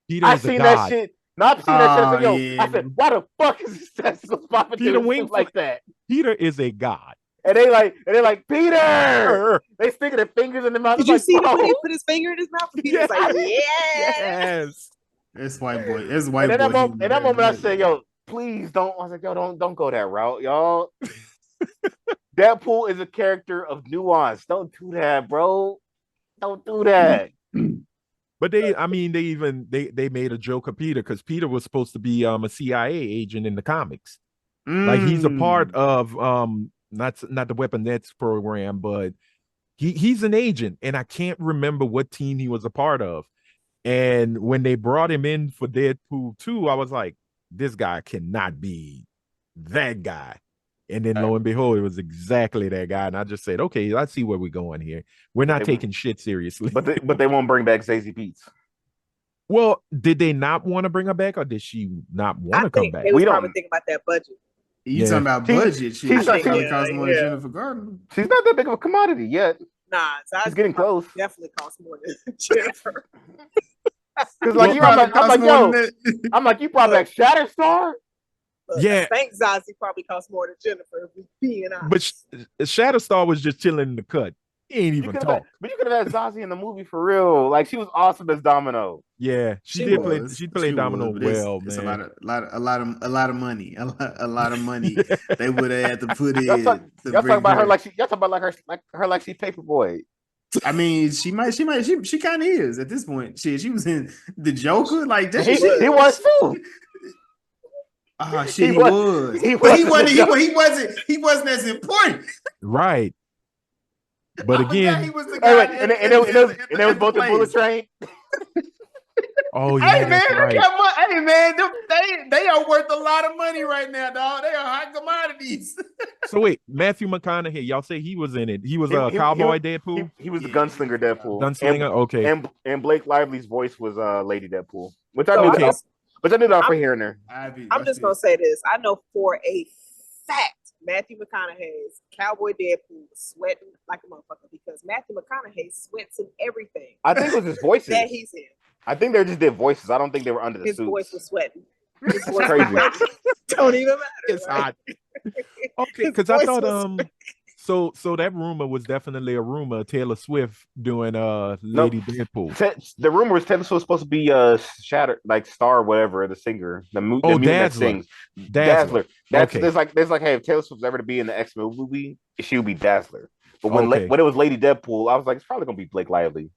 [SPEAKER 4] Peter,
[SPEAKER 3] I seen that shit. Not seen that shit.
[SPEAKER 6] Yeah.
[SPEAKER 3] I said, why the fuck is this testicle popping
[SPEAKER 4] Peter Wink
[SPEAKER 3] like that?
[SPEAKER 4] Peter is a god.
[SPEAKER 3] And they like Peter. They sticking their fingers in the mouth.
[SPEAKER 5] Did you see when he put his finger in his mouth? Peter's like, yes.
[SPEAKER 6] It's white boy. It's white boy.
[SPEAKER 3] In that moment, I said, "Yo, please don't." I was like, "Yo, don't go that route, y'all." Deadpool is a character of nuance. Don't do that, bro. Don't do that.
[SPEAKER 4] But they made a joke of Peter because Peter was supposed to be a CIA agent in the comics. Like he's a part of not the Weapon X program, but he's an agent, and I can't remember what team he was a part of. And when they brought him in for Deadpool 2, I was like, this guy cannot be that guy. And then lo and behold, it was exactly that guy. And I just said, okay, I see where we're going here. We're not taking shit seriously.
[SPEAKER 3] But they won't bring back Zazie Beetz.
[SPEAKER 4] Well, did they not want to bring her back, or did she not want to come back?
[SPEAKER 5] They was probably thinking about that budget.
[SPEAKER 6] You talking about budget? She's probably cost more than Jennifer Gardner.
[SPEAKER 3] She's not that big of a commodity yet.
[SPEAKER 5] Nah,
[SPEAKER 3] she's getting close.
[SPEAKER 5] Definitely costs more than Jennifer.
[SPEAKER 3] Because I'm like, you brought back Shatterstar?
[SPEAKER 5] I think Zazie probably costs more than Jennifer. If we're being honest.
[SPEAKER 4] But Shatterstar was just chilling in the cut. He ain't even talk.
[SPEAKER 3] But you could have had Zazie in the movie for real. Like she was awesome as Domino.
[SPEAKER 4] Yeah, she played Domino well,
[SPEAKER 6] it's
[SPEAKER 4] man.
[SPEAKER 6] a lot of money. A lot of money
[SPEAKER 4] Yeah.
[SPEAKER 6] they would have had to put
[SPEAKER 3] Y'all
[SPEAKER 6] in.
[SPEAKER 3] talk about her like she Paperboy.
[SPEAKER 6] I mean, she kind of is at this point. She was in the Joker, like that.
[SPEAKER 3] He was too.
[SPEAKER 6] He was. But he wasn't as important.
[SPEAKER 4] Right. But again,
[SPEAKER 6] he was the guy.
[SPEAKER 3] And it was both the Bullet Train.
[SPEAKER 4] Oh yeah,
[SPEAKER 6] Hey man,
[SPEAKER 4] right.
[SPEAKER 6] hey man, they are worth a lot of money right now, dog. They are hot commodities.
[SPEAKER 4] So wait, Matthew McConaughey, y'all say he was in it. He was a cowboy Deadpool.
[SPEAKER 3] He was the gunslinger Deadpool.
[SPEAKER 4] Gunslinger, okay.
[SPEAKER 3] And Blake Lively's voice was Lady Deadpool, which
[SPEAKER 5] So
[SPEAKER 3] I knew. Which I knew that for hearing her.
[SPEAKER 5] I'm just gonna say this. I know for a fact Matthew McConaughey's Cowboy Deadpool was sweating like a motherfucker because Matthew McConaughey sweats in everything.
[SPEAKER 3] I think it was his voices
[SPEAKER 5] that he's in.
[SPEAKER 3] I think they just did voices. I don't think they were under the
[SPEAKER 5] His
[SPEAKER 3] suits.
[SPEAKER 5] voice was sweating. His voice
[SPEAKER 3] crazy.
[SPEAKER 5] was sweating. Don't even matter.
[SPEAKER 4] It's
[SPEAKER 5] right?
[SPEAKER 4] hot. Okay, because I thought so that rumor was definitely a rumor. Taylor Swift doing Lady Deadpool.
[SPEAKER 3] The rumor was Taylor Swift was supposed to be Shatter, like Star, whatever, the singer, the music that sings. Dazzler. There's like, hey, if Taylor Swift's ever to be in the X-Men movie, she would be Dazzler. But when it was Lady Deadpool, I was like, it's probably gonna be Blake Lively.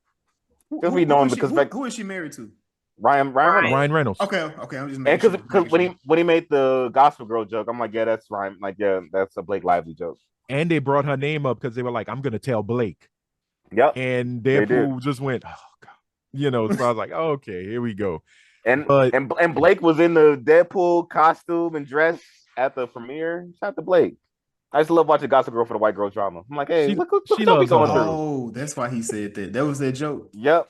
[SPEAKER 6] Who is she married to?
[SPEAKER 3] Ryan
[SPEAKER 4] Reynolds.
[SPEAKER 6] Okay. I'm just
[SPEAKER 3] because when he made the Gospel Girl joke, I'm like, yeah, that's Ryan. Like, yeah, that's a Blake Lively joke.
[SPEAKER 4] And they brought her name up because they were like, I'm gonna tell Blake.
[SPEAKER 3] Yep.
[SPEAKER 4] And Deadpool just went, oh god, So I was like, oh, okay, here we go.
[SPEAKER 3] And Blake was in the Deadpool costume and dress at the premiere. Shout out to Blake. I just love watching Gossip Girl for the white girl drama. I'm like, hey, look what we going through.
[SPEAKER 6] Oh, that's why he said that. That was their joke.
[SPEAKER 3] Yep.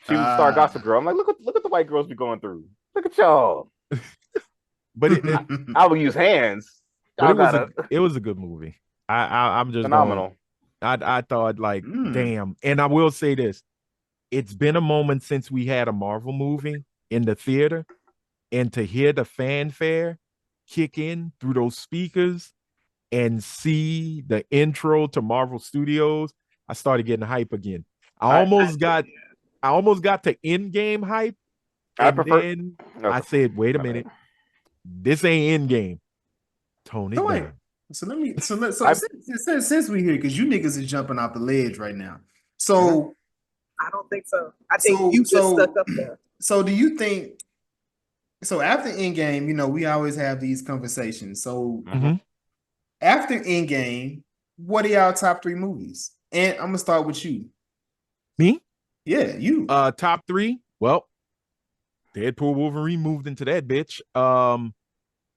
[SPEAKER 3] She was star Gossip Girl. I'm like, look at the white girls be going through. Look at y'all.
[SPEAKER 4] But
[SPEAKER 3] I will use hands.
[SPEAKER 4] It was a good movie. I'm just
[SPEAKER 3] phenomenal.
[SPEAKER 4] I thought like, damn. And I will say this: it's been a moment since we had a Marvel movie in the theater, and to hear the fanfare kick in through those speakers and see the intro to Marvel Studios, I started getting hype again. I almost got to Endgame hype. Then I said, wait a minute, this ain't Endgame. Tone it down.
[SPEAKER 6] Since we here, because you niggas is jumping off the ledge right now. So
[SPEAKER 5] I don't think so. I think you just stuck up there.
[SPEAKER 6] So do you think? So after Endgame, we always have these conversations. So after Endgame, what are y'all top 3 movies? And I'm gonna start with you.
[SPEAKER 4] Me?
[SPEAKER 6] Yeah, you.
[SPEAKER 4] Top 3. Well, Deadpool Wolverine moved into that bitch.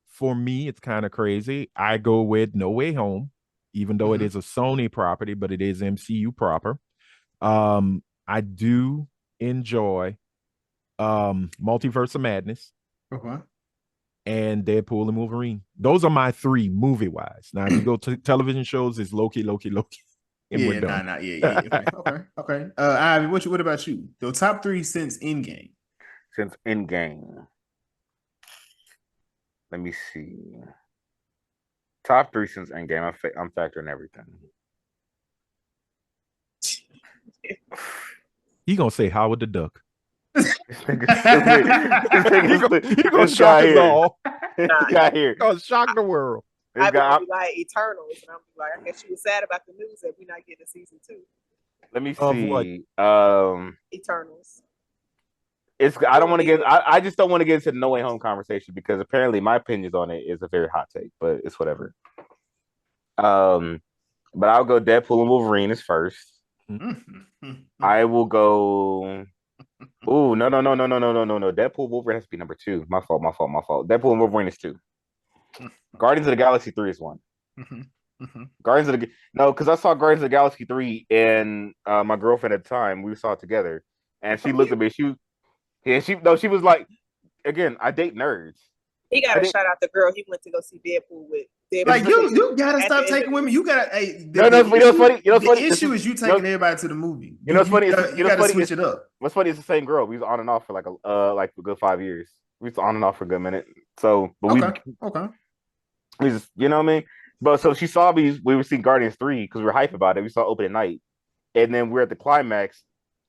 [SPEAKER 4] For me, it's kind of crazy. I go with No Way Home, even though it is a Sony property, but it is MCU proper. I do enjoy Multiverse of Madness and Deadpool and Wolverine. Those are my 3 movie-wise. Now, if you go to television shows, it's Loki. And we're done.
[SPEAKER 6] Okay. Ivy, what about you? The top 3 since Endgame.
[SPEAKER 3] Since Endgame. Let me see. Top 3 since Endgame. I'm factoring everything.
[SPEAKER 4] He gonna say Howard the Duck.
[SPEAKER 3] He gonna
[SPEAKER 4] shock us all.
[SPEAKER 3] Here.
[SPEAKER 4] Gonna shock the world.
[SPEAKER 5] I would be like Eternals, and I'm like, I guess she was sad about the news that we're not getting a season 2.
[SPEAKER 3] Let me see.
[SPEAKER 5] Eternals.
[SPEAKER 3] I don't want to get. I just don't want to get into the No Way Home conversation because apparently my opinions on it is a very hot take, but it's whatever. But I'll go Deadpool and Wolverine is first. I will go. Oh no! Deadpool Wolverine has to be number 2. My fault. Deadpool and Wolverine is 2. Guardians of the Galaxy 3 is 1. Because I saw Guardians of the Galaxy 3 and my girlfriend at the time. We saw it together, and she looked at me. She was like, again, I date nerds.
[SPEAKER 5] He got to shout out the girl he went to go see Deadpool with.
[SPEAKER 6] Like you gotta stop taking women. You gotta. Hey,
[SPEAKER 3] funny.
[SPEAKER 6] The issue is you taking everybody to the movie.
[SPEAKER 3] You know what's funny?
[SPEAKER 6] You gotta switch it up.
[SPEAKER 3] What's funny is the same girl. We was on and off for like a good 5 years. We was on and off for a good minute. So, but we just, you know what I mean. But so she saw me. We were seeing Guardians 3 because we were hype about it. We saw opening night, And then we're at the climax,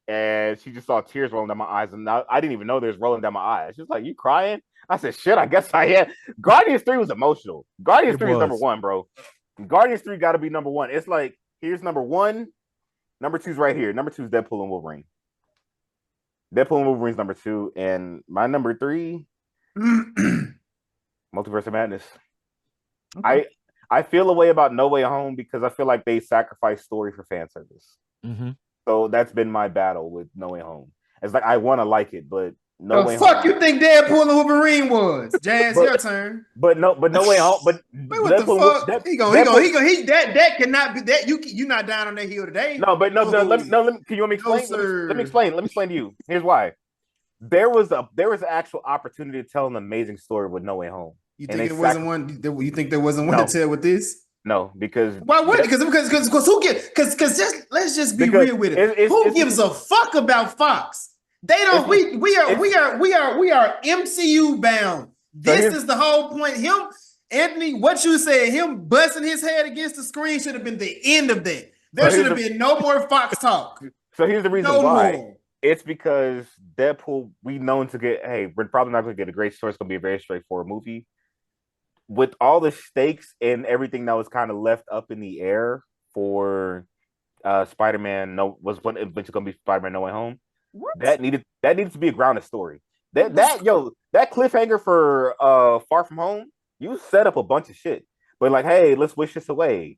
[SPEAKER 3] and she just saw tears rolling down my eyes, and I didn't even know they was rolling down my eyes. She was like, "You crying?" I said, "Shit, I guess I am." Guardians 3 was emotional. Guardians 3 is number one, bro. Guardians 3 got to be number one. It's like, here's number one. Number 2's right here. Number 2 is Deadpool and Wolverine. Deadpool and Wolverine's number 2, and my number 3, Multiverse of Madness. Okay. I feel a way about No Way Home because I feel like they sacrificed story for fan service.
[SPEAKER 4] Mm-hmm.
[SPEAKER 3] So that's been my battle with No Way Home. It's like I want to like it, but No Way
[SPEAKER 6] Home.
[SPEAKER 3] Fuck
[SPEAKER 6] you think Deadpool and Wolverine was? Jazz, your turn.
[SPEAKER 3] But No Way Home. But
[SPEAKER 6] wait, what Deadpool, the fuck? That cannot be that. You not down on that hill today.
[SPEAKER 3] No, but no. Let me. Can you want me to explain? Let me explain. Let me explain to you. Here's why. There was an actual opportunity to tell an amazing story with No Way Home.
[SPEAKER 6] You think it wasn't one? You think there wasn't one to tell with this?
[SPEAKER 3] No, because
[SPEAKER 6] why would? Because who gives? Because let's just be real with it. Who gives a fuck about Fox? They don't. We are MCU bound. This is the whole point. Anthony, what you said, him busting his head against the screen should have been the end of that. There should have been no more Fox talk.
[SPEAKER 3] So here's the reason why. More. It's because Deadpool, we known to get. Hey, we're probably not going to get a great story. It's going to be a very straightforward movie. With all the stakes and everything that was kind of left up in the air for Spider-Man, was eventually going to be Spider-Man No Way Home. What? That needed to be a grounded story. That cliffhanger for Far From Home, you set up a bunch of shit. But like, hey, let's wish this away.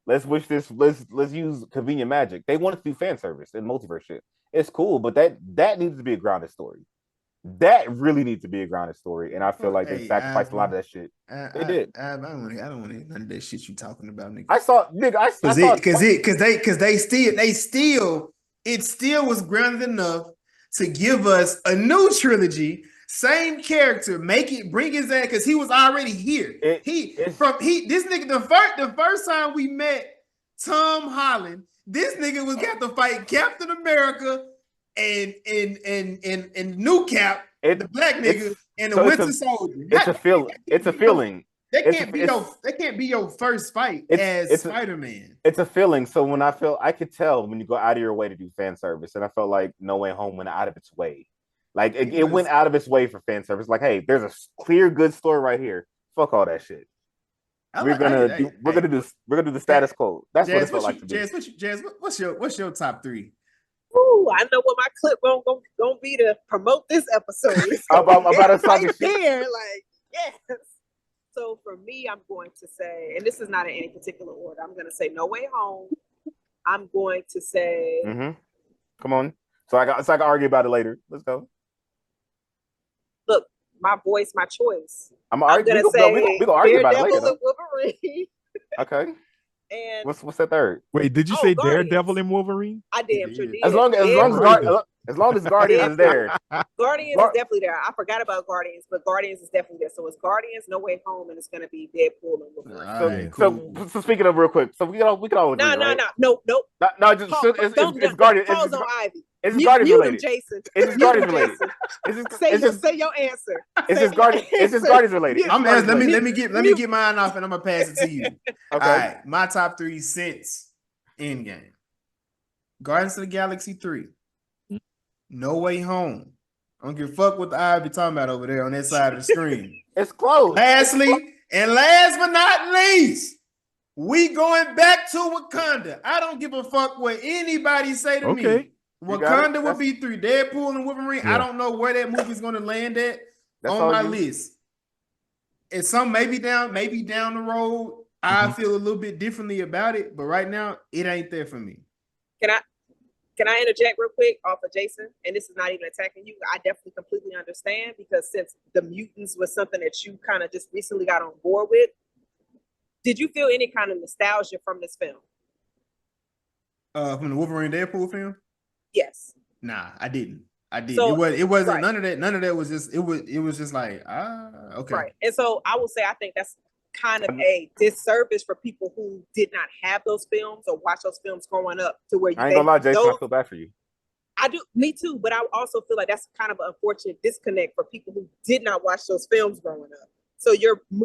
[SPEAKER 3] Let's use convenient magic. They wanted to do fan service and multiverse shit. It's cool, but that needs to be a grounded story. That really needs to be a grounded story, and I feel like they sacrificed a lot of that shit. They did.
[SPEAKER 6] I don't want to hear none of that shit you talking about, nigga.
[SPEAKER 3] I saw
[SPEAKER 6] it still was grounded enough to give us a new trilogy, same character, bring his ass because he was already here. This nigga the first time we met Tom Holland, this nigga got to fight Captain America. And New Cap, the black nigga, and the Winter Soldier.
[SPEAKER 3] It's a feeling.
[SPEAKER 6] That can't be your first fight as Spider-Man.
[SPEAKER 3] It's a feeling. So I could tell when you go out of your way to do fan service, and I felt like No Way Home went out of its way. Like it went out of its way for fan service. Like, hey, there's a clear good story right here. Fuck all that shit. We're gonna do the status quo. That's what it felt like to me.
[SPEAKER 6] Jazz, what's your top 3?
[SPEAKER 5] Ooh, I know what my clip gonna be to promote this episode.
[SPEAKER 3] about us talking
[SPEAKER 5] shit. Like, yes. So for me, I'm going to say, and this is not in any particular order, I'm going to say No Way Home. I'm going to say...
[SPEAKER 3] Mm-hmm. Come on. So I can argue about it later. Let's go.
[SPEAKER 5] Look, my voice, my choice.
[SPEAKER 3] I'm going to say we gonna argue about it later.
[SPEAKER 5] Daredevil and Wolverine.
[SPEAKER 3] Okay.
[SPEAKER 5] And
[SPEAKER 3] what's that third?
[SPEAKER 4] Wait, did you say Guardians. Daredevil and Wolverine?
[SPEAKER 5] I damn sure did.
[SPEAKER 3] As long as Guardians is there.
[SPEAKER 5] Guardians is definitely there. I forgot about Guardians, but Guardians is definitely there. So it's Guardians, No Way Home, and it's gonna be Deadpool and Wolverine.
[SPEAKER 3] So speaking of real quick, so we can all agree, right?
[SPEAKER 5] No.
[SPEAKER 3] It's Guardians.
[SPEAKER 5] Pause on Ivy.
[SPEAKER 3] It's Guardians related.
[SPEAKER 5] Jason.
[SPEAKER 3] It's Guardians related.
[SPEAKER 5] Say your answer.
[SPEAKER 3] It's just Guardians related.
[SPEAKER 6] Let me get mine off, and I'm gonna pass it to you. Okay. All right, my top 3 since Endgame: Guardians of the Galaxy 3, No Way Home. I don't give a fuck what the Ivy talking about over there on that side of the screen.
[SPEAKER 3] It's close.
[SPEAKER 6] Lastly, and last but not least, we going back to Wakanda. I don't give a fuck what anybody say to me. Wakanda would be 3. Deadpool and Wolverine. Yeah. I don't know where that movie's going to land at on my list. It's some maybe down the road. I feel a little bit differently about it, but right now it ain't there for me.
[SPEAKER 5] Can I interject real quick off of Jason? And this is not even attacking you. I definitely completely understand because since the mutants was something that you kind of just recently got on board with, did you feel any kind of nostalgia from this film?
[SPEAKER 6] From the Wolverine Deadpool film?
[SPEAKER 5] Yes.
[SPEAKER 6] Nah, I didn't. So, it wasn't right. None of that was just it was just like okay.
[SPEAKER 5] Right. And so I will say I think that's kind of a disservice for people who did not have those films or watch those films growing up to where you
[SPEAKER 3] I ain't gonna lie, Jason, I feel bad for you.
[SPEAKER 5] I do, me too, but I also feel like that's kind of an unfortunate disconnect for people who did not watch those films growing up. So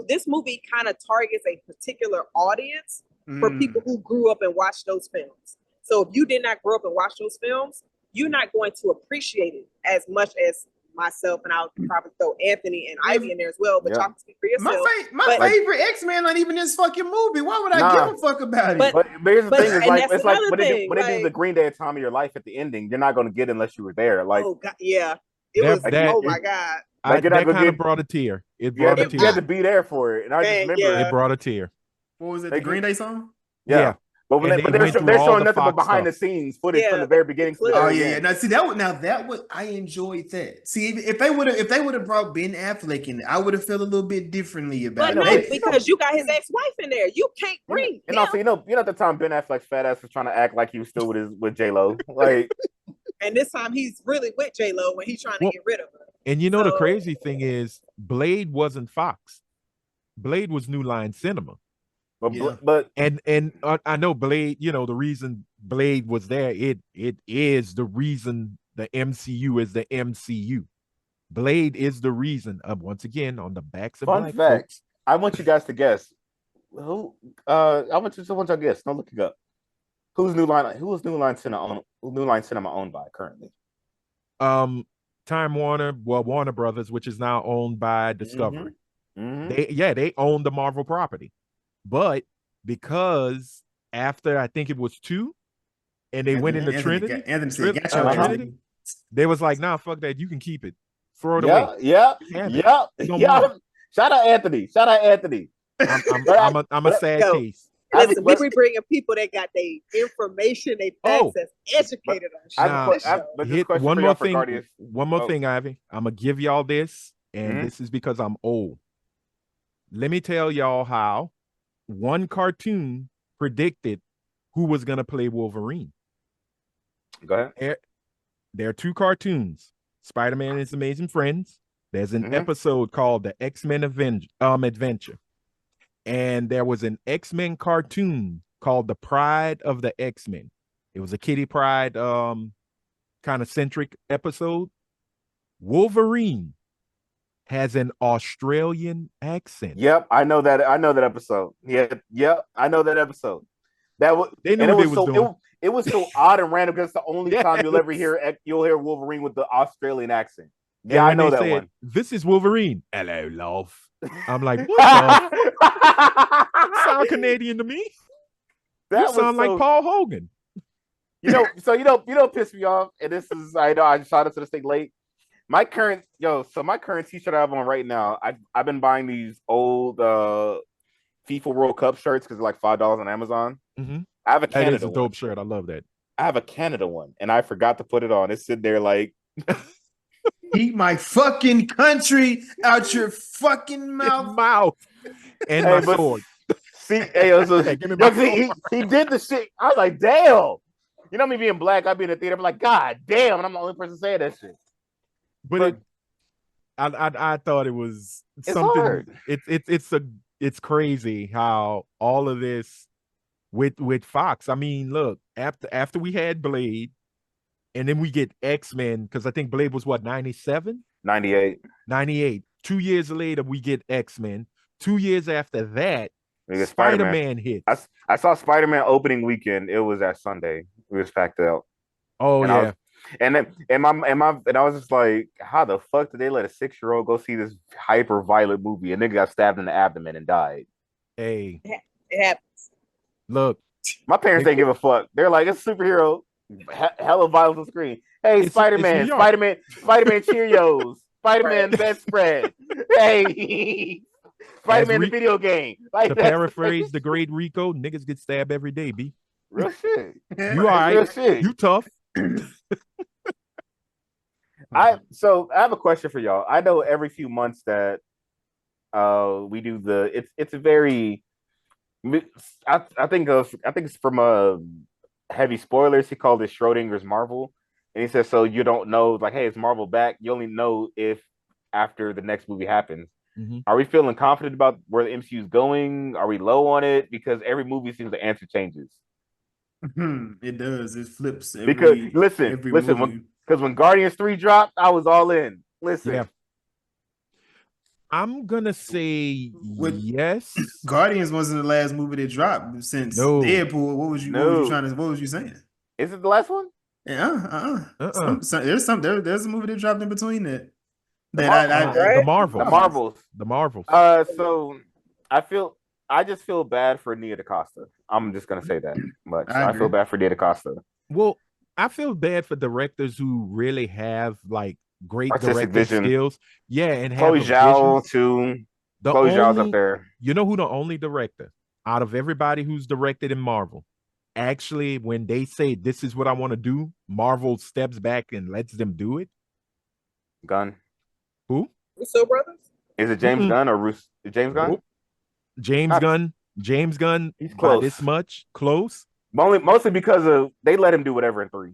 [SPEAKER 5] this movie kind of targets a particular audience for people who grew up and watched those films. So if you did not grow up and watch those films, you're not going to appreciate it as much as myself, and I'll probably throw Anthony and Ivy in there as well. But y'all can speak for yourself.
[SPEAKER 6] My favorite X-Men not even this fucking movie. Why would I give a fuck about it?
[SPEAKER 3] But here's the thing: is like it's like when
[SPEAKER 5] they
[SPEAKER 3] do the Green Day Time of Your Life at the ending, you're not going to get it unless you were there. Like,
[SPEAKER 5] oh god, yeah, it was. Oh my god,
[SPEAKER 4] that kind of brought a tear. It brought a tear.
[SPEAKER 3] You had to be there for it, and I just remember
[SPEAKER 4] it brought a tear.
[SPEAKER 6] What was it? The Green Day song?
[SPEAKER 3] Yeah. But they're showing nothing but behind the scenes footage from the very beginning.
[SPEAKER 6] Now see that would I enjoyed that. See if they would have brought Ben Affleck in, I would have felt a little bit differently about
[SPEAKER 5] it. Because you got his ex-wife in there, you can't bring.
[SPEAKER 3] And also, at the time Ben Affleck's fat ass was trying to act like he was still with J-Lo, like.
[SPEAKER 5] And this time he's really with J-Lo when he's trying to get rid of her.
[SPEAKER 4] And the crazy thing is, Blade wasn't Fox. Blade was New Line Cinema.
[SPEAKER 3] But
[SPEAKER 4] I know Blade, the reason Blade was there, it is the reason the MCU is the MCU. Blade is the reason of, once again, on the backs of
[SPEAKER 3] Fun fact, folks. I want you guys to guess who I want y'all to guess. Don't look it up. Who's New Line Cinema owned by currently?
[SPEAKER 4] Time Warner, Warner Brothers, which is now owned by Discovery. They own the Marvel property. But because after I think it was 2, and they went into Trinity, they was like, "Nah, fuck that. You can keep it. Throw it away."
[SPEAKER 3] Yeah. Shout out Anthony.
[SPEAKER 4] I'm a sad case.
[SPEAKER 5] Listen, we be bringing people that got their information, they facts, that's educated on shit.
[SPEAKER 4] One more thing, Ivy. I'm gonna give y'all this, and this is because I'm old. Let me tell y'all how one cartoon predicted who was going to play Wolverine.
[SPEAKER 3] Go ahead.
[SPEAKER 4] There are 2 cartoons, Spider-Man and His Amazing Friends. There's an episode called The X-Men Adventure. And there was an X-Men cartoon called The Pride of the X-Men. It was a Kitty Pryde kind of centric episode. Wolverine has an Australian accent.
[SPEAKER 3] Yep, I know that episode. Yeah, I know that episode. It was so odd and random because it's the only time you'll hear Wolverine with the Australian accent. Yeah, I know that one.
[SPEAKER 4] This is Wolverine. Hello, love. I'm like, what the? Sound Canadian to me. You sound like Paul Hogan.
[SPEAKER 3] Piss me off, and this is I decided to stay late. My current t-shirt I have on right now, I've been buying these old FIFA World Cup shirts because they're like $5 on Amazon.
[SPEAKER 4] Mm-hmm.
[SPEAKER 3] I have a Canada
[SPEAKER 4] That is a dope shirt. I love that.
[SPEAKER 3] I have a Canada one, and I forgot to put it on. It's sitting there like,
[SPEAKER 6] keep my fucking country out your fucking mouth.
[SPEAKER 4] And my sword.
[SPEAKER 3] See, give me my sword. He did the shit. I was like, damn. Me being black, I'd be in the theater, I'm like, God damn, and I'm the only person saying that shit.
[SPEAKER 4] But I thought it was something. It's crazy how all of this with Fox. I mean, look, after we had Blade, and then we get X-Men, because I think Blade was what, 97?
[SPEAKER 3] 98.
[SPEAKER 4] 2 years later, we get X-Men. 2 years after that, Spider-Man hits.
[SPEAKER 3] I saw Spider-Man opening weekend. It was that Sunday. We was packed out.
[SPEAKER 4] Oh, yeah.
[SPEAKER 3] I was just like, how the fuck did they let a 6-year-old go see this hyper violent movie? A nigga got stabbed in the abdomen and died.
[SPEAKER 4] Hey,
[SPEAKER 5] it happens.
[SPEAKER 4] Look,
[SPEAKER 3] my parents didn't give a fuck. They're like, it's a superhero, hella violence on screen. Hey, Spider-Man, Cheerios, Spider-Man best friend. Hey, Spider-Man the video game.
[SPEAKER 4] Like, to paraphrase the great Rico, niggas get stabbed every day, B.
[SPEAKER 3] Real shit.
[SPEAKER 4] You all right?
[SPEAKER 3] Real shit.
[SPEAKER 4] You tough.
[SPEAKER 3] I have a question for y'all. I know every few months that we do it's a very I think it's from heavy spoilers. He called it Schrodinger's Marvel, and he says, so you don't know, like, hey, is Marvel back? You only know if after the next movie happens.
[SPEAKER 4] Mm-hmm.
[SPEAKER 3] Are we feeling confident about where the MCU is going? Are we low on it? Because every movie seems the answer changes.
[SPEAKER 6] It does. It flips.
[SPEAKER 3] Because when Guardians 3 dropped, I was all in. Listen.
[SPEAKER 4] Yeah. I'm gonna say yes.
[SPEAKER 6] Guardians wasn't the last movie that dropped since Deadpool. What was you saying?
[SPEAKER 3] Is it the last one?
[SPEAKER 6] Yeah, there's a movie that dropped in between that.
[SPEAKER 4] The Marvels.
[SPEAKER 3] The Marvels.
[SPEAKER 4] The Marvels.
[SPEAKER 3] So I just feel bad for Nia DaCosta. I'm just gonna say that much. I feel bad for Nia DaCosta.
[SPEAKER 4] Well, I feel bad for directors who really have like great
[SPEAKER 3] Artistic
[SPEAKER 4] directing
[SPEAKER 3] vision.
[SPEAKER 4] skills. Yeah, and have
[SPEAKER 3] Chloe
[SPEAKER 4] a
[SPEAKER 3] Zhao
[SPEAKER 4] vision.
[SPEAKER 3] too.
[SPEAKER 4] The
[SPEAKER 3] Chloe Zhao's
[SPEAKER 4] only-
[SPEAKER 3] up there.
[SPEAKER 4] You know who the only director out of everybody who's directed in Marvel? Actually, when they say this is what I want to do, Marvel steps back and lets them do it.
[SPEAKER 3] Gunn.
[SPEAKER 4] Who?
[SPEAKER 5] Russo brothers?
[SPEAKER 3] Is it James Gunn or James Gunn?
[SPEAKER 4] Nope. James Gunn. James Gunn.
[SPEAKER 3] He's close.
[SPEAKER 4] By this much close.
[SPEAKER 3] Mostly because they let him do whatever in 3.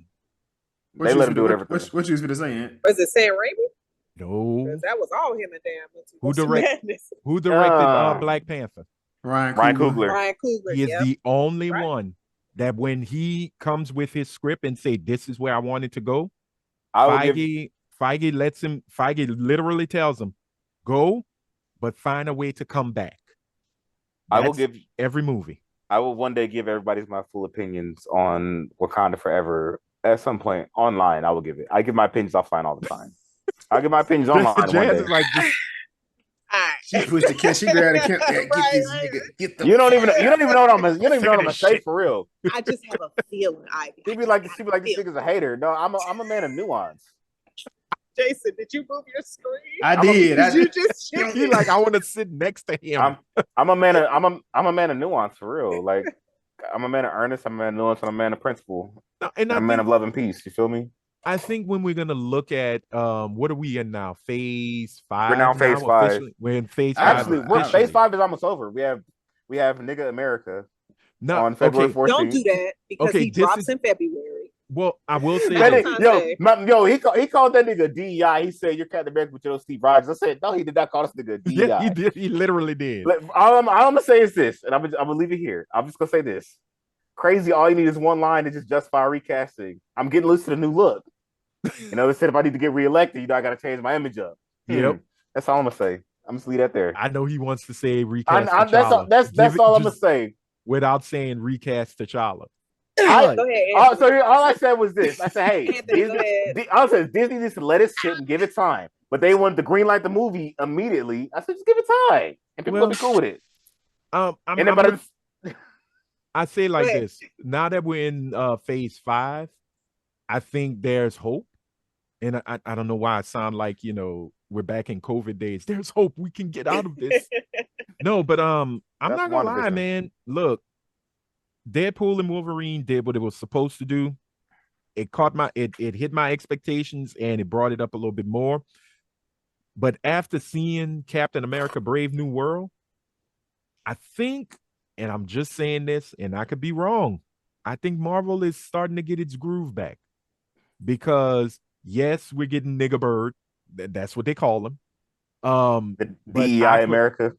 [SPEAKER 3] They let him do whatever.
[SPEAKER 6] What you was gonna say?
[SPEAKER 5] Was it Sam Raimi?
[SPEAKER 4] No.
[SPEAKER 5] Because that was all him and damn.
[SPEAKER 4] Who directed Black Panther?
[SPEAKER 6] Ryan
[SPEAKER 3] Coogler.
[SPEAKER 5] Ryan Coogler.
[SPEAKER 4] He is the only one that when he comes with his script and say this is where I want it to go, Feige lets him. Feige literally tells him, "Go, but find a way to come back."
[SPEAKER 3] I will give
[SPEAKER 4] every movie.
[SPEAKER 3] I will one day give everybody my full opinions on Wakanda Forever at some point online. I will give it. I give my opinions offline all the time. I'll give my opinions online. One day.
[SPEAKER 4] Is like this.
[SPEAKER 6] She pushed the kid. She grabbed the get the.
[SPEAKER 3] You don't even know what I'm gonna say for real.
[SPEAKER 5] I just have a feeling.
[SPEAKER 3] She'd be like, this nigga's a hater. No, I'm a man of nuance.
[SPEAKER 5] Jason, did you move your screen?
[SPEAKER 6] I did.
[SPEAKER 5] You just
[SPEAKER 4] He like, I want to sit next to him.
[SPEAKER 3] I'm a man of nuance for real. Like I'm a man of earnest. I'm a man of nuance. And I'm a man of principle. I'm a man of love and peace. You feel me?
[SPEAKER 4] I think when we're gonna look at what are we in now? Phase 5.
[SPEAKER 3] We're now phase 5.
[SPEAKER 4] Officially? We're in phase 5.
[SPEAKER 3] Actually, phase 5 is almost over. We have Nigga America on February 14th.
[SPEAKER 5] Don't do that because he drops in February.
[SPEAKER 4] Well, I will say
[SPEAKER 3] he called that nigga DEI. He said you're Captain America with your Steve Rogers. I said no, he did not call us nigga DEI.
[SPEAKER 4] Yeah, he did. He literally did.
[SPEAKER 3] All I'm gonna say is this, and I'm gonna leave it here. I'm just gonna say this. Crazy, all you need is one line to just justify recasting. I'm getting loose to the new look. Instead if I need to get reelected, I gotta change my image up.
[SPEAKER 4] Yep.
[SPEAKER 3] That's all I'm gonna say. I'm just leave that there.
[SPEAKER 4] I know he wants to say recast.
[SPEAKER 3] That's all I'm gonna say.
[SPEAKER 4] Without saying recast T'Challa.
[SPEAKER 5] Go ahead.
[SPEAKER 3] All I said was this. I said, hey, Disney needs to let it sit and give it time. But they wanted to greenlight the movie immediately. I said, just give it time. And people will be cool with it.
[SPEAKER 4] I say like this. Now that we're in phase 5, I think there's hope. And I don't know why I sound like, we're back in COVID days. There's hope we can get out of this. No, but I'm not gonna lie, man. Look, Deadpool and Wolverine did what it was supposed to do. It hit my expectations and it brought it up a little bit more. But after seeing Captain America Brave New World, I think, and I'm just saying this, and I could be wrong, I think Marvel is starting to get its groove back. Because yes, we're getting Nigga Bird. That's what they call him.
[SPEAKER 3] The DEI America.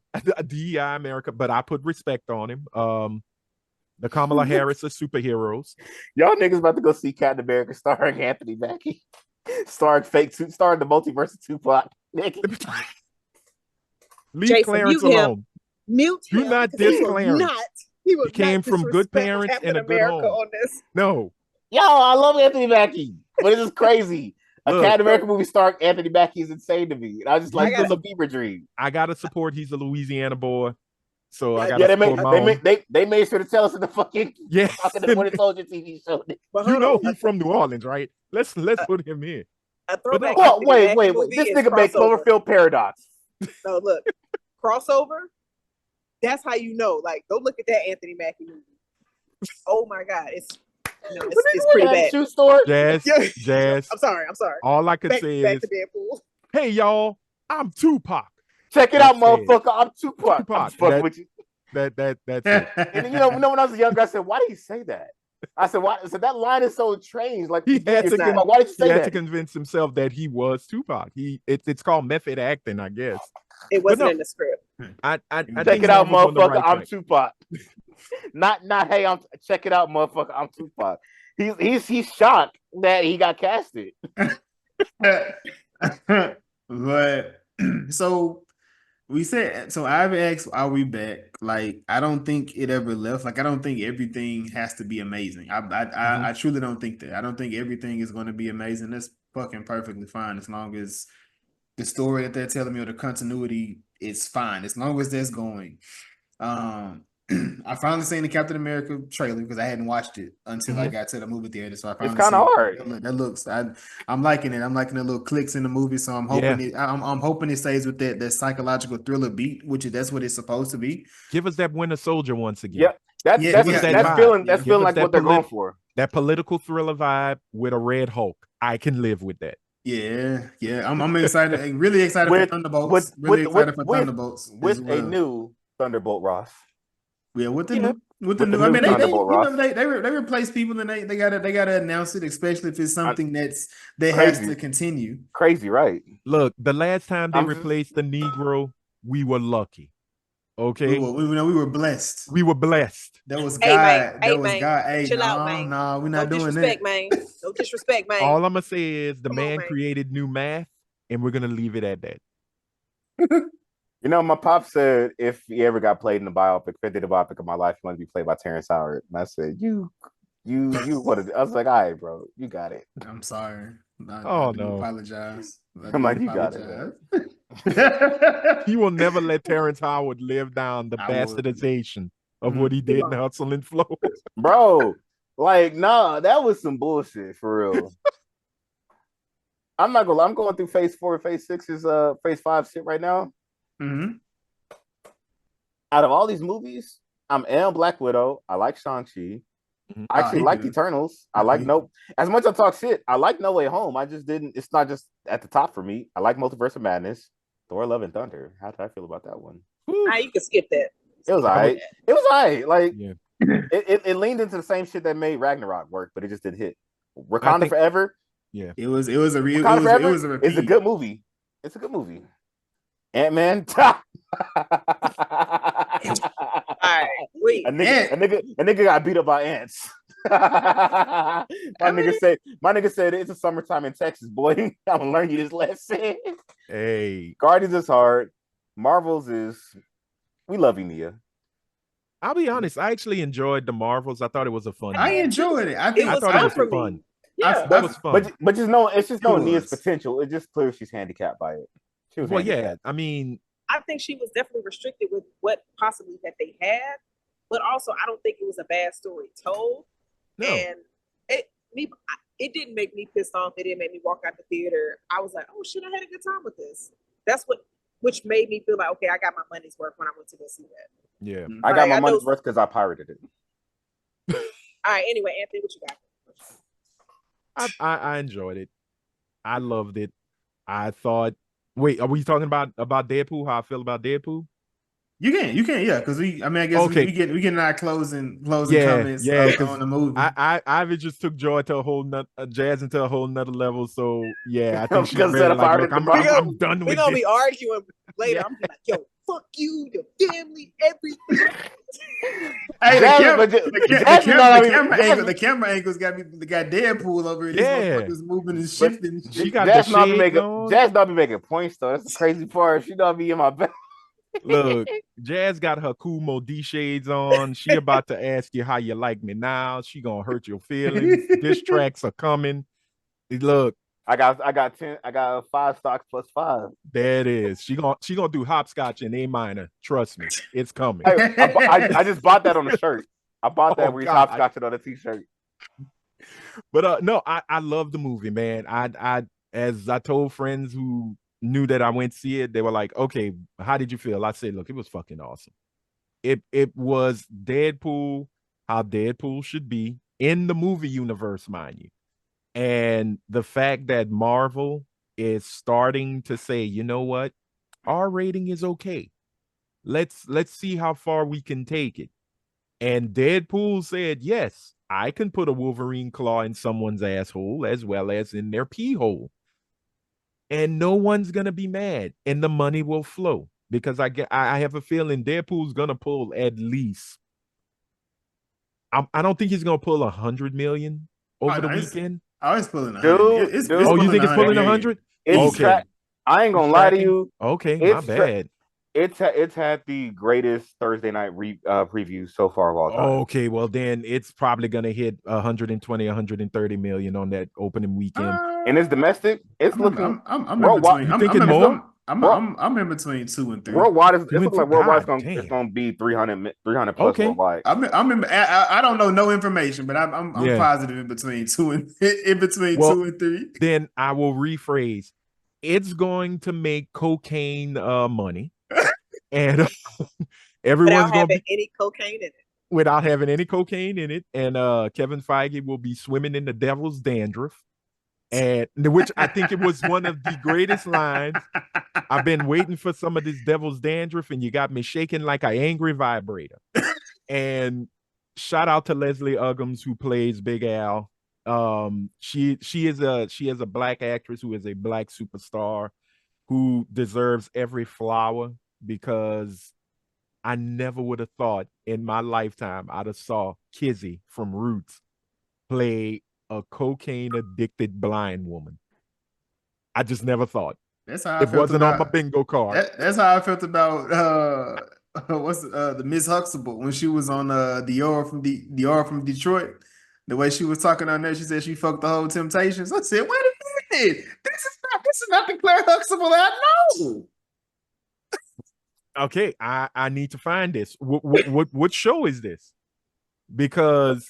[SPEAKER 4] DEI America, but I put respect on him. The Kamala Harris of superheroes.
[SPEAKER 3] Y'all niggas about to go see Captain America starring Anthony Mackie. Starring the multiverse of Tupac.
[SPEAKER 4] Leave
[SPEAKER 5] Jason,
[SPEAKER 4] Clarence alone.
[SPEAKER 5] Mute him.
[SPEAKER 4] Do not diss Clarence.
[SPEAKER 5] He
[SPEAKER 4] came from good parents
[SPEAKER 5] Captain
[SPEAKER 4] and a good
[SPEAKER 5] America
[SPEAKER 4] home.
[SPEAKER 5] on this.
[SPEAKER 4] No.
[SPEAKER 3] Yo, I love Anthony Mackie. But this is crazy. A Captain America movie starring Anthony Mackie is insane to me. And I just like this a Bieber dream.
[SPEAKER 4] I gotta support. He's a Louisiana boy, so I gotta support
[SPEAKER 3] they made sure to tell us in the fucking the Winter Soldier TV show.
[SPEAKER 4] He's from New Orleans, right? Let's put him in.
[SPEAKER 3] Wait. This nigga made Cloverfield Paradox.
[SPEAKER 5] No, look, crossover. That's how you know. Like, go look at that Anthony Mackie movie. Oh my God, it's pretty bad.
[SPEAKER 3] Shoe store?
[SPEAKER 4] Jazz.
[SPEAKER 5] I'm sorry.
[SPEAKER 4] All I could say is,
[SPEAKER 5] to Deadpool.
[SPEAKER 4] Hey y'all, I'm Tupac.
[SPEAKER 3] Check it out, motherfucker. I'm Tupac. I'm fucking with you.
[SPEAKER 4] That's it.
[SPEAKER 3] And when I was younger, I said, "Why did he say that?" I said, "Why?" I said that line is so strange. Like
[SPEAKER 4] he had to
[SPEAKER 3] why did you say that?
[SPEAKER 4] He had to convince himself that he was Tupac. It's called method acting, I guess.
[SPEAKER 5] It wasn't in the script.
[SPEAKER 4] I
[SPEAKER 3] check it out, motherfucker. I'm Tupac. Not hey, check it out, motherfucker. I'm Tupac. He's shocked that he got casted.
[SPEAKER 6] But so We said so. I've asked, "Are we back?" Like, I don't think it ever left. Like, I don't think everything has to be amazing. I truly don't think that. I don't think everything is going to be amazing. That's fucking perfectly fine as long as the story that they're telling me or the continuity is fine. As long as that's going. I finally seen the Captain America trailer because I hadn't watched it until I got to the movie theater. So I finally
[SPEAKER 3] It's kind of
[SPEAKER 6] seen
[SPEAKER 3] hard.
[SPEAKER 6] it. That looks. I'm liking it. I'm liking the little clicks in the movie. So I'm hoping it. I'm hoping it stays with that psychological thriller beat, that's what it's supposed to be.
[SPEAKER 4] Give us that Winter Soldier once again.
[SPEAKER 3] Yep. That's feeling like what they're going for.
[SPEAKER 4] That political thriller vibe with a red Hulk. I can live with that.
[SPEAKER 6] Yeah. I'm excited. Really excited for Thunderbolts. Thunderbolts
[SPEAKER 3] with a new Thunderbolt Ross.
[SPEAKER 6] Yeah, with the new. I mean, they replace people and they gotta announce it, especially if it's something that has to continue.
[SPEAKER 3] Crazy, right?
[SPEAKER 4] Look, the last time they replaced the Negro, we were lucky. Okay,
[SPEAKER 6] we were blessed.
[SPEAKER 4] We were blessed.
[SPEAKER 6] That was God. God. Hey,
[SPEAKER 5] chill out, man.
[SPEAKER 6] No, we're not doing
[SPEAKER 5] that.
[SPEAKER 6] Man.
[SPEAKER 5] No disrespect, man.
[SPEAKER 4] All I'm gonna say is the man created new math, and we're gonna leave it at that.
[SPEAKER 3] You know, my pop said if he ever got played in the biopic, if I did a biopic of my life, he wanted to be played by Terrence Howard. And I said, you wanted. I was like, all right, bro, you got it.
[SPEAKER 6] I'm sorry.
[SPEAKER 4] I no.
[SPEAKER 6] Apologize.
[SPEAKER 3] I'm like, you got it.
[SPEAKER 4] He will never let Terrence Howard live down the bastardization of what he did in Hustle and Flow.
[SPEAKER 3] Bro, like, nah, that was some bullshit for real. I'm not gonna lie, I'm going through phase 4 and phase 6's phase 5 shit right now.
[SPEAKER 6] Mm-hmm.
[SPEAKER 3] Out of all these movies, I'm Black Widow. I like Shang-Chi. I actually like Eternals. I like as much as I talk shit, I like No Way Home. I just didn't. It's not just at the top for me. I like Multiverse of Madness, Thor: Love and Thunder. How did I feel about that one?
[SPEAKER 5] You can skip that.
[SPEAKER 3] It was alright. It was alright. Like it leaned into the same shit that made Ragnarok work, but it just didn't hit. Wakanda Forever.
[SPEAKER 6] Yeah, it was a repeat.
[SPEAKER 3] It's a good movie. It's a good movie. Ant-Man. All
[SPEAKER 5] right, wait.
[SPEAKER 3] A nigga got beat up by ants. My nigga said it's a summertime in Texas, boy. I'm gonna learn you this lesson.
[SPEAKER 4] Hey,
[SPEAKER 3] Guardians is hard. Marvels is we love you, Nia.
[SPEAKER 4] I'll be honest. I actually enjoyed the Marvels. I thought it was a fun.
[SPEAKER 6] I enjoyed it. I
[SPEAKER 5] thought
[SPEAKER 4] it was fun.
[SPEAKER 5] Yeah,
[SPEAKER 4] that was fun.
[SPEAKER 3] But just know it's just knowing Nia's potential. It's just clear she's handicapped by it.
[SPEAKER 4] Well, yeah. I mean,
[SPEAKER 5] I think she was definitely restricted with what possibly that they had, but also I don't think it was a bad story told.
[SPEAKER 4] No.
[SPEAKER 5] And it didn't make me pissed off. It didn't make me walk out the theater. I was like, oh shit, I had a good time with this. That's which made me feel like, okay, I got my money's worth when I went to go see that.
[SPEAKER 4] Yeah,
[SPEAKER 3] I got my money's worth because I pirated it.
[SPEAKER 5] All right. Anyway, Anthony, what you got?
[SPEAKER 4] I enjoyed it. I loved it. I thought. Wait, are we talking about Deadpool? How I feel about Deadpool?
[SPEAKER 6] You can, yeah, because I guess we get our closing comments on the movie.
[SPEAKER 4] Ivy just took Joy to a whole Jazz into a whole nother level. So yeah, I think she's
[SPEAKER 3] I'm
[SPEAKER 4] done with
[SPEAKER 5] We're gonna be arguing later. I'm like, yo, fuck you, your family, everything.
[SPEAKER 6] Hey, the camera angles got Deadpool over here. This motherfucker's moving and shifting.
[SPEAKER 4] She got Jazz
[SPEAKER 3] not be making points though. That's the crazy part. She not be in my back.
[SPEAKER 4] Look, Jazz got her Kumo D shades on. She about to ask you how you like me now. She gonna hurt your feelings. Diss tracks are coming. Look,
[SPEAKER 3] I got 10. I got 5 stocks plus 5.
[SPEAKER 4] There it is. She gonna do hopscotch in A minor. Trust me, it's coming.
[SPEAKER 3] I just bought that on a shirt. I bought that where you hopscotch it on a t-shirt.
[SPEAKER 4] But no, I love the movie, man. I as I told friends who knew that I went to see it, they were like, okay, how did you feel? I said, look, it was fucking awesome. It was Deadpool, how Deadpool should be in the movie universe, mind you. And the fact that Marvel is starting to say, you know what, our rating is okay. Let's see how far we can take it. And Deadpool said, yes, I can put a Wolverine claw in someone's asshole as well as in their pee hole. And no one's gonna be mad, and the money will flow because I have a feeling Deadpool's gonna pull at least. I don't think he's gonna pull 100 million over the weekend.
[SPEAKER 6] I was pulling 100.
[SPEAKER 3] Dude,
[SPEAKER 4] you think it's pulling 100?
[SPEAKER 3] Okay. I ain't gonna lie to you.
[SPEAKER 4] Okay, my bad.
[SPEAKER 3] It's had the greatest Thursday night preview so far of all time.
[SPEAKER 4] Okay, well then it's probably gonna hit 120, 130 million on that opening weekend.
[SPEAKER 3] And it's domestic. It's looking.
[SPEAKER 6] I'm in between.
[SPEAKER 4] You thinking more?
[SPEAKER 6] I'm in between 2 and 3.
[SPEAKER 3] Worldwide, it's looking like worldwide.
[SPEAKER 4] God,
[SPEAKER 3] It's gonna be 300 plus
[SPEAKER 4] Okay.
[SPEAKER 3] worldwide.
[SPEAKER 6] I don't know no information, but I'm
[SPEAKER 4] Yeah.
[SPEAKER 6] positive in between 2 and 3.
[SPEAKER 4] Then I will rephrase. It's going to make cocaine money, and everyone's
[SPEAKER 5] Without
[SPEAKER 4] going to
[SPEAKER 5] having
[SPEAKER 4] be
[SPEAKER 5] any cocaine in it.
[SPEAKER 4] without having any cocaine in it. And Kevin Feige will be swimming in the devil's dandruff, and which I think it was one of the greatest lines. I've been waiting for some of this devil's dandruff, and you got me shaking like an angry vibrator. And shout out to Leslie Uggams, who plays Big Al. She is a black actress who is a black superstar who deserves every flower, because I never would have thought in my lifetime I'd have saw Kizzy from Roots play a cocaine addicted blind woman. I just never thought.
[SPEAKER 6] That's how I
[SPEAKER 4] It
[SPEAKER 6] felt
[SPEAKER 4] wasn't
[SPEAKER 6] about,
[SPEAKER 4] on my bingo card.
[SPEAKER 6] That's how I felt about the Miss Huxtable when she was on Dior from Detroit. The way she was talking on there, she said she fucked the whole Temptations. I said, wait a minute, this is not the Claire Huxtable I know.
[SPEAKER 4] Okay, I need to find this. What show is this? Because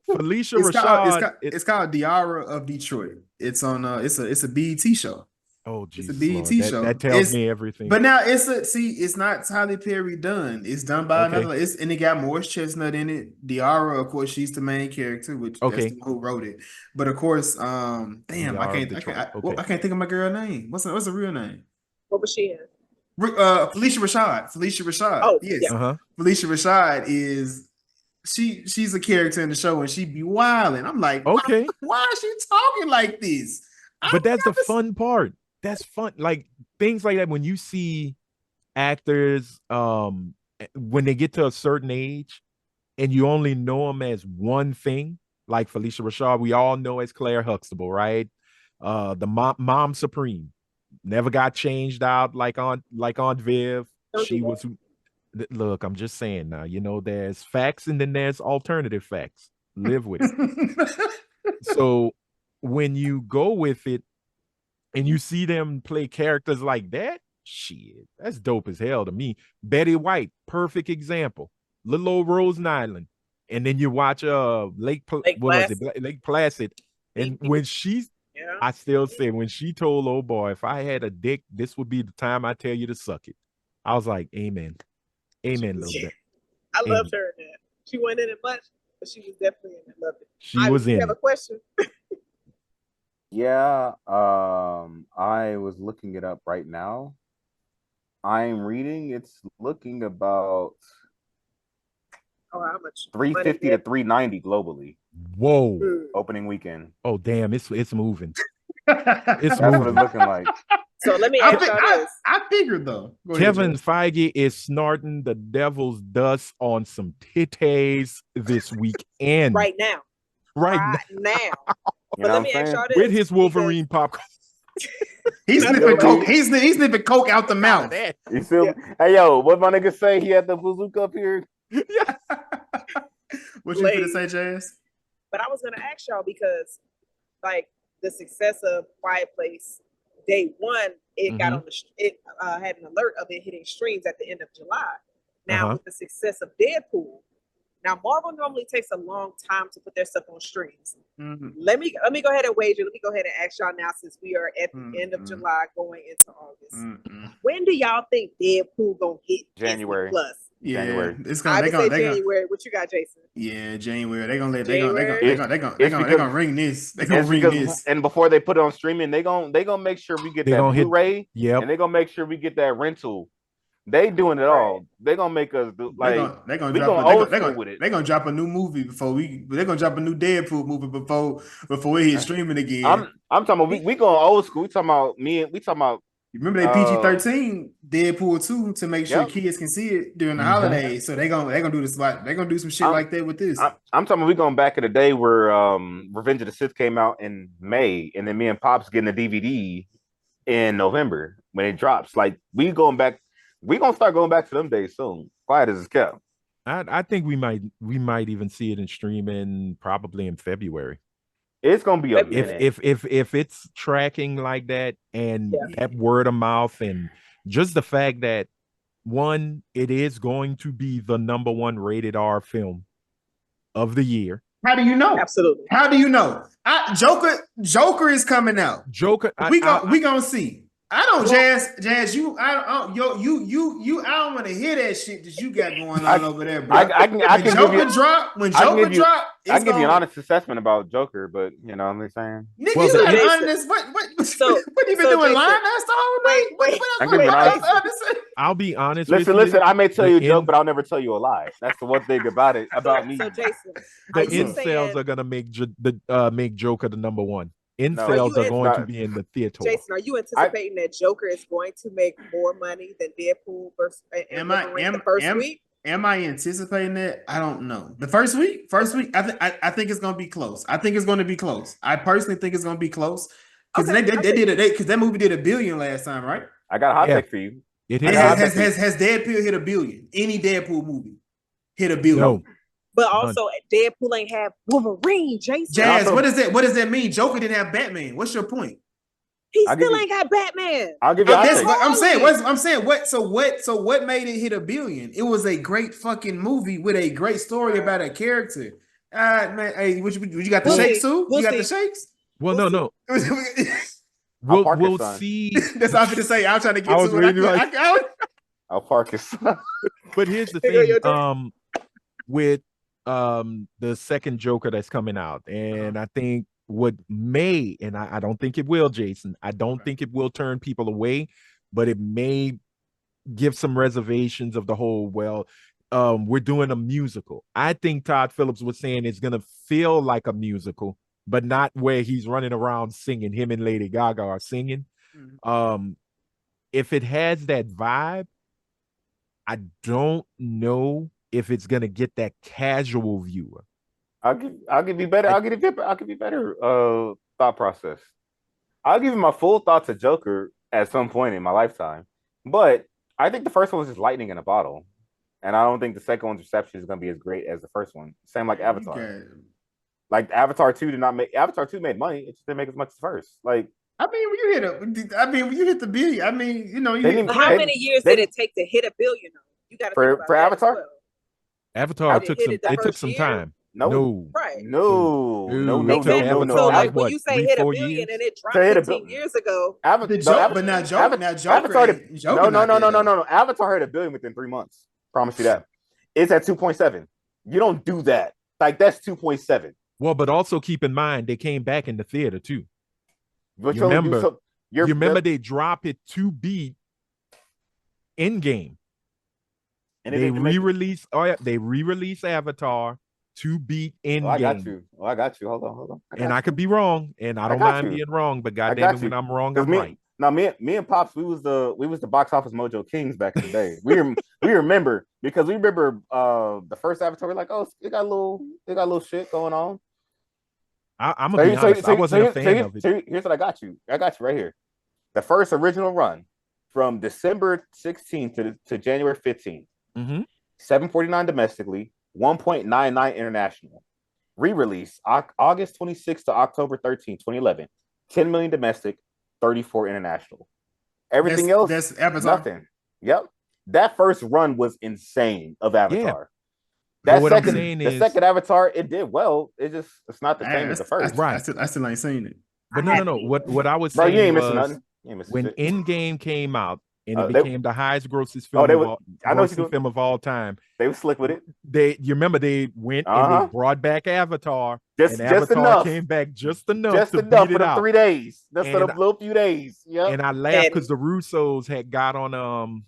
[SPEAKER 4] Felicia Rashad,
[SPEAKER 6] it's called Diara of Detroit. It's on it's a BET show.
[SPEAKER 4] Oh, geez,
[SPEAKER 6] it's a BET show.
[SPEAKER 4] That tells me everything.
[SPEAKER 6] But now it's not Tyler Perry done. It's done by another. And it got Morris Chestnut in it. Diara, of course, she's the main character, which that's the who wrote it. But of course, damn, I can't think of my girl name. What's the real name?
[SPEAKER 5] What was she in?
[SPEAKER 6] Felicia Rashad.
[SPEAKER 5] Oh,
[SPEAKER 6] yes.
[SPEAKER 5] yeah.
[SPEAKER 6] Felicia Rashad is she's a character in the show, and she be wilding. I'm like,
[SPEAKER 4] okay,
[SPEAKER 6] why is she talking like this?
[SPEAKER 4] But that's the fun part. That's fun. Like things like that, when you see actors when they get to a certain age and you only know them as one thing, like Felicia Rashad, we all know as Claire Huxtable, right? The mom supreme, never got changed out like Aunt Viv. She was. Look, I'm just saying now, there's facts and then there's alternative facts. Live with it. So when you go with it and you see them play characters like that, shit, that's dope as hell to me. Betty White, perfect example. Little old Rose Nyland. And then you watch Lake Placid. And when I still say, when she told old boy, if I had a dick, this would be the time I tell you to suck it. I was like, amen. Amen, little bit.
[SPEAKER 5] I loved her in that. She wasn't in it much, but she was definitely in it. Loved it.
[SPEAKER 4] She was in it.
[SPEAKER 5] Have a question?
[SPEAKER 3] Yeah, I was looking it up right now. I'm reading. It's looking about
[SPEAKER 5] how much?
[SPEAKER 3] 350 to 390 globally.
[SPEAKER 4] Whoa!
[SPEAKER 3] Opening weekend.
[SPEAKER 4] Oh damn! It's moving.
[SPEAKER 3] That's what it's looking like.
[SPEAKER 5] So let me ask y'all this.
[SPEAKER 6] I figured though.
[SPEAKER 4] Kevin Feige is snorting the devil's dust on some titties this weekend.
[SPEAKER 5] Right now.
[SPEAKER 4] Right now.
[SPEAKER 5] But let me ask y'all this.
[SPEAKER 4] With his Wolverine popcorn.
[SPEAKER 6] He's sniffing coke. He's sniffing coke out the mouth.
[SPEAKER 3] You feel me? Hey yo, what my nigga say? He had the bazooka up here.
[SPEAKER 4] Yeah.
[SPEAKER 6] What you gonna say, Jazz?
[SPEAKER 5] But I was gonna ask y'all because, like, the success of Quiet Place, day one, it got on it had an alert of it hitting streams at the end of July. Now with the success of Deadpool, now Marvel normally takes a long time to put their stuff on streams. Let me go ahead and wager. Let me go ahead and ask y'all now, since we are at the end of July going into August. When do y'all think Deadpool gonna hit
[SPEAKER 3] January
[SPEAKER 5] Plus?
[SPEAKER 6] Yeah,
[SPEAKER 5] January. January. What you got, Jason?
[SPEAKER 6] Yeah, January. They're gonna ring this. They're gonna ring this.
[SPEAKER 3] And before they put it on streaming, they gonna make sure we get that Blu-ray.
[SPEAKER 4] Yep.
[SPEAKER 3] And they're gonna make sure we get that rental. They doing it all. They're gonna make us do like
[SPEAKER 6] they're gonna drop a new movie they're gonna drop a new Deadpool movie before it hits streaming again.
[SPEAKER 3] I'm talking about we going old school. We talking about
[SPEAKER 6] you remember they PG-13 Deadpool 2 to make sure kids can see it during the holidays. So they're gonna do this. They're gonna do some shit like that with this.
[SPEAKER 3] I'm talking. We going back in the day where Revenge of the Sith came out in May, and then me and Pops getting the DVD in November when it drops. Like we going back We gonna start going back to them days soon. Quiet as it's kept.
[SPEAKER 4] I think we might even see it in streaming probably in February.
[SPEAKER 3] It's gonna be a
[SPEAKER 5] If-
[SPEAKER 3] minute.
[SPEAKER 4] If it's tracking like that, and
[SPEAKER 5] Yeah.
[SPEAKER 4] that word of mouth, and just the fact that one, it is going to be the number one rated R film of the year.
[SPEAKER 6] How do you know?
[SPEAKER 5] Absolutely.
[SPEAKER 6] How do you know? Joker is coming out.
[SPEAKER 4] Joker,
[SPEAKER 6] We gonna see. I don't,
[SPEAKER 4] Well-
[SPEAKER 6] Jazz. You, I don't want to hear that shit that you got going on over there, bro.
[SPEAKER 3] I can
[SPEAKER 6] When
[SPEAKER 3] give
[SPEAKER 6] Joker
[SPEAKER 3] you.
[SPEAKER 6] drop, when
[SPEAKER 3] I can
[SPEAKER 6] Joker
[SPEAKER 3] give you-
[SPEAKER 6] drop,
[SPEAKER 3] I can give you an honest assessment about Joker, but you know what I'm saying.
[SPEAKER 6] Nigga,
[SPEAKER 4] Well,
[SPEAKER 6] you
[SPEAKER 4] the-
[SPEAKER 6] got
[SPEAKER 5] Jason-
[SPEAKER 6] honest. What
[SPEAKER 5] So-
[SPEAKER 6] you been
[SPEAKER 5] so
[SPEAKER 6] doing?
[SPEAKER 5] Jason-
[SPEAKER 6] Line that's the whole night.
[SPEAKER 5] Wait.
[SPEAKER 3] I give you an honest.
[SPEAKER 4] I'll be honest
[SPEAKER 3] Listen,
[SPEAKER 4] with you.
[SPEAKER 3] I may tell you a
[SPEAKER 4] The
[SPEAKER 3] joke,
[SPEAKER 4] in-
[SPEAKER 3] but I'll never tell you a lie. That's the one thing about it about me.
[SPEAKER 5] So Jason,
[SPEAKER 4] The
[SPEAKER 5] are you
[SPEAKER 4] incels
[SPEAKER 5] saying,
[SPEAKER 4] are gonna make Joker the number one. Incels
[SPEAKER 5] Are you
[SPEAKER 4] are going to
[SPEAKER 3] not-
[SPEAKER 4] be in the theater.
[SPEAKER 5] Jason, are you anticipating that Joker is going to make more money than Deadpool versus Wolverine the first week?
[SPEAKER 6] Am I anticipating that? I don't know. The first week, I think it's gonna be close. I think it's gonna be close. I personally think it's gonna be close because
[SPEAKER 5] Okay,
[SPEAKER 6] they did it because that movie did $1 billion last time, right?
[SPEAKER 3] I got a hot
[SPEAKER 4] Yeah.
[SPEAKER 3] take for you.
[SPEAKER 4] It
[SPEAKER 3] I
[SPEAKER 4] hit
[SPEAKER 3] got-
[SPEAKER 6] Has Deadpool hit $1 billion? Any Deadpool movie hit $1 billion?
[SPEAKER 4] no.
[SPEAKER 5] But also, Deadpool ain't have Wolverine, Jason.
[SPEAKER 6] Jazz,
[SPEAKER 3] Also-
[SPEAKER 6] what does that mean? Joker didn't have Batman. What's your point?
[SPEAKER 5] He
[SPEAKER 3] I'll give
[SPEAKER 5] still
[SPEAKER 3] you-
[SPEAKER 5] ain't got Batman.
[SPEAKER 3] I'll give you. a hot
[SPEAKER 6] That's
[SPEAKER 3] take.
[SPEAKER 6] what I'm saying. What made it hit $1 billion? It was a great fucking movie with a great story about a character. Man, hey, what you got the
[SPEAKER 5] We'll
[SPEAKER 6] shakes
[SPEAKER 5] see.
[SPEAKER 6] too?
[SPEAKER 5] We'll
[SPEAKER 6] You got the
[SPEAKER 5] see.
[SPEAKER 6] shakes?
[SPEAKER 4] Well, no.
[SPEAKER 6] That's
[SPEAKER 3] I'll park
[SPEAKER 4] We'll
[SPEAKER 3] it, son.
[SPEAKER 4] see.
[SPEAKER 6] all I'm gonna say. I'm trying to get
[SPEAKER 4] I was
[SPEAKER 6] to it.
[SPEAKER 4] waiting like-
[SPEAKER 3] I'll park it.
[SPEAKER 4] But here's the
[SPEAKER 5] Here go your
[SPEAKER 4] thing. With the second Joker that's coming out, and I think what may, and I don't think it will, Jason. I don't think it will turn people away, but it may give some reservations of the whole. Well, we're doing a musical. I think Todd Phillips was saying it's gonna feel like a musical, but not where he's running around singing. Him and Lady Gaga are singing. If it has that vibe, I don't know if it's gonna get that casual viewer.
[SPEAKER 3] I'll give you better. I'll give you better thought process. I'll give you my full thoughts of Joker at some point in my lifetime, but I think the first one was just lightning in a bottle, and I don't think the second one's reception is going to be as great as the first one. Same like Avatar.
[SPEAKER 6] Okay.
[SPEAKER 3] Like Avatar 2 did not make. Avatar 2 made money. It just didn't make as much as the first. Like
[SPEAKER 6] When you hit the billion, you
[SPEAKER 3] They
[SPEAKER 6] hit
[SPEAKER 3] didn't-
[SPEAKER 5] But how
[SPEAKER 3] They-
[SPEAKER 5] many years
[SPEAKER 3] they-
[SPEAKER 5] did it take to hit $1 billion? You got to
[SPEAKER 3] For Avatar?
[SPEAKER 4] Avatar
[SPEAKER 5] Did it hit it the
[SPEAKER 4] took
[SPEAKER 5] first
[SPEAKER 4] some
[SPEAKER 5] year?
[SPEAKER 4] time.
[SPEAKER 3] no,
[SPEAKER 5] Right.
[SPEAKER 3] no.
[SPEAKER 5] Exactly.
[SPEAKER 4] Avatar
[SPEAKER 5] So,
[SPEAKER 4] like
[SPEAKER 5] like, when
[SPEAKER 4] what,
[SPEAKER 5] you say
[SPEAKER 4] 3,
[SPEAKER 5] hit $1
[SPEAKER 4] 4
[SPEAKER 5] billion
[SPEAKER 4] years?
[SPEAKER 5] and it dropped
[SPEAKER 3] To hit a
[SPEAKER 5] 15
[SPEAKER 3] bill-
[SPEAKER 5] years ago,
[SPEAKER 6] the Joker, but now Joker,
[SPEAKER 3] Avatar
[SPEAKER 6] ain't- Joker
[SPEAKER 3] no.
[SPEAKER 6] not there, though.
[SPEAKER 3] Avatar hit $1 billion within 3 months. Promise you that. It's at 2.7. You don't do that. Like that's 2.7.
[SPEAKER 4] Well, but also keep in mind they came back in the theater too.
[SPEAKER 3] But
[SPEAKER 4] You remember-
[SPEAKER 3] you
[SPEAKER 4] You remember they drop it to beat Endgame.
[SPEAKER 3] and it
[SPEAKER 4] They
[SPEAKER 3] didn't make-
[SPEAKER 4] re-release. Oh yeah, they re-release Avatar to beat Endgame.
[SPEAKER 3] Oh, I got you. I got you. Hold on.
[SPEAKER 4] And I could be wrong, and I don't
[SPEAKER 3] got
[SPEAKER 4] mind
[SPEAKER 3] you.
[SPEAKER 4] being wrong. But
[SPEAKER 3] I
[SPEAKER 4] goddamn
[SPEAKER 3] got
[SPEAKER 4] it, when
[SPEAKER 3] you.
[SPEAKER 4] I'm wrong,
[SPEAKER 3] 'Cause
[SPEAKER 4] I'm right.
[SPEAKER 3] Now, me and Pops, we was the box office mojo kings back in the day. We remember because we remember the first Avatar. We're like, oh, it got a little shit going on.
[SPEAKER 4] I'm gonna be honest. I wasn't a fan of it.
[SPEAKER 3] So here's what I got you. I got you right here. The first original run from December 16th to January 15th.
[SPEAKER 4] Mhm.
[SPEAKER 3] 749 domestically, 1.99 international. Re-release August 26th to October 13th, 2011. 10 million domestic, 34 international. Everything else,
[SPEAKER 6] That's Avatar.
[SPEAKER 3] nothing. Yep. That first run was insane of Avatar.
[SPEAKER 4] But
[SPEAKER 3] That
[SPEAKER 4] what I'm
[SPEAKER 3] second,
[SPEAKER 4] saying
[SPEAKER 3] the
[SPEAKER 4] is-
[SPEAKER 3] second Avatar, it did well. It's not the same as the first.
[SPEAKER 4] Right.
[SPEAKER 6] I still ain't seen it.
[SPEAKER 4] But no. What I was
[SPEAKER 3] Bro,
[SPEAKER 4] saying
[SPEAKER 3] you ain't
[SPEAKER 4] was
[SPEAKER 3] missing nothing. You ain't missing
[SPEAKER 4] when
[SPEAKER 3] shit.
[SPEAKER 4] Endgame came out and it
[SPEAKER 3] They-
[SPEAKER 4] became the highest grossing
[SPEAKER 3] Oh,
[SPEAKER 4] film
[SPEAKER 3] they
[SPEAKER 4] of
[SPEAKER 3] were-
[SPEAKER 4] all,
[SPEAKER 3] I know what you're
[SPEAKER 4] grossing
[SPEAKER 3] doing.
[SPEAKER 4] film of all time.
[SPEAKER 3] They were slick with it.
[SPEAKER 4] You remember they went and
[SPEAKER 3] Uh-huh.
[SPEAKER 4] they brought back Avatar,
[SPEAKER 3] Just
[SPEAKER 4] and Avatar
[SPEAKER 3] enough.
[SPEAKER 4] came back just enough
[SPEAKER 3] Just
[SPEAKER 4] to
[SPEAKER 3] enough
[SPEAKER 4] beat
[SPEAKER 3] for
[SPEAKER 4] it
[SPEAKER 3] the
[SPEAKER 4] out.
[SPEAKER 3] 3 days. Just for the
[SPEAKER 4] And-
[SPEAKER 3] little few days. Yep.
[SPEAKER 4] And I laughed
[SPEAKER 5] And-
[SPEAKER 4] because the Russos had got on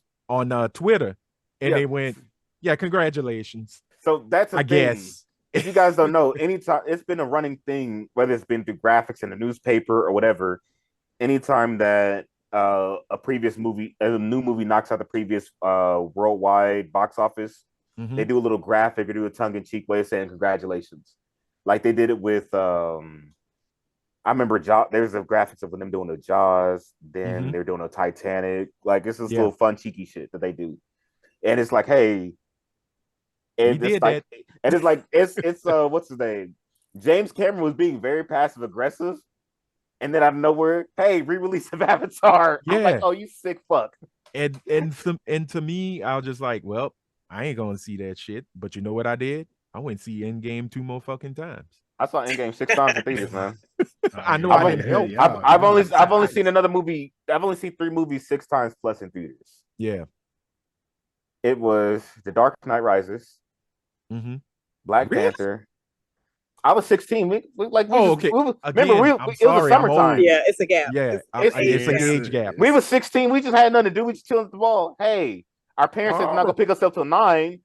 [SPEAKER 4] Twitter and
[SPEAKER 3] Yeah.
[SPEAKER 4] they went, "Yeah, congratulations."
[SPEAKER 3] So that's the
[SPEAKER 4] I
[SPEAKER 3] thing.
[SPEAKER 4] guess.
[SPEAKER 3] If you guys don't know, anytime it's been a running thing, whether it's been through graphics in the newspaper or whatever, anytime that a new movie knocks out the previous worldwide box office,
[SPEAKER 4] Mhm.
[SPEAKER 3] they do a little graphic or do a tongue-in-cheek way of saying congratulations. Like they did it with I remember there's the graphics of them doing the Jaws, then
[SPEAKER 4] Mhm.
[SPEAKER 3] they're doing a Titanic. Like it's this
[SPEAKER 4] Yeah.
[SPEAKER 3] little fun, cheeky shit that they do, and it's like, hey,
[SPEAKER 4] We
[SPEAKER 3] and it's
[SPEAKER 4] did
[SPEAKER 3] like,
[SPEAKER 4] that.
[SPEAKER 3] and it's like, it's what's his name? James Cameron was being very passive aggressive, and then out of nowhere, hey, re-release of Avatar. I'm like,
[SPEAKER 4] Yeah.
[SPEAKER 3] oh, you sick fuck.
[SPEAKER 4] And to me, I was just like, well, I ain't gonna see that shit. But you know what I did? I went and see Endgame 2 more fucking times.
[SPEAKER 3] I saw Endgame 6 times in theaters, man.
[SPEAKER 4] I know
[SPEAKER 3] I've
[SPEAKER 4] I
[SPEAKER 3] only-
[SPEAKER 4] didn't help.
[SPEAKER 3] I've only seen another movie. I've only seen 3 movies 6 times plus in theaters.
[SPEAKER 4] Yeah.
[SPEAKER 3] It was The Dark Knight Rises,
[SPEAKER 4] Mm-hmm.
[SPEAKER 3] Black
[SPEAKER 4] Really?
[SPEAKER 3] Panther. I was 16.
[SPEAKER 4] Okay.
[SPEAKER 3] Remember,
[SPEAKER 4] Again, I'm
[SPEAKER 3] it was
[SPEAKER 4] sorry,
[SPEAKER 3] the
[SPEAKER 4] I'm
[SPEAKER 3] summertime.
[SPEAKER 4] old.
[SPEAKER 5] Yeah, it's a gap.
[SPEAKER 4] Yeah,
[SPEAKER 3] It's
[SPEAKER 4] it's a
[SPEAKER 6] yes,
[SPEAKER 4] age gap.
[SPEAKER 3] We was 16. We just had nothing to do. We just chilling at the ball. Hey, our parents said they're not gonna pick us up till 9.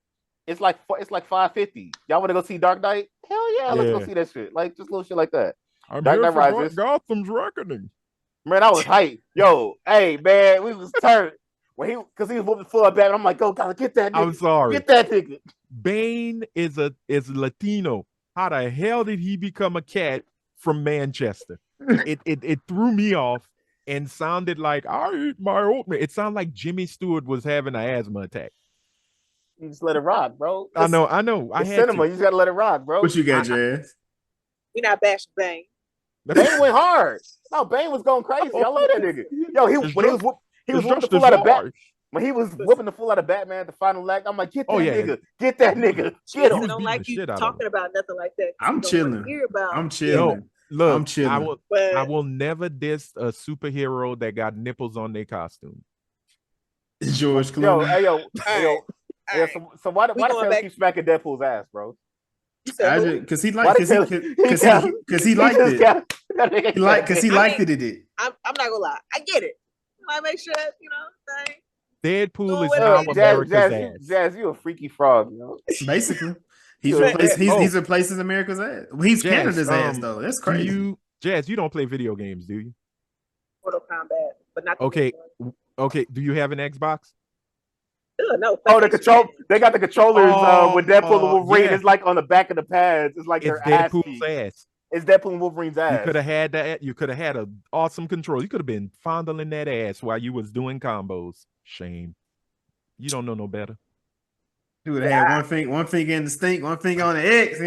[SPEAKER 3] It's like 5:50. Y'all want to go see Dark Knight? Hell yeah, let's go
[SPEAKER 4] Yeah.
[SPEAKER 3] see that shit. Like just little shit like that.
[SPEAKER 4] I'm
[SPEAKER 3] Dark
[SPEAKER 4] here
[SPEAKER 3] Knight
[SPEAKER 4] for
[SPEAKER 3] Rises.
[SPEAKER 4] Gotham's Reckoning.
[SPEAKER 3] Man, I was hyped. Yo, hey man, we was turned when because he was whooping full of Batman. I'm like, go, gotta get that nigga.
[SPEAKER 4] I'm sorry.
[SPEAKER 3] Get that nigga.
[SPEAKER 4] Bane is Latino. How the hell did he become a cat from Manchester? It threw me off and sounded like I eat my oatmeal. It sounded like Jimmy Stewart was having an asthma attack.
[SPEAKER 3] You just let it rock, bro.
[SPEAKER 4] I know. I
[SPEAKER 3] It's
[SPEAKER 4] had
[SPEAKER 3] cinema.
[SPEAKER 4] to.
[SPEAKER 3] You just gotta let it rock, bro.
[SPEAKER 6] What you got, Jazz?
[SPEAKER 5] We not bashing Bang.
[SPEAKER 3] Bane went hard. No, Bane was going crazy. I love that nigga. Yo, he was whooping the full out of Batman. When he was whooping the full out of Batman at the final act, I'm like, get that nigga, get that nigga, get
[SPEAKER 5] I
[SPEAKER 3] him.
[SPEAKER 5] don't like you talking about nothing like that.
[SPEAKER 6] I'm chilling.
[SPEAKER 5] Hear about.
[SPEAKER 6] I'm chilling.
[SPEAKER 4] Look,
[SPEAKER 6] I'm chilling.
[SPEAKER 4] I will never diss a superhero that got nipples on their costume.
[SPEAKER 6] George Clooney.
[SPEAKER 3] Yo. So why the Taylor keep smacking Deadpool's ass, bro?
[SPEAKER 6] Because he liked it. Because he liked it.
[SPEAKER 5] I'm not gonna lie. I get it. I make sure that thing.
[SPEAKER 4] Deadpool is now America's ass.
[SPEAKER 3] Jazz, you a freaky frog, you know?
[SPEAKER 6] Basically, he's replacing America's ass. He's Canada's ass though. That's crazy.
[SPEAKER 4] Jazz, you don't play video games, do you?
[SPEAKER 5] Mortal Kombat, but not.
[SPEAKER 4] Okay. Do you have an Xbox?
[SPEAKER 5] No.
[SPEAKER 3] Oh, the control. They got the controllers with Deadpool and Wolverine. Yeah. It's like on the back of the pads. It's like their
[SPEAKER 4] Deadpool's ass.
[SPEAKER 3] It's Deadpool and Wolverine's ass.
[SPEAKER 4] You could have had that. You could have had an awesome control. You could have been fondling that ass while you was doing combos. Shame. You don't know no better.
[SPEAKER 6] Dude, had one finger in the stink, one finger on the X.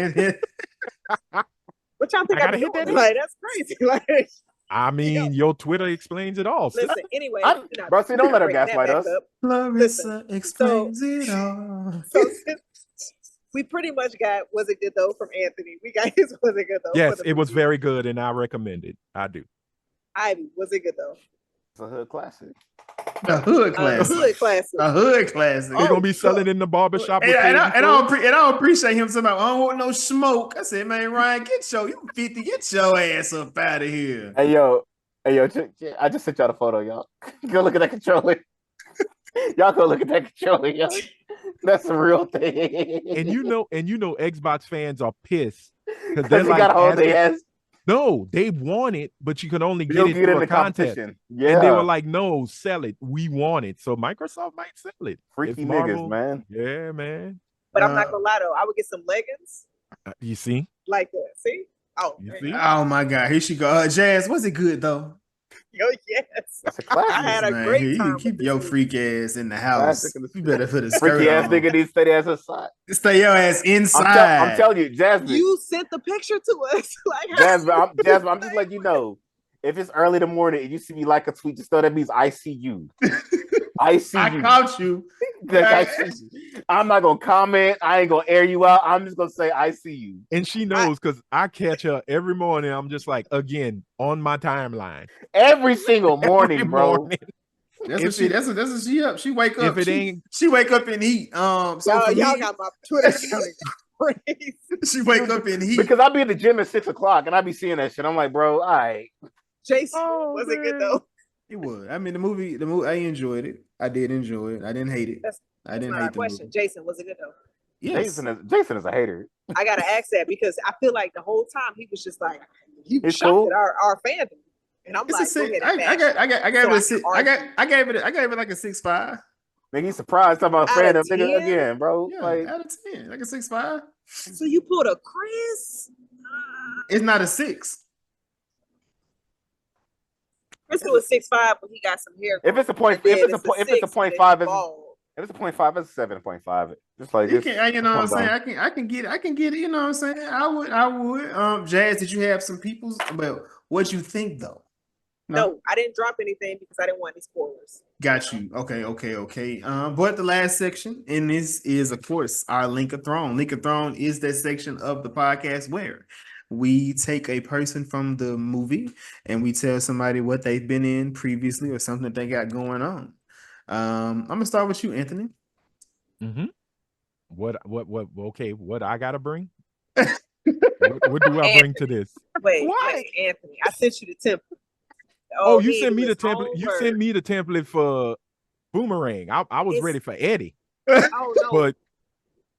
[SPEAKER 5] What y'all think I gotta hit that? Like, that's crazy. Like,
[SPEAKER 4] I mean, your Twitter explains it all.
[SPEAKER 5] Listen, anyway,
[SPEAKER 3] bro, see, don't let her gaslight us.
[SPEAKER 6] Larissa explains it all.
[SPEAKER 5] So we pretty much got Was It Good Though from Anthony. We got his Was It Good Though.
[SPEAKER 4] Yes, it was very good, and I recommend it. I do.
[SPEAKER 5] Ivy, Was It Good Though?
[SPEAKER 3] It's a hood classic.
[SPEAKER 6] A hood classic.
[SPEAKER 5] A hood
[SPEAKER 6] classic.
[SPEAKER 4] We're gonna be selling in the barbershop.
[SPEAKER 6] And I don't appreciate him saying, I don't want no smoke. I said, man, Ryan, you 50, get your ass up out of here.
[SPEAKER 3] Hey yo, I just sent y'all the photo, y'all. Go look at that controller. Y'all go look at that controller, y'all. That's the real thing.
[SPEAKER 4] And you know, Xbox fans are pissed because
[SPEAKER 3] they like, got hold their ass.
[SPEAKER 4] No, they want it, but you can only get it through a contest.
[SPEAKER 3] Yeah.
[SPEAKER 4] And they were like, no, sell it. We want it. So Microsoft might sell it.
[SPEAKER 3] Freaky niggas, man.
[SPEAKER 4] Yeah, man.
[SPEAKER 5] But I'm not gonna lie though, I would get some leggings.
[SPEAKER 4] You see?
[SPEAKER 5] Like that. See?
[SPEAKER 6] Oh my God. Here she go. Jazz, Was It Good Though?
[SPEAKER 5] Yo, yes.
[SPEAKER 3] That's a classic.
[SPEAKER 5] I had a great time.
[SPEAKER 6] You keep your freak ass in the house. You better put a skirt
[SPEAKER 3] freaky ass
[SPEAKER 6] on.
[SPEAKER 3] nigga needs to stay their ass inside.
[SPEAKER 6] Stay your ass inside.
[SPEAKER 3] I'm telling you, Jasmine.
[SPEAKER 5] You sent the picture to us. Like,
[SPEAKER 3] Jasmine, I'm just letting you know. If it's early in the morning and you see me like a tweet, just know that means I see you. I see you.
[SPEAKER 6] I caught you.
[SPEAKER 3] I'm not gonna comment. I ain't gonna air you out. I'm just gonna say I see you.
[SPEAKER 4] And she knows because I catch her every morning. I'm just like, again, on my timeline.
[SPEAKER 3] Every single morning, bro.
[SPEAKER 6] That's what she up. She wake up.
[SPEAKER 4] If it ain't,
[SPEAKER 6] she wake up and eat.
[SPEAKER 5] So y'all got my Twitter crazy.
[SPEAKER 6] She wake up and eat
[SPEAKER 3] because I'll be at the gym at 6:00 and I be seeing that shit. I'm like, bro, all right.
[SPEAKER 5] Jason, was it good though?
[SPEAKER 6] It was. I mean, the movie. I enjoyed it. I did enjoy it. I didn't hate it. I didn't hate the
[SPEAKER 5] question.
[SPEAKER 6] movie.
[SPEAKER 5] Jason, was it good though?
[SPEAKER 6] Yes.
[SPEAKER 3] Jason is a hater.
[SPEAKER 5] I gotta ask that because I feel like the whole time he was just like he was
[SPEAKER 3] It's
[SPEAKER 5] shocked
[SPEAKER 3] cool.
[SPEAKER 5] at our fandom, and I'm like,
[SPEAKER 6] I gave it like a 6.5.
[SPEAKER 3] Nigga, you surprised talking about fandom, nigga, again, bro.
[SPEAKER 6] Yeah,
[SPEAKER 3] like
[SPEAKER 6] out of 10, like a 6.5.
[SPEAKER 5] So you pulled a Chris?
[SPEAKER 6] It's not a 6.
[SPEAKER 5] Crystal is 6'5", but he got some hair.
[SPEAKER 3] If it's a point, if it's a 0.5, if it's a 0.5, it's 7.5. Just like
[SPEAKER 6] You
[SPEAKER 3] this.
[SPEAKER 6] can, you know what I'm saying? I can get it. You know what I'm saying? I would. Jazz, did you have some people's? Well, what you think though?
[SPEAKER 5] No, I didn't drop anything because I didn't want any spoilers.
[SPEAKER 6] Got you. Okay. But the last section, and this is, of course, our Link of Throne. Link of Throne is that section of the podcast where we take a person from the movie and we tell somebody what they've been in previously or something that they got going on. I'm gonna start with you, Anthony.
[SPEAKER 4] Mm-hmm. What I gotta bring? what do I bring to this?
[SPEAKER 5] Wait, Anthony, I sent you the template.
[SPEAKER 4] Oh, you sent me the template. You sent me the template for Boomerang. I was ready for Eddie.
[SPEAKER 5] Oh no.
[SPEAKER 4] But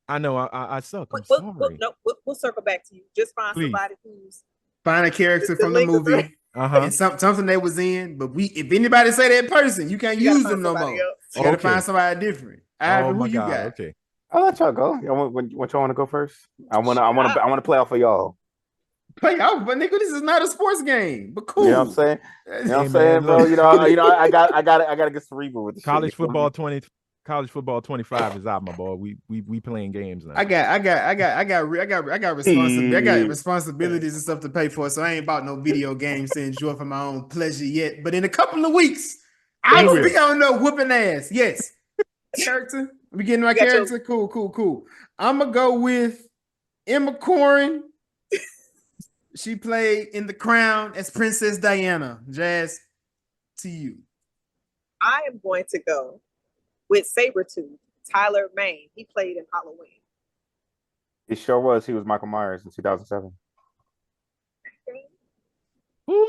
[SPEAKER 4] I know I suck. I'm sorry.
[SPEAKER 5] We'll circle back to you. Just find somebody who's
[SPEAKER 6] find a character from the movie. And something they was in, but if anybody say that person, you can't use them no more. You gotta find somebody different.
[SPEAKER 4] Oh my God. Okay.
[SPEAKER 3] I'll let y'all go. Y'all want to go first? I wanna play off for y'all.
[SPEAKER 6] Play off, but nigga, this is not a sports game. But cool.
[SPEAKER 3] You know what I'm saying? You know what I'm saying, bro? You know, I gotta get cerebral with the
[SPEAKER 4] college football 25 is out, my boy. We playing games now.
[SPEAKER 6] I got responsibilities and stuff to pay for, so I ain't about no video games to enjoy for my own pleasure yet. But in a couple of weeks, I will be on no whooping ass. Yes. Character. We getting my character. Cool. I'm gonna go with Emma Corrin. She played in The Crown as Princess Diana. Jazz, to you.
[SPEAKER 5] I am going to go with Sabretooth, Tyler Mane. He played in Halloween.
[SPEAKER 3] It sure was. He was Michael Myers in 2007.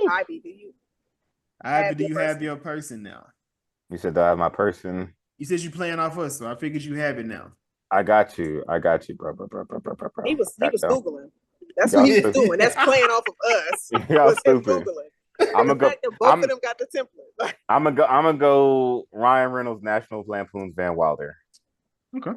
[SPEAKER 5] Ivy, do you
[SPEAKER 6] have your person now?
[SPEAKER 3] You said that I have my person.
[SPEAKER 6] You said you playing off us, so I figured you have it now.
[SPEAKER 3] I got you, bro.
[SPEAKER 5] He was Googling. That's what he was doing. That's playing off of us.
[SPEAKER 3] Y'all stupid. I'm gonna go.
[SPEAKER 5] Both of them got the template.
[SPEAKER 3] I'm gonna go. Ryan Reynolds, National Lampoon's Van Wilder.
[SPEAKER 6] Okay.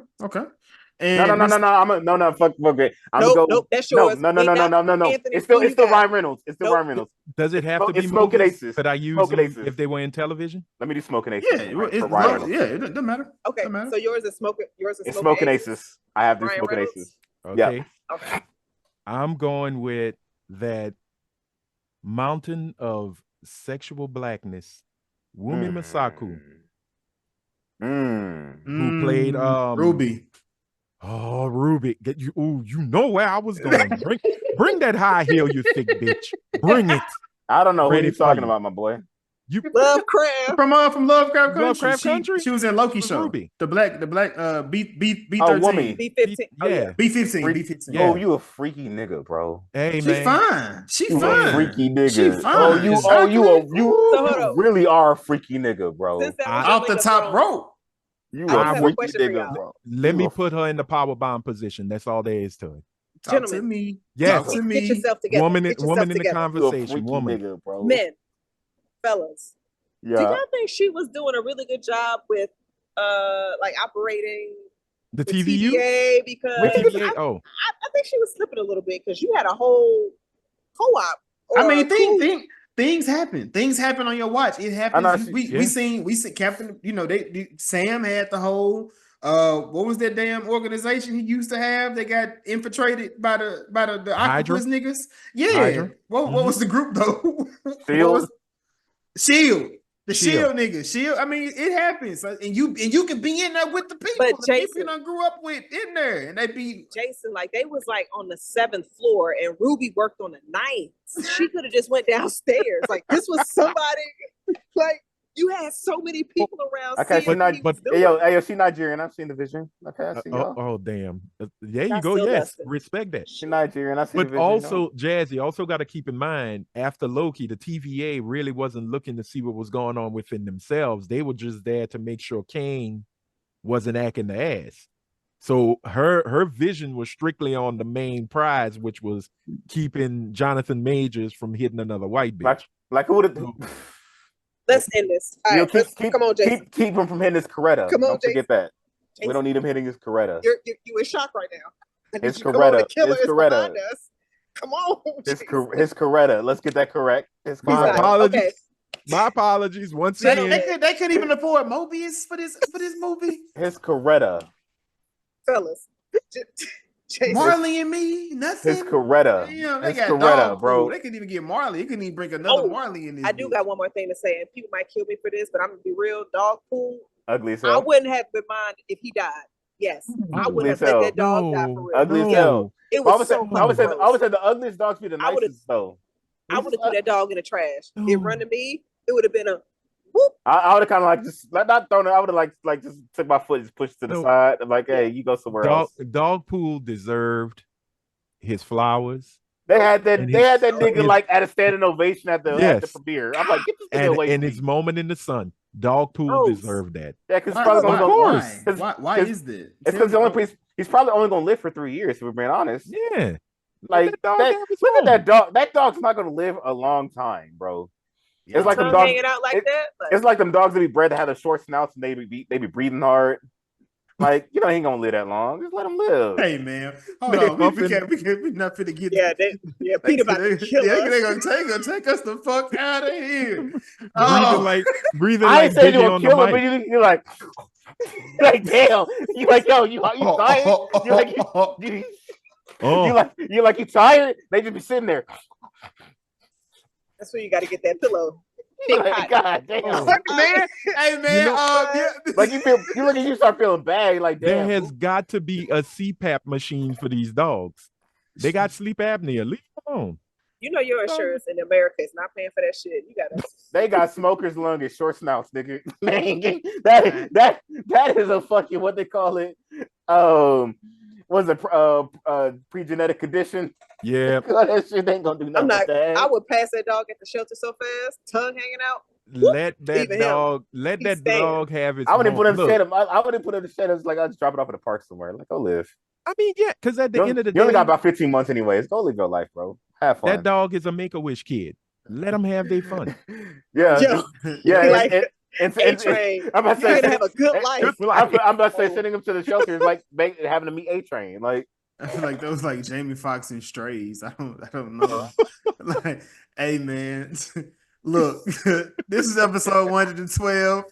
[SPEAKER 3] And no. Fuck it.
[SPEAKER 5] Nope. That's yours.
[SPEAKER 3] No. It's still Ryan Reynolds. It's still Ryan Reynolds.
[SPEAKER 4] Does it have to be
[SPEAKER 3] Smoking Aces?
[SPEAKER 4] Could I use them if they were in television?
[SPEAKER 3] Let me do Smoking Aces.
[SPEAKER 6] It doesn't matter.
[SPEAKER 5] Okay, so yours is
[SPEAKER 3] Smoking Aces. I have the Smoking Aces.
[SPEAKER 4] Okay.
[SPEAKER 3] Yeah.
[SPEAKER 5] Okay.
[SPEAKER 4] I'm going with that mountain of sexual blackness, Wumi Masaku, who played
[SPEAKER 6] Ruby.
[SPEAKER 4] Oh, Ruby, you know where I was going. Bring that high heel, you thick bitch. Bring it.
[SPEAKER 3] I don't know who you're talking about, my boy.
[SPEAKER 5] You Lovecraft
[SPEAKER 6] from Lovecraft Country.
[SPEAKER 4] Lovecraft Country.
[SPEAKER 6] She was in Loki show.
[SPEAKER 4] Ruby.
[SPEAKER 6] The black B13.
[SPEAKER 3] B15.
[SPEAKER 6] Yeah. B15.
[SPEAKER 3] Yeah. Oh, you a freaky nigga, bro.
[SPEAKER 4] Hey,
[SPEAKER 6] man. She fine.
[SPEAKER 3] A freaky nigga.
[SPEAKER 6] She fine.
[SPEAKER 3] You really are a freaky nigga, bro.
[SPEAKER 6] Off the top rope.
[SPEAKER 3] You a freaky nigga, bro.
[SPEAKER 4] Let me put her in the power bomb position. That's all there is to it.
[SPEAKER 6] Talk to me.
[SPEAKER 4] Yes.
[SPEAKER 6] Talk to me.
[SPEAKER 5] Get yourself together.
[SPEAKER 4] Woman in the conversation. Woman.
[SPEAKER 3] Nigga, bro.
[SPEAKER 5] Men. Fellas.
[SPEAKER 3] Yeah.
[SPEAKER 5] Do y'all think she was doing a really good job with like operating
[SPEAKER 4] the TVA?
[SPEAKER 5] Because
[SPEAKER 4] I think
[SPEAKER 5] she was slipping a little bit because you had a whole co-op.
[SPEAKER 6] I mean, things happen. Things happen on your watch. It happens. We seen Captain. You know, Sam had the whole. What was that damn organization he used to have? They got infiltrated by the octopus niggas. Yeah. Hydra. What was the group though? Shield. The Shield niggas. Shield. I mean, it happens, and you can be in there with the people.
[SPEAKER 5] But Jason,
[SPEAKER 6] people you grew up with in there, and they be
[SPEAKER 5] Jason. Like they was like on the 7th floor, and Ruby worked on the 9th. She could have just went downstairs. Like this was somebody. Like you had so many people around.
[SPEAKER 3] Okay, she Nigerian. I've seen the vision. Okay, I see y'all.
[SPEAKER 4] Oh, damn. There you go. Yes, respect that.
[SPEAKER 3] She Nigerian. I see.
[SPEAKER 4] But also, Jazzy, also got to keep in mind after Loki, the TVA really wasn't looking to see what was going on within themselves. They were just there to make sure Kane wasn't acting the ass. So her vision was strictly on the main prize, which was keeping Jonathan Majors from hitting another white bitch.
[SPEAKER 3] Like who would have?
[SPEAKER 5] Let's end this. All right, come on, Jason.
[SPEAKER 3] Keep him from hitting his Coretta.
[SPEAKER 5] Come on,
[SPEAKER 3] don't forget that. Jason. We don't need him hitting his Coretta.
[SPEAKER 5] You're in shock right now.
[SPEAKER 3] His Coretta.
[SPEAKER 5] His Coretta. Come on.
[SPEAKER 3] His Coretta. Let's get that correct.
[SPEAKER 4] My apologies.
[SPEAKER 5] Okay.
[SPEAKER 4] My apologies once
[SPEAKER 6] They
[SPEAKER 4] again.
[SPEAKER 6] couldn't even afford Mobius for this movie.
[SPEAKER 3] His Coretta.
[SPEAKER 5] Fellas. Jason.
[SPEAKER 6] Marley and Me, nothing.
[SPEAKER 3] His Coretta.
[SPEAKER 6] Damn, they
[SPEAKER 3] His
[SPEAKER 6] got
[SPEAKER 3] Coretta,
[SPEAKER 6] dog
[SPEAKER 3] bro.
[SPEAKER 6] food. They couldn't even get Marley. They couldn't even bring another Marley in this.
[SPEAKER 5] I do got one more thing to say, and people might kill me for this, but I'm gonna be real. Dog food.
[SPEAKER 3] Ugly as
[SPEAKER 5] I
[SPEAKER 3] hell.
[SPEAKER 5] wouldn't have been mind if he died. Yes, I
[SPEAKER 3] Ugly
[SPEAKER 5] wouldn't
[SPEAKER 3] as
[SPEAKER 5] have let
[SPEAKER 3] hell.
[SPEAKER 5] that dog die for real.
[SPEAKER 3] Ugly as
[SPEAKER 4] No.
[SPEAKER 3] hell.
[SPEAKER 5] It
[SPEAKER 3] I
[SPEAKER 5] was
[SPEAKER 3] would
[SPEAKER 5] so
[SPEAKER 3] say, I would say
[SPEAKER 5] gross.
[SPEAKER 3] the ugliest dogs be the
[SPEAKER 5] I would've-
[SPEAKER 3] nicest though.
[SPEAKER 5] I would have threw that dog in the trash.
[SPEAKER 4] No.
[SPEAKER 5] It run to me. It would have been a whoop.
[SPEAKER 3] I would have kind of like just not thrown it. I would have like just took my foot and just pushed it to the
[SPEAKER 4] No.
[SPEAKER 3] side. I'm like, hey, you go somewhere else.
[SPEAKER 4] Dog Pool deserved his flowers.
[SPEAKER 3] They had that.
[SPEAKER 4] And
[SPEAKER 3] They had that
[SPEAKER 4] his-
[SPEAKER 3] nigga
[SPEAKER 4] his-
[SPEAKER 3] like at a standing ovation at the
[SPEAKER 4] Yes.
[SPEAKER 3] premiere. I'm like, get this nigga away
[SPEAKER 4] And
[SPEAKER 3] from
[SPEAKER 4] his
[SPEAKER 3] me.
[SPEAKER 4] moment in the sun. Dog Pool
[SPEAKER 5] Gross.
[SPEAKER 4] deserved that.
[SPEAKER 3] Yeah, because
[SPEAKER 6] Why,
[SPEAKER 3] probably
[SPEAKER 6] why,
[SPEAKER 3] gonna go.
[SPEAKER 4] course.
[SPEAKER 6] why is that?
[SPEAKER 3] It's because the only place he's probably only gonna live for 3 years. If we're being honest,
[SPEAKER 4] Yeah.
[SPEAKER 3] like
[SPEAKER 4] that dog
[SPEAKER 3] that,
[SPEAKER 4] have his
[SPEAKER 3] look at
[SPEAKER 4] moment.
[SPEAKER 3] that dog. That dog's not gonna live a long time, bro.
[SPEAKER 6] Yeah.
[SPEAKER 3] It's like them
[SPEAKER 5] Tongue
[SPEAKER 3] dogs.
[SPEAKER 5] hanging out like that. Like,
[SPEAKER 3] It's like them dogs that be bred to have the short snouts and they be breathing hard. Like, he ain't gonna live that long. Just let him live.
[SPEAKER 6] Hey man, hold
[SPEAKER 4] They
[SPEAKER 6] on.
[SPEAKER 4] humping-
[SPEAKER 6] We not finna get.
[SPEAKER 5] Peter about to kill us.
[SPEAKER 6] They gonna take us the fuck out of here.
[SPEAKER 4] Breathing
[SPEAKER 3] I
[SPEAKER 4] like
[SPEAKER 3] ain't saying
[SPEAKER 4] Biggie
[SPEAKER 3] you're
[SPEAKER 4] on
[SPEAKER 3] gonna kill
[SPEAKER 4] the
[SPEAKER 3] him, but
[SPEAKER 4] mic.
[SPEAKER 3] you're like, like damn. You like, yo, you tired? You like, you
[SPEAKER 4] Oh,
[SPEAKER 3] you tired? They just be sitting there.
[SPEAKER 5] That's where you got to get that pillow.
[SPEAKER 3] You're like, God damn.
[SPEAKER 6] man. Hey man,
[SPEAKER 3] Like you look at you start feeling bad. You're like,
[SPEAKER 4] there
[SPEAKER 3] damn.
[SPEAKER 4] has got to be a CPAP machine for these dogs. They got sleep apnea. Leave them alone.
[SPEAKER 5] You know your insurance in America is not paying for that shit. You gotta.
[SPEAKER 3] They got smokers' lung and short snouts, nigga. that is a fucking what they call it. Was it pre-genetic condition?
[SPEAKER 4] Yeah.
[SPEAKER 3] That shit ain't gonna do nothing.
[SPEAKER 5] I'm not.
[SPEAKER 3] with that.
[SPEAKER 5] I would pass that dog at the shelter so fast, tongue hanging out.
[SPEAKER 4] Let that
[SPEAKER 5] Leaving
[SPEAKER 4] dog.
[SPEAKER 5] him.
[SPEAKER 4] Let
[SPEAKER 5] He's
[SPEAKER 4] that
[SPEAKER 5] staying.
[SPEAKER 4] dog have its.
[SPEAKER 3] I wouldn't put
[SPEAKER 4] moment.
[SPEAKER 3] in the
[SPEAKER 4] Look,
[SPEAKER 3] shed. I wouldn't put in the shed. It's like I'll just drop it off at the park somewhere. Like, go live.
[SPEAKER 4] I mean, yeah, because at the end of the
[SPEAKER 3] You only
[SPEAKER 4] day,
[SPEAKER 3] got about 15 months anyways. Go live your life, bro. Have fun.
[SPEAKER 4] that dog is a Make-A-Wish kid. Let them have their fun.
[SPEAKER 3] Yeah,
[SPEAKER 5] Yo,
[SPEAKER 3] yeah.
[SPEAKER 5] like
[SPEAKER 3] and
[SPEAKER 5] A-Train.
[SPEAKER 3] I'm about to
[SPEAKER 5] You're
[SPEAKER 3] say,
[SPEAKER 5] gonna have a good life.
[SPEAKER 3] I'm about to say, sending him to the shelter is like having to meet A-Train. Like,
[SPEAKER 6] I feel like those like Jamie Foxx and Strays. I don't know. Like, hey man, look, this is episode 112.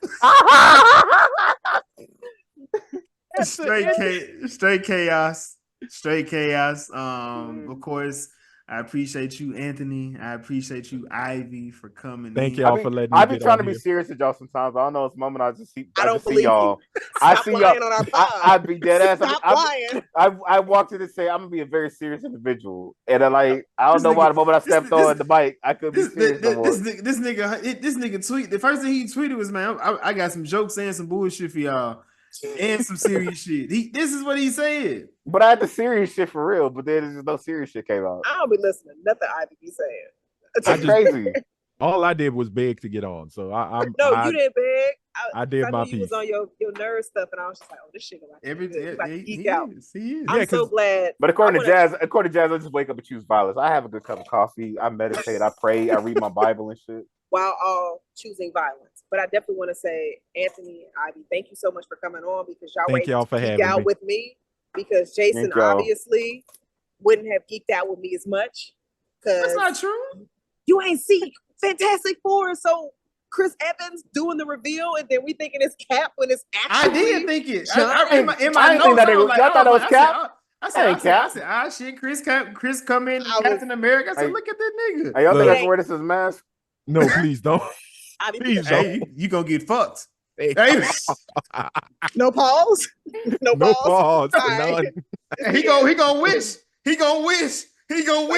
[SPEAKER 6] Straight chaos. Of course, I appreciate you, Anthony. I appreciate you, Ivy, for coming.
[SPEAKER 4] Thank
[SPEAKER 6] in.
[SPEAKER 4] y'all for letting me
[SPEAKER 3] I be
[SPEAKER 4] get
[SPEAKER 3] trying
[SPEAKER 4] on
[SPEAKER 3] to be
[SPEAKER 4] here.
[SPEAKER 3] serious with y'all sometimes. But I don't know. It's a moment I just see.
[SPEAKER 5] I don't
[SPEAKER 3] just see
[SPEAKER 5] believe
[SPEAKER 3] y'all.
[SPEAKER 5] you.
[SPEAKER 3] I
[SPEAKER 5] Stop
[SPEAKER 3] see
[SPEAKER 5] lying
[SPEAKER 3] y'all.
[SPEAKER 5] on our pod.
[SPEAKER 3] I'd be dead ass.
[SPEAKER 5] Stop lying.
[SPEAKER 3] I walked in and say I'm gonna be a very serious individual, and I don't
[SPEAKER 6] This
[SPEAKER 3] know why
[SPEAKER 6] nigga-
[SPEAKER 3] the moment I stepped
[SPEAKER 6] this-
[SPEAKER 3] on the mic, I could be serious no more.
[SPEAKER 6] This nigga tweet. The first thing he tweeted was, "Man, I got some jokes and some bullshit for y'all, and some serious shit." This is what he said.
[SPEAKER 3] But I had the serious shit for real, but then there's just no serious shit came out.
[SPEAKER 5] I don't be listening. Nothing Ivy be saying.
[SPEAKER 3] That's crazy.
[SPEAKER 4] All I did was beg to get on. So I
[SPEAKER 5] You didn't beg.
[SPEAKER 4] I did my
[SPEAKER 5] knew you was
[SPEAKER 4] piece.
[SPEAKER 5] on your nerd stuff, and I was just like, oh, this shit about to be good. We about to geek
[SPEAKER 6] He
[SPEAKER 5] out.
[SPEAKER 6] is. He is.
[SPEAKER 5] I'm
[SPEAKER 4] Yeah,
[SPEAKER 5] so
[SPEAKER 4] 'cause-
[SPEAKER 5] glad.
[SPEAKER 3] But according to
[SPEAKER 5] I
[SPEAKER 3] Jazz, I just wake up and choose violence. I have a good cup of coffee. I meditate. I pray. I read my Bible and shit.
[SPEAKER 5] while all choosing violence. But I definitely want to say, Anthony, Ivy, thank you so much for coming on because y'all
[SPEAKER 4] Thank
[SPEAKER 5] were
[SPEAKER 4] y'all for
[SPEAKER 5] able to geek
[SPEAKER 4] having
[SPEAKER 5] out
[SPEAKER 4] me.
[SPEAKER 5] with me because Jason
[SPEAKER 3] Thank y'all.
[SPEAKER 5] obviously wouldn't have geeked out with me as much.
[SPEAKER 6] That's
[SPEAKER 5] Because
[SPEAKER 6] not true.
[SPEAKER 5] you ain't see Fantastic Four, so Chris Evans doing the reveal, and then we thinking it's Cap when it's
[SPEAKER 6] I
[SPEAKER 5] actually.
[SPEAKER 6] did think it.
[SPEAKER 5] John-
[SPEAKER 6] In my
[SPEAKER 3] I didn't
[SPEAKER 6] notes,
[SPEAKER 3] think that
[SPEAKER 6] I was
[SPEAKER 3] it-
[SPEAKER 6] like,
[SPEAKER 3] y'all thought it was
[SPEAKER 6] I
[SPEAKER 3] Cap?
[SPEAKER 6] said,
[SPEAKER 3] Cap.
[SPEAKER 6] ah, shit, Chris come in,
[SPEAKER 5] I was-
[SPEAKER 6] Captain America. I said,
[SPEAKER 3] Hey.
[SPEAKER 6] look at that nigga.
[SPEAKER 3] Hey, y'all think
[SPEAKER 4] Look.
[SPEAKER 3] I can wear this as a mask?
[SPEAKER 4] No, please don't.
[SPEAKER 5] Ivy,
[SPEAKER 4] Please
[SPEAKER 6] Hey, you gonna get fucked.
[SPEAKER 4] Hey.
[SPEAKER 6] Hey,
[SPEAKER 5] no pause. No
[SPEAKER 4] No
[SPEAKER 5] pause.
[SPEAKER 4] pause.
[SPEAKER 5] All right.
[SPEAKER 4] None.
[SPEAKER 6] he gonna wish. He gonna wish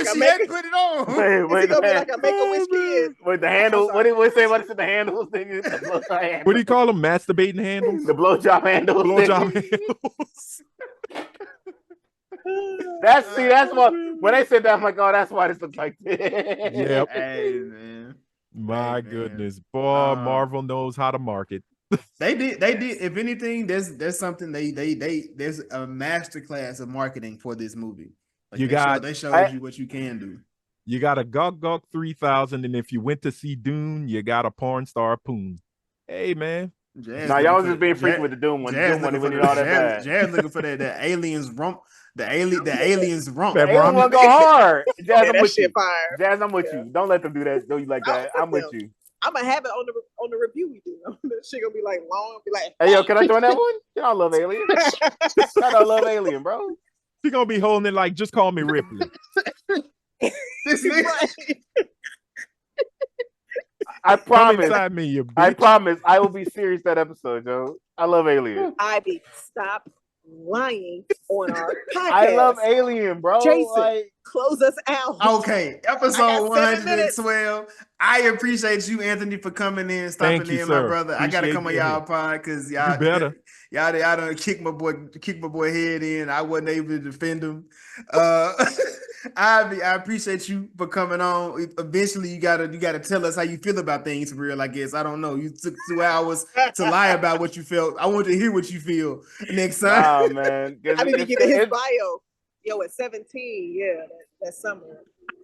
[SPEAKER 5] Like
[SPEAKER 6] he
[SPEAKER 5] I
[SPEAKER 6] had
[SPEAKER 5] make-
[SPEAKER 6] put it on.
[SPEAKER 3] Wait,
[SPEAKER 5] It's gonna be
[SPEAKER 3] man.
[SPEAKER 5] like a Make-A-Wish kid.
[SPEAKER 3] With the handle,
[SPEAKER 5] I'm
[SPEAKER 3] what
[SPEAKER 5] sorry.
[SPEAKER 3] did we say about the handles thing? The blowjob handle.
[SPEAKER 4] What do you call them? Masturbating handles?
[SPEAKER 3] The blowjob handle.
[SPEAKER 4] Blowjob
[SPEAKER 3] thing.
[SPEAKER 4] handles.
[SPEAKER 3] That's what when they said that, I'm like, oh, that's why this looks like this.
[SPEAKER 4] Yep.
[SPEAKER 6] Hey man,
[SPEAKER 4] My
[SPEAKER 6] Hey, man.
[SPEAKER 4] goodness. Boy,
[SPEAKER 6] Um,
[SPEAKER 4] Marvel knows how to market.
[SPEAKER 6] they did. If anything, there's something there's a master class of marketing for this movie. Like
[SPEAKER 4] You
[SPEAKER 6] they
[SPEAKER 4] got-
[SPEAKER 6] showed you what you can do.
[SPEAKER 4] You got a Gog Gog 3000, and if you went to see Dune, you got a porn star Poon. Hey, man.
[SPEAKER 6] Jazz
[SPEAKER 3] Nah,
[SPEAKER 6] looking
[SPEAKER 3] y'all was
[SPEAKER 6] for
[SPEAKER 3] just being
[SPEAKER 6] the-
[SPEAKER 3] freaky with the Doom one.
[SPEAKER 6] Jazz
[SPEAKER 3] Doom one,
[SPEAKER 6] looking
[SPEAKER 3] when
[SPEAKER 6] for
[SPEAKER 3] you
[SPEAKER 6] the-
[SPEAKER 3] all that
[SPEAKER 6] Jazz-
[SPEAKER 3] bad.
[SPEAKER 6] Jazz looking for the aliens rump. The aliens rump.
[SPEAKER 4] That
[SPEAKER 3] Hey,
[SPEAKER 4] ramen-
[SPEAKER 3] one go hard. Jazz,
[SPEAKER 5] Yeah,
[SPEAKER 3] I'm
[SPEAKER 5] that
[SPEAKER 3] with
[SPEAKER 5] shit
[SPEAKER 3] you.
[SPEAKER 5] fire.
[SPEAKER 3] Jazz, I'm with
[SPEAKER 5] Yeah.
[SPEAKER 3] you. Don't let them do that. Do you like
[SPEAKER 5] I
[SPEAKER 3] that?
[SPEAKER 5] was
[SPEAKER 3] I'm with
[SPEAKER 5] with
[SPEAKER 3] you.
[SPEAKER 5] I'm gonna have it on the review we do. This shit gonna be like long. Be like,
[SPEAKER 3] Hey yo, can I join that one? Y'all love Alien. Y'all love Alien, bro.
[SPEAKER 4] She gonna be holding it like, just call me Ripley.
[SPEAKER 6] This nigga.
[SPEAKER 3] I
[SPEAKER 4] Come
[SPEAKER 3] promise.
[SPEAKER 4] inside me, you bitch.
[SPEAKER 3] I promise. I will be serious that episode, Joe. I love Alien.
[SPEAKER 5] Ivy, stop lying on our podcast.
[SPEAKER 3] I love Alien, bro.
[SPEAKER 5] Jason,
[SPEAKER 3] Like,
[SPEAKER 5] close us out.
[SPEAKER 6] Okay, episode
[SPEAKER 5] I got 7 minutes.
[SPEAKER 6] 112. I appreciate you, Anthony, for coming in, stopping
[SPEAKER 4] Thank you,
[SPEAKER 6] in,
[SPEAKER 4] sir.
[SPEAKER 6] my brother. I gotta
[SPEAKER 4] Appreciate
[SPEAKER 6] come on
[SPEAKER 4] being
[SPEAKER 6] y'all
[SPEAKER 4] here.
[SPEAKER 6] pod because
[SPEAKER 4] You better.
[SPEAKER 6] y'all done kick my boy head in. I wasn't able to defend him. I appreciate you for coming on. Eventually, you gotta tell us how you feel about things for real. I guess I don't know. You took 2 hours to lie about what you felt. I want to hear what you feel next time.
[SPEAKER 3] nah, man.
[SPEAKER 5] I need to get in his bio. Yo, at 17, yeah, that summer.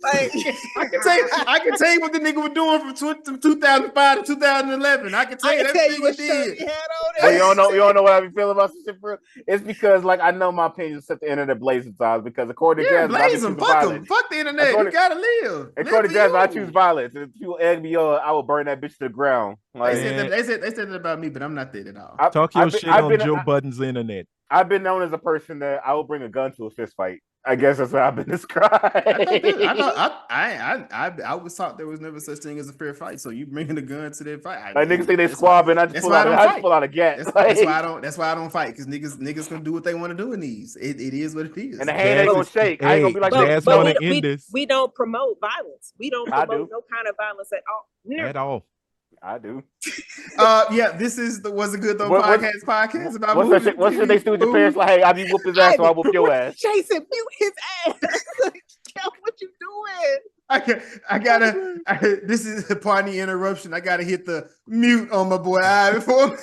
[SPEAKER 5] Like,
[SPEAKER 6] I can tell you what the nigga was doing from 2005 to 2011. I can tell you that
[SPEAKER 5] tell you
[SPEAKER 6] nigga
[SPEAKER 5] what shirt
[SPEAKER 6] did.
[SPEAKER 5] he had on
[SPEAKER 3] Well,
[SPEAKER 5] there.
[SPEAKER 3] you don't know what I be feeling about some shit, bro. It's because, like, I know my opinion set the internet ablaze sometimes because according to
[SPEAKER 6] Yeah,
[SPEAKER 3] Jasmine, I be
[SPEAKER 6] blaze him.
[SPEAKER 3] choosing
[SPEAKER 6] Fuck him.
[SPEAKER 3] violence.
[SPEAKER 6] Fuck the internet.
[SPEAKER 3] According-
[SPEAKER 6] You gotta live.
[SPEAKER 3] According to
[SPEAKER 6] Live
[SPEAKER 3] Jasmine, I
[SPEAKER 6] for
[SPEAKER 3] choose
[SPEAKER 6] you.
[SPEAKER 3] violence. If people egg me on, I will burn that bitch to the ground. Like,
[SPEAKER 6] They said that about me, but I'm not that at all.
[SPEAKER 4] Talk your shit on Joe Budden's internet.
[SPEAKER 3] I've been known as a person that I will bring a gun to a fist fight. I guess that's what I've been described.
[SPEAKER 6] I always thought there was never such thing as a fair fight. So you bringing a gun to that fight?
[SPEAKER 3] Like niggas think they squabbing. I just pull out a gat.
[SPEAKER 6] That's why I don't fight because niggas gonna do what they want to do in these. It is what it is.
[SPEAKER 3] And the hand ain't gonna shake. I ain't gonna be like,
[SPEAKER 4] Jazz
[SPEAKER 5] but
[SPEAKER 4] wanna end this.
[SPEAKER 5] we don't promote violence. We don't
[SPEAKER 3] I
[SPEAKER 5] promote
[SPEAKER 3] do.
[SPEAKER 5] no kind of violence at all.
[SPEAKER 4] At all.
[SPEAKER 3] I do.
[SPEAKER 6] Yeah, this is the Was It Good Though
[SPEAKER 3] What-
[SPEAKER 6] podcast about
[SPEAKER 3] What's that shit? What should they do with your parents? Like, hey, I be whoop his ass, so I whoop your ass.
[SPEAKER 5] Jason, mute his ass. Yo, what you doing?
[SPEAKER 6] This is a party interruption. I gotta hit the mute on my boy Ivy for me.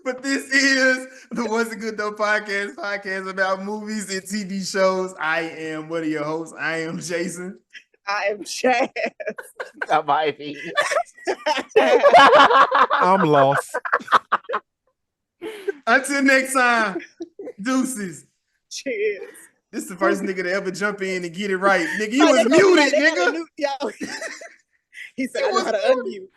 [SPEAKER 6] But this is the Was It Good Though podcast about movies and TV shows. I am one of your hosts. I am Jason.
[SPEAKER 5] I am Chad.
[SPEAKER 3] Not my Ivy.
[SPEAKER 4] I'm lost.
[SPEAKER 6] Until next time, deuces.
[SPEAKER 5] Cheers.
[SPEAKER 6] This is the first nigga to ever jump in and get it right. Nigga, you was muted, nigga.
[SPEAKER 5] Yo. He said, I know how to unmute.